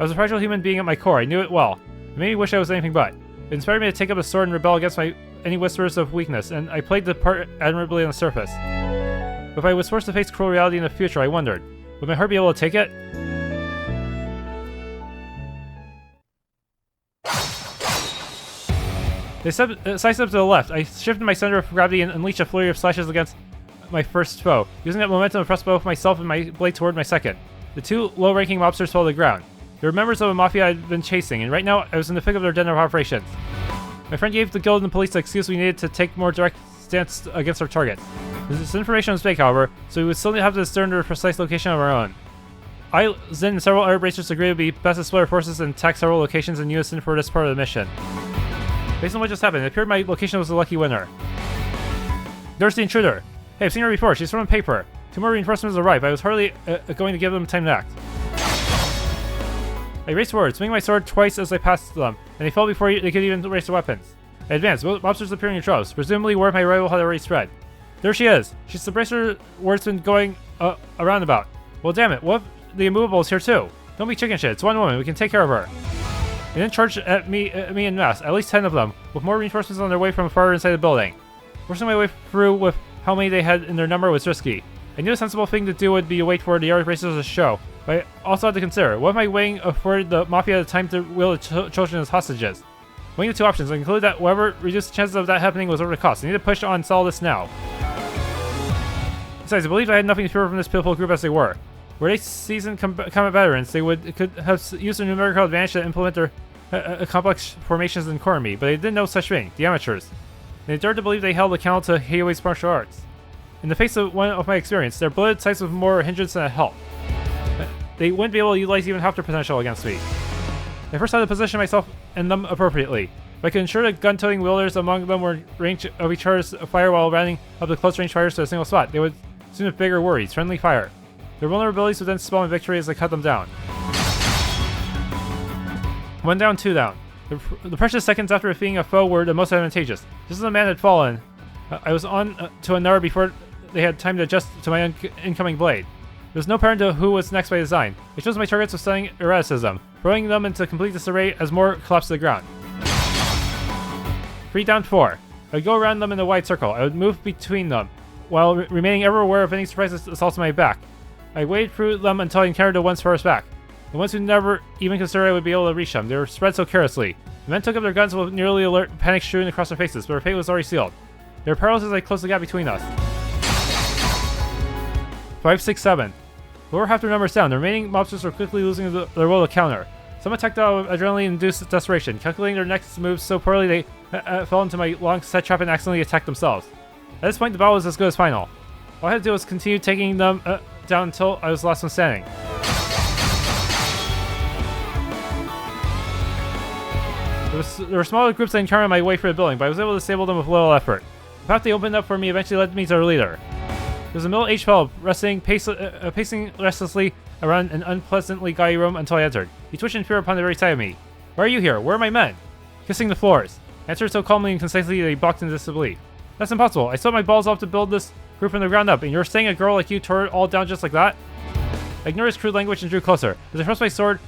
I was a fragile human being at my core, I knew it well. It made me wish I was anything but. It inspired me to take up a sword and rebel against any whispers of weakness, and I played the part admirably on the surface. But if I was forced to face cruel reality in the future, I wondered, would my heart be able to take it? They sidestepped to the left. I shifted my center of gravity and unleashed a flurry of slashes against my first foe, using that momentum to thrust both myself and my blade toward my second. The two low-ranking mobsters fell to the ground. They were members of a mafia I had been chasing, and right now I was in the thick of their den of operations. My friend gave the guild and the police the excuse we needed to take more direct stance against our targets. This information was fake, however, so we would still have to discern their precise location of our own. I, Zin, and several other bracers agreed it would be best to split our forces and attack several locations in unison for this part of the mission. Based on what just happened, it appeared my location was the lucky winner. There's the intruder. Hey, I've seen her before. She's from paper. 2 more reinforcements arrived. I was hardly going to give them time to act. I raced forward, swinging my sword twice as I passed them, and they fell before they could even raise their weapons. I advanced, mobsters appearing in droves, presumably word my rival had already spread. There she is. She's the bracer word's been going around about. Well, damn it. What if the immovable is here too? Don't be chicken shit. It's one woman. We can take care of her. They then charged at me en masse, at least 10 of them, with more reinforcements on their way from far inside the building. Forcing my way through with how many they had in their number was risky. I knew a sensible thing to do would be to wait for the other racers to show, but I also had to consider, what if my weighing afforded the Mafia the time to wheel the children as hostages? Weighing the two options, I concluded that whatever reduced the chances of that happening was over the cost. I need to push on and solve this now. Besides, I believed I had nothing to fear from this pitiful group as they were. Were they seasoned combat veterans, they could have used their numerical advantage to implement their complex formations and corner me, but they did no such thing, the amateurs. They dared to believe they held a candle to Heiwei's martial arts. In the face of one of my experience, their blooded sights was more hindrance than a help. They wouldn't be able to utilize even half their potential against me. I first had to position myself and them appropriately. If I could ensure that gun-toting wielders among them were in range of each other's fire while rounding up the close-range fires to a single spot, they would soon have bigger worries, friendly fire. Their vulnerabilities would then spell in victory as I cut them down. 1 down, 2 down. The precious seconds after defeating a foe were the most advantageous. Just as a man had fallen, I was on to another before they had time to adjust to my incoming blade. There was no pattern to who was next by design. I chose my targets with stunning erraticism, throwing them into complete disarray as more collapsed to the ground. 3 down, 4. I would go around them in a wide circle. I would move between them, while remaining ever aware of any surprise assaults on my back. I waded through them until I encountered the ones farthest back. The ones who never even considered I would be able to reach them. They were spread so carelessly. The men took up their guns with nearly alert panic strewn across their faces, but their fate was already sealed. They were powerless as I closed the gap between us. 567. Lower half their numbers down. The remaining mobsters were quickly losing their will to counter. Some attacked out of adrenaline-induced desperation, calculating their next moves so poorly they fell into my long set trap and accidentally attacked themselves. At this point, the battle was as good as final. All I had to do was continue taking them down until I was the last one standing. There were smaller groups I encountered on my way for the building, but I was able to disable them with little effort. The path they opened up for me eventually led me to their leader. There was a middle-aged fellow pacing restlessly around an unpleasantly gaudy room until I entered. He twitched in fear upon the very sight of me. Why are you here? Where are my men? Kissing the floors. I answered so calmly and concisely that he balked in disbelief. That's impossible. I sweat my balls off to build this group from the ground up, and you're saying a girl like you tore it all down just like that? I ignored his crude language and drew closer. As I thrust my sword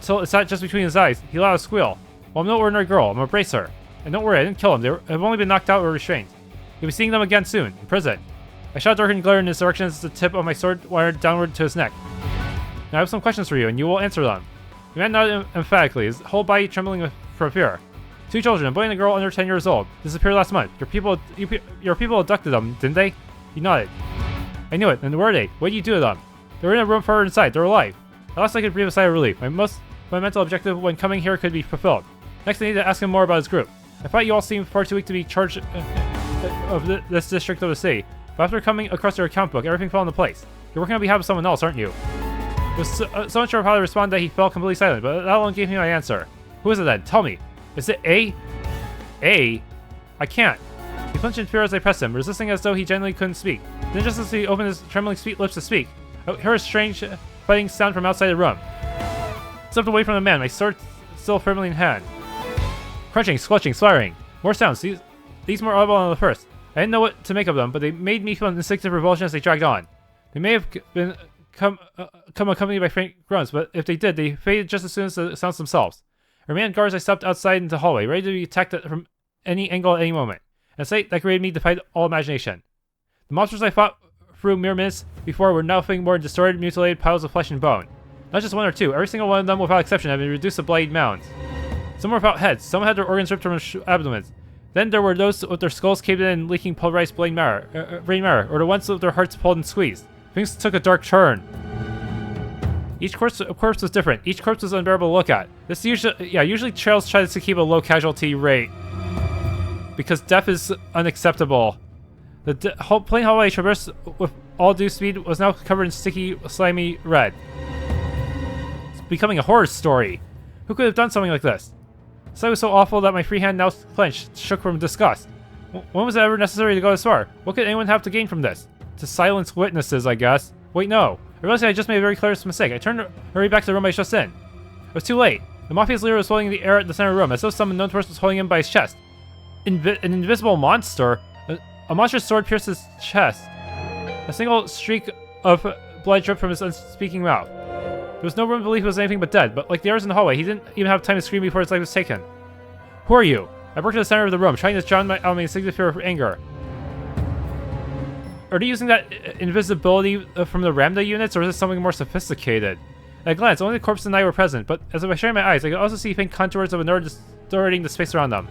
till it sat just between his eyes, he let out a squeal. Well, I'm no ordinary girl. I'm a bracer. And don't worry, I didn't kill him. They have only been knocked out or restrained. You'll be seeing them again soon, in prison. I shot a dark and glare in his direction as the tip of my sword wired downward to his neck. Now I have some questions for you, and you will answer them. The man nodded emphatically, his whole body trembling from fear. 2 children, a boy and a girl under 10 years old, disappeared last month. Your people abducted them, didn't they? He nodded. I knew it. And where are they? What did you do to them? They were in a room far inside. They're alive. At last I could breathe a sigh of relief. My mental objective when coming here could be fulfilled. Next I need to ask him more about his group. I thought you all seemed far too weak to be charged of this district of the city. But after coming across your account book, everything fell into place. You're working on behalf of someone else, aren't you? I was so unsure of how to respond that he fell completely silent, but that alone gave me my answer. Who is it then? Tell me. Is it A? A? I can't. He flinched in fear as I pressed him, resisting as though he genuinely couldn't speak. Then just as he opened his trembling sweet lips to speak, I heard a strange fighting sound from outside the room. I stepped away from the man, my sword still firmly in hand. Crunching, squelching, splattering. More sounds, these more audible than the first. I didn't know what to make of them, but they made me feel an instinctive revulsion as they dragged on. They may have come accompanied by faint groans, but if they did, they faded just as soon as the sounds themselves. I remained guards. I stepped outside into the hallway, ready to be attacked from any angle at any moment. A sight that greeted me defied all imagination. The monsters I fought through mere minutes before were nothing more than distorted, mutilated piles of flesh and bone. Not just 1 or 2, every single one of them without exception had been reduced to bloodied mounds. Some were without heads, some had their organs ripped from their abdomens. Then there were those with their skulls caved in and leaking pulverized brain matter, or the ones with their hearts pulled and squeezed. Things took a dark turn. Each corpse was different. Each corpse was unbearable to look at. This usually Trails tries to keep a low casualty rate because death is unacceptable. The plain hallway I traversed with all due speed was now covered in sticky, slimy red. It's becoming a horror story. Who could have done something like this? The sight was so awful that my free hand now clenched, shook from disgust. When was it ever necessary to go this far? What could anyone have to gain from this? To silence witnesses, I guess. Wait, no. I realized I just made a very clear mistake. I hurried back to the room I was just in. It was too late. The Mafia's leader was holding the air at the center of the room, as though some unknown person was holding him by his chest. An invisible monster? A monstrous sword pierced his chest. A single streak of blood dripped from his unspeaking mouth. There was no room to believe he was anything but dead, but like the others in the hallway, he didn't even have time to scream before his life was taken. Who are you? I broke to the center of the room, trying to drown out my instinctive fear of anger. Are they using that invisibility from the Ramda units, or is it something more sophisticated? At a glance, only the corpse and I were present, but as I was sharing my eyes, I could also see faint contours of a nerd distorting the space around them.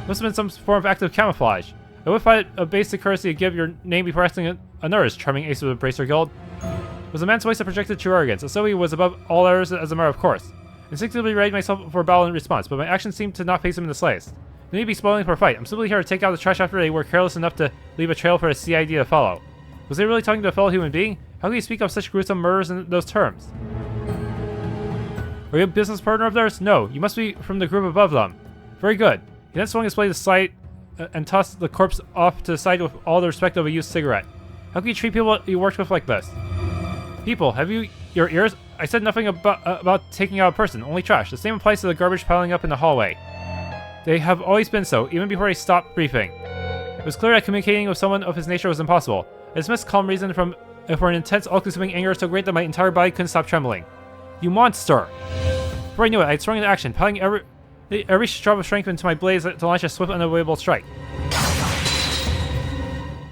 It must have been some form of active camouflage. I would find it a basic courtesy to give your name before asking a nurse, charming ace of the Bracer Guild. It was a man's voice that projected true arrogance, as though he was above all others as a matter of course. I instinctively readied myself for a battle in response, but my actions seemed to not face him in the slightest. They need to be spoiling for a fight. I'm simply here to take out the trash after they were careless enough to leave a trail for a CID to follow. Was they really talking to a fellow human being? How can you speak of such gruesome murders in those terms? Are you a business partner of theirs? No, you must be from the group above them. Very good. He then swung his blade aside and tossed the corpse off to the side with all the respect of a used cigarette. How can you treat people you worked with like this? People, have you your ears? I said nothing about taking out a person, only trash. The same applies to the garbage piling up in the hallway. They have always been so, even before I stopped briefing. It was clear that communicating with someone of his nature was impossible. I dismissed calm reason for an intense, all-consuming anger so great that my entire body couldn't stop trembling. You monster! Before I knew it, I had sprung into action, piling every drop of strength into my blades to launch a swift, unavoidable strike.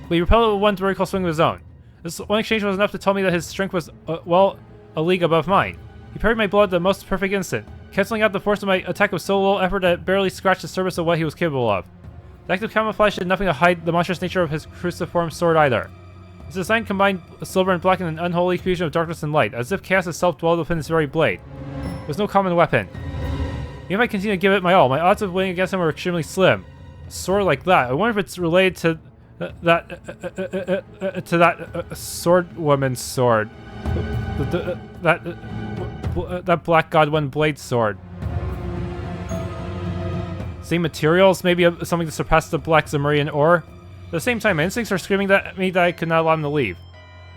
But he repelled it with one vertical swing of his own. This one exchange was enough to tell me that his strength was, a league above mine. He parried my blow at the most perfect instant, canceling out the force of my attack with so little effort that it barely scratched the surface of what he was capable of. The active camouflage did nothing to hide the monstrous nature of his cruciform sword either. Its design combined silver and black in an unholy fusion of darkness and light, as if chaos itself dwelled within its very blade. It was no common weapon. Even if I continue to give it my all, my odds of winning against him were extremely slim. A sword like that, I wonder if it's related to that sword woman's sword. That Black God One blade sword. Same materials, maybe something to surpass the Black Zemurian ore. At the same time, my instincts are screaming at me that I could not allow him to leave.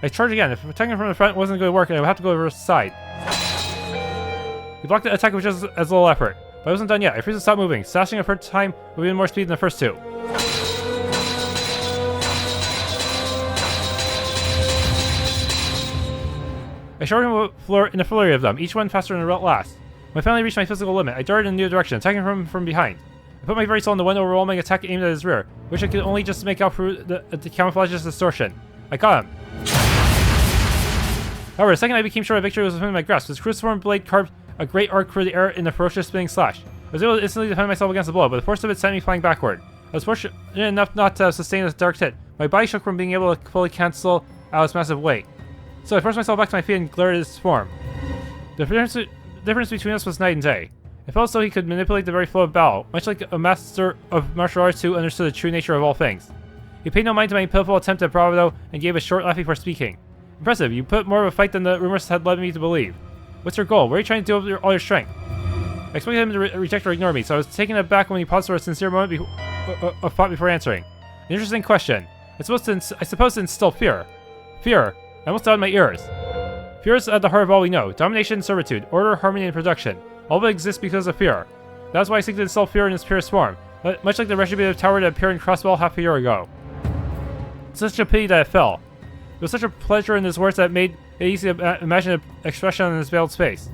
I charge again. If attacking from the front wasn't going to work, I would have to go over the side. He blocked the attack with just as little effort, but I wasn't done yet. I refused to stop moving, slashing a first time with even more speed than the first two. I shot him in a flurry of them, each one faster than the last. When I finally reached my physical limit, I darted in a new direction, attacking him from behind. I put my very soul into one overwhelming attack aimed at his rear, which I could only just make out through the camouflage's distortion. I got him. However, the second I became sure a victory was within my grasp, his cruciform blade carved a great arc through the air in a ferocious spinning slash. I was able to instantly defend myself against the blow, but the force of it sent me flying backward. I was fortunate enough not to sustain this dark hit. My body shook from being able to fully cancel out its massive weight. So I forced myself back to my feet and glared at his form. The difference between us was night and day. It felt as though he could manipulate the very flow of battle, much like a master of martial arts who understood the true nature of all things. He paid no mind to my pitiful attempt at bravado and gave a short laugh before speaking. Impressive, you put more of a fight than the rumors had led me to believe. What's your goal? What are you trying to do with all your strength? I expected him to reject or ignore me, so I was taken aback when he paused for a sincere moment of thought before answering. An interesting question. I suppose to instill fear. Fear. I almost doubted my ears. Fear is at the heart of all we know. Domination, servitude, order, harmony, and production. All of it exists because of fear. That's why I seek to instill fear in its purest form, much like the retributive tower that appeared in Crossbell half a year ago. It's such a pity that it fell. There was such a pleasure in his words that made it easy to imagine an expression on his veiled face.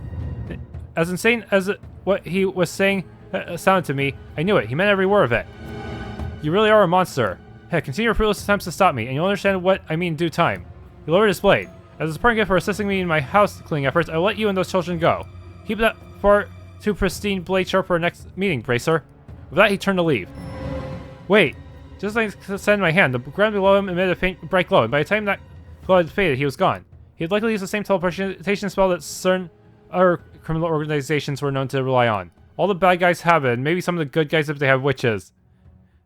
As insane as what he was saying sounded to me, I knew it. He meant every word of it. You really are a monster. Heck, continue your fruitless attempts to stop me, and you'll understand what I mean in due time. He lowered his blade. As a parting gift for assisting me in my house cleaning efforts, I will let you and those children go. Keep that far too pristine blade sharp for our next meeting, Bracer. With that, he turned to leave. Wait. Just as I extended my hand, the ground below him emitted a faint, bright glow, and by the time that glow had faded, he was gone. He had likely used the same teleportation spell that certain other criminal organizations were known to rely on. All the bad guys have it, and maybe some of the good guys if they have witches.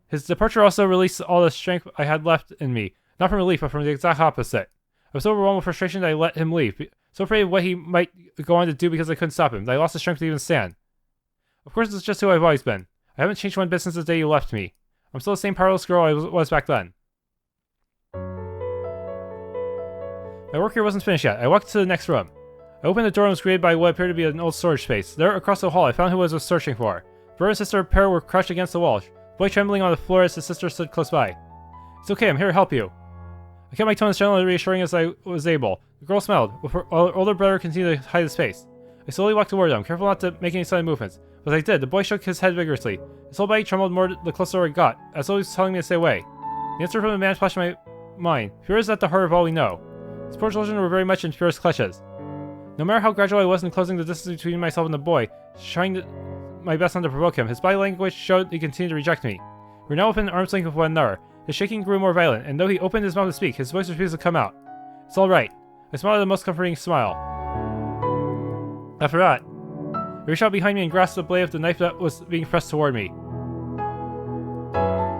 His departure also released all the strength I had left in me. Not from relief, but from the exact opposite. I was so overwhelmed with frustration that I let him leave, so afraid of what he might go on to do because I couldn't stop him, that I lost the strength to even stand. Of course, it's just who I've always been. I haven't changed one bit since the day you left me. I'm still the same powerless girl I was back then. My work here wasn't finished yet. I walked to the next room. I opened the door and was greeted by what appeared to be an old storage space. There, across the hall, I found who I was searching for. Brother and sister pair were crouched against the wall, the boy trembling on the floor as his sister stood close by. It's okay, I'm here to help you. I kept my tone as gentle and reassuring as I was able. The girl smiled, with her older brother continued to hide his face. I slowly walked toward them, careful not to make any sudden movements. But as I did, the boy shook his head vigorously. His whole body trembled more the closer I got, as though he was telling me to stay away. The answer from the man flashed in my mind. Fear is at the heart of all we know. These poor children were very much in fear's clutches. No matter how gradual I was in closing the distance between myself and the boy, trying my best not to provoke him, his body language showed he continued to reject me. We were now within arm's length of one another. His shaking grew more violent, and though he opened his mouth to speak, his voice refused to come out. It's all right. I smiled a most comforting smile. After that, I reached out behind me and grasped the blade of the knife that was being pressed toward me.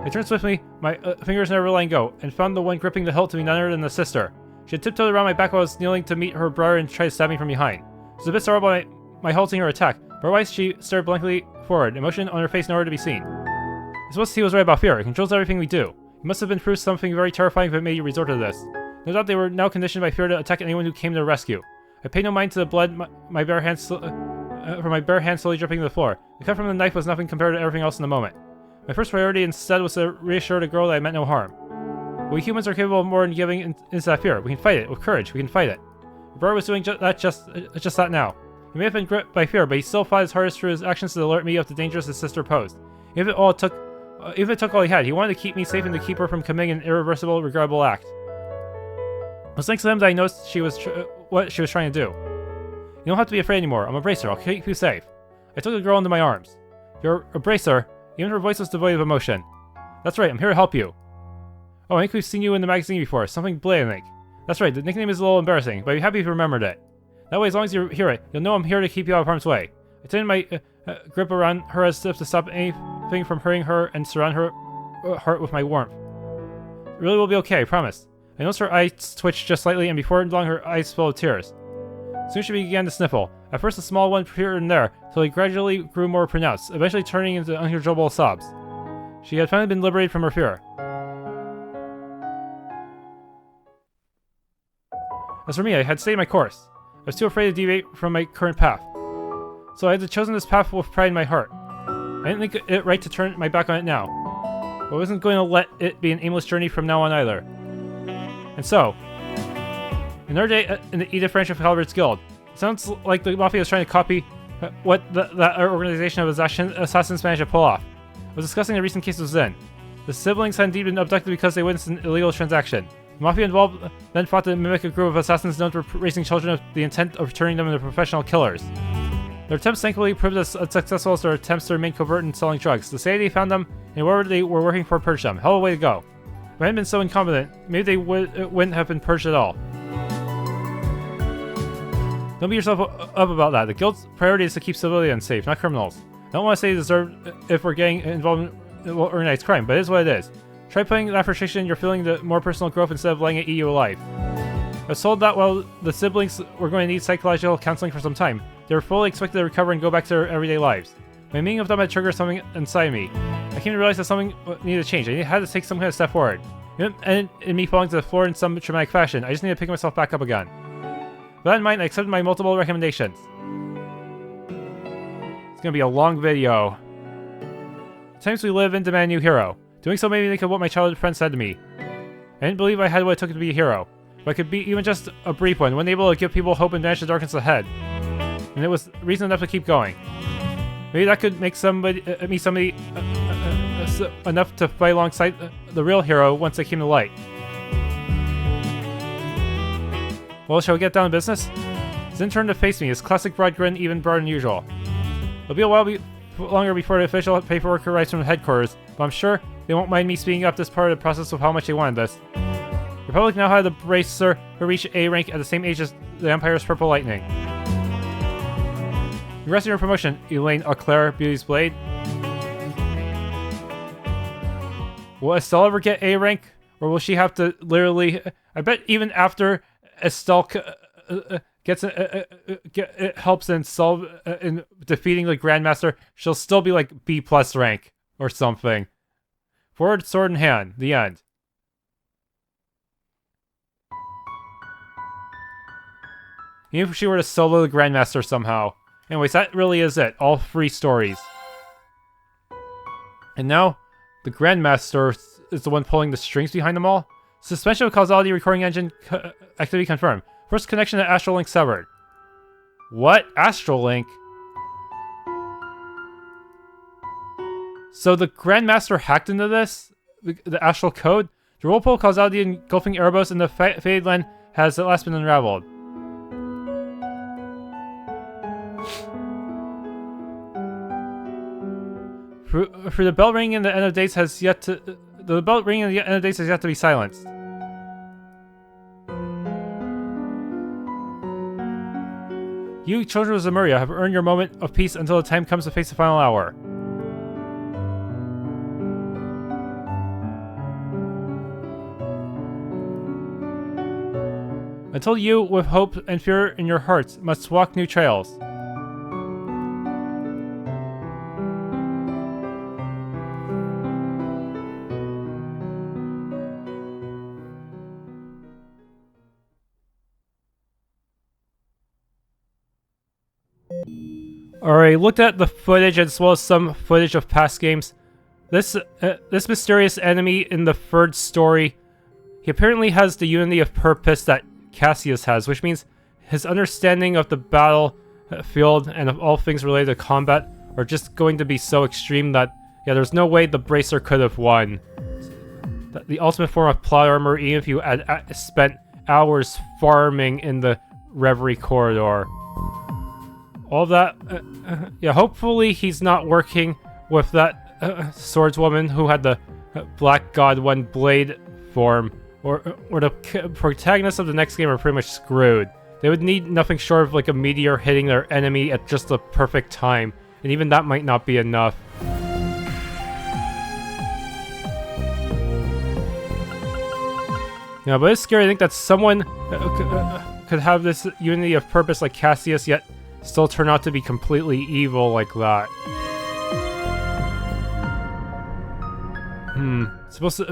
I turned swiftly, my fingers never letting go, and found the one gripping the hilt to be none other than the sister. She had tiptoed around my back while I was kneeling to meet her brother and try to stab me from behind. She was a bit startled by my halting her attack, but otherwise she stared blankly forward, emotion on her face nowhere to be seen. I suppose he was right about fear. It controls everything we do. It must have been through something very terrifying if it made you resort to this. No doubt they were now conditioned by fear to attack anyone who came to their rescue. I paid no mind to the blood from my bare hand slowly dripping to the floor. The cut from the knife was nothing compared to everything else in the moment. My first priority instead was to reassure the girl that I meant no harm. We humans are capable of more than giving into that fear. We can fight it. With courage, we can fight it. The brother was doing just that now. He may have been gripped by fear, but he still fought his hardest through his actions to alert me of the dangers his sister posed. If it took all he had, he wanted to keep me safe and to keep her from committing an irreversible, regrettable act. It was thanks to him that I noticed what she was trying to do. You don't have to be afraid anymore. I'm a bracer. I'll keep you safe. I took the girl into my arms. You're a bracer. Even her voice was devoid of emotion. That's right. I'm here to help you. Oh, I think we've seen you in the magazine before. Something Blade, I think. That's right, the nickname is a little embarrassing, but I'd be happy if you remembered it. That way, as long as you hear it, you'll know I'm here to keep you out of harm's way. I tightened my grip around her as if to stop anything from hurting her and surround her heart with my warmth. It really will be okay, I promise. I noticed her eyes twitched just slightly, and before long her eyes filled with tears. Soon she began to sniffle. At first a small one here and there, till it gradually grew more pronounced, eventually turning into uncontrollable sobs. She had finally been liberated from her fear. As for me, I had stayed my course. I was too afraid to deviate from my current path. So I had chosen this path with pride in my heart. I didn't think it right to turn my back on it now. But I wasn't going to let it be an aimless journey from now on either. And so, another day in the Edith branch of Halbert's Guild. It sounds like the Mafia is trying to copy what that organization of assassins managed to pull off. I was discussing the recent case with Zen. The siblings had indeed been abducted because they witnessed an illegal transaction. The Mafia involved then fought to mimic a group of assassins known for raising children with the intent of turning them into professional killers. Their attempts thankfully proved as unsuccessful as their attempts to remain covert in selling drugs. The Society found them, and whoever they were working for purged them. Hell of a way to go. If I hadn't been so incompetent, maybe they wouldn't have been purged at all. Don't beat yourself up about that. The Guild's priority is to keep civilians safe, not criminals. I don't want to say they deserve if we're getting involved in organized crime, but it is what it is. Try putting that frustration you're feeling to more personal growth instead of letting it eat you alive. I was told that while the siblings were going to need psychological counseling for some time, they were fully expected to recover and go back to their everyday lives. My meeting of them had triggered something inside me. I came to realize that something needed to change. I had to take some kind of step forward. And in me falling to the floor in some traumatic fashion, I just needed to pick myself back up again. With that in mind, I accepted my multiple recommendations. It's gonna be a long video. The times we live in demand a new hero. Doing so made me think of what my childhood friend said to me. I didn't believe I had what it took to be a hero. But I could be even just a brief one, when able to give people hope and banish the darkness ahead. And it was reason enough to keep going. Maybe that could make somebody enough to fight alongside the real hero once they came to light. Well, shall we get down to business? Zin turned to face me, his classic broad grin even broader than usual. It'll be a while longer before the official paperwork arrives from the headquarters, but I'm sure they won't mind me speeding up this part of the process with how much they wanted this. The Republic now had the Bracer who reached A rank at the same age as the Empire's Purple Lightning. Congrats on your promotion, Elaine Auclair, Beauty's Blade. Will Estelle ever get A rank? Or will she have to literally... I bet even after Estelle gets it helps in defeating the Grandmaster, she'll still be like B+ rank or something. Forward, sword in hand. The end. Even if she were to solo the Grandmaster somehow. Anyways, that really is it. All 3 stories. And now, the Grandmaster is the one pulling the strings behind them all. Suspension of causality recording engine activity confirmed. First connection to Astral Link severed. What? Astral Link? So the Grandmaster hacked into this? The Astral Code? The whirlpool causality engulfing Erebos in the Faded Land has at last been unraveled. For the bell ringing in the end of days has yet to... The bell ringing in the end of days has yet to be silenced. You, children of Zemuria, have earned your moment of peace until the time comes to face the final hour. Until you, with hope and fear in your hearts, must walk new trails. Alright, looked at the footage as well as some footage of past games. This mysterious enemy in the 3rd story, he apparently has the unity of purpose that Cassius has, which means his understanding of the battlefield and of all things related to combat are just going to be so extreme that, yeah, there's no way the Bracer could have won. The ultimate form of plot armor, even if you had spent hours farming in the Reverie Corridor. All that, yeah, hopefully he's not working with that swordswoman who had the Black God 1 blade form, or the protagonists of the next game are pretty much screwed. They would need nothing short of like a meteor hitting their enemy at just the perfect time, and even that might not be enough. Yeah, but it's scary to think that someone could have this unity of purpose like Cassius, yet still turn out to be completely evil like that.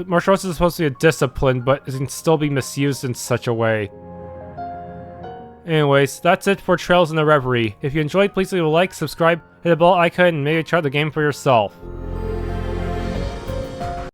Martial arts is supposed to be a discipline, but it can still be misused in such a way. Anyways, that's it for Trails in the Reverie. If you enjoyed, please leave a like, subscribe, hit the bell icon, and maybe try the game for yourself.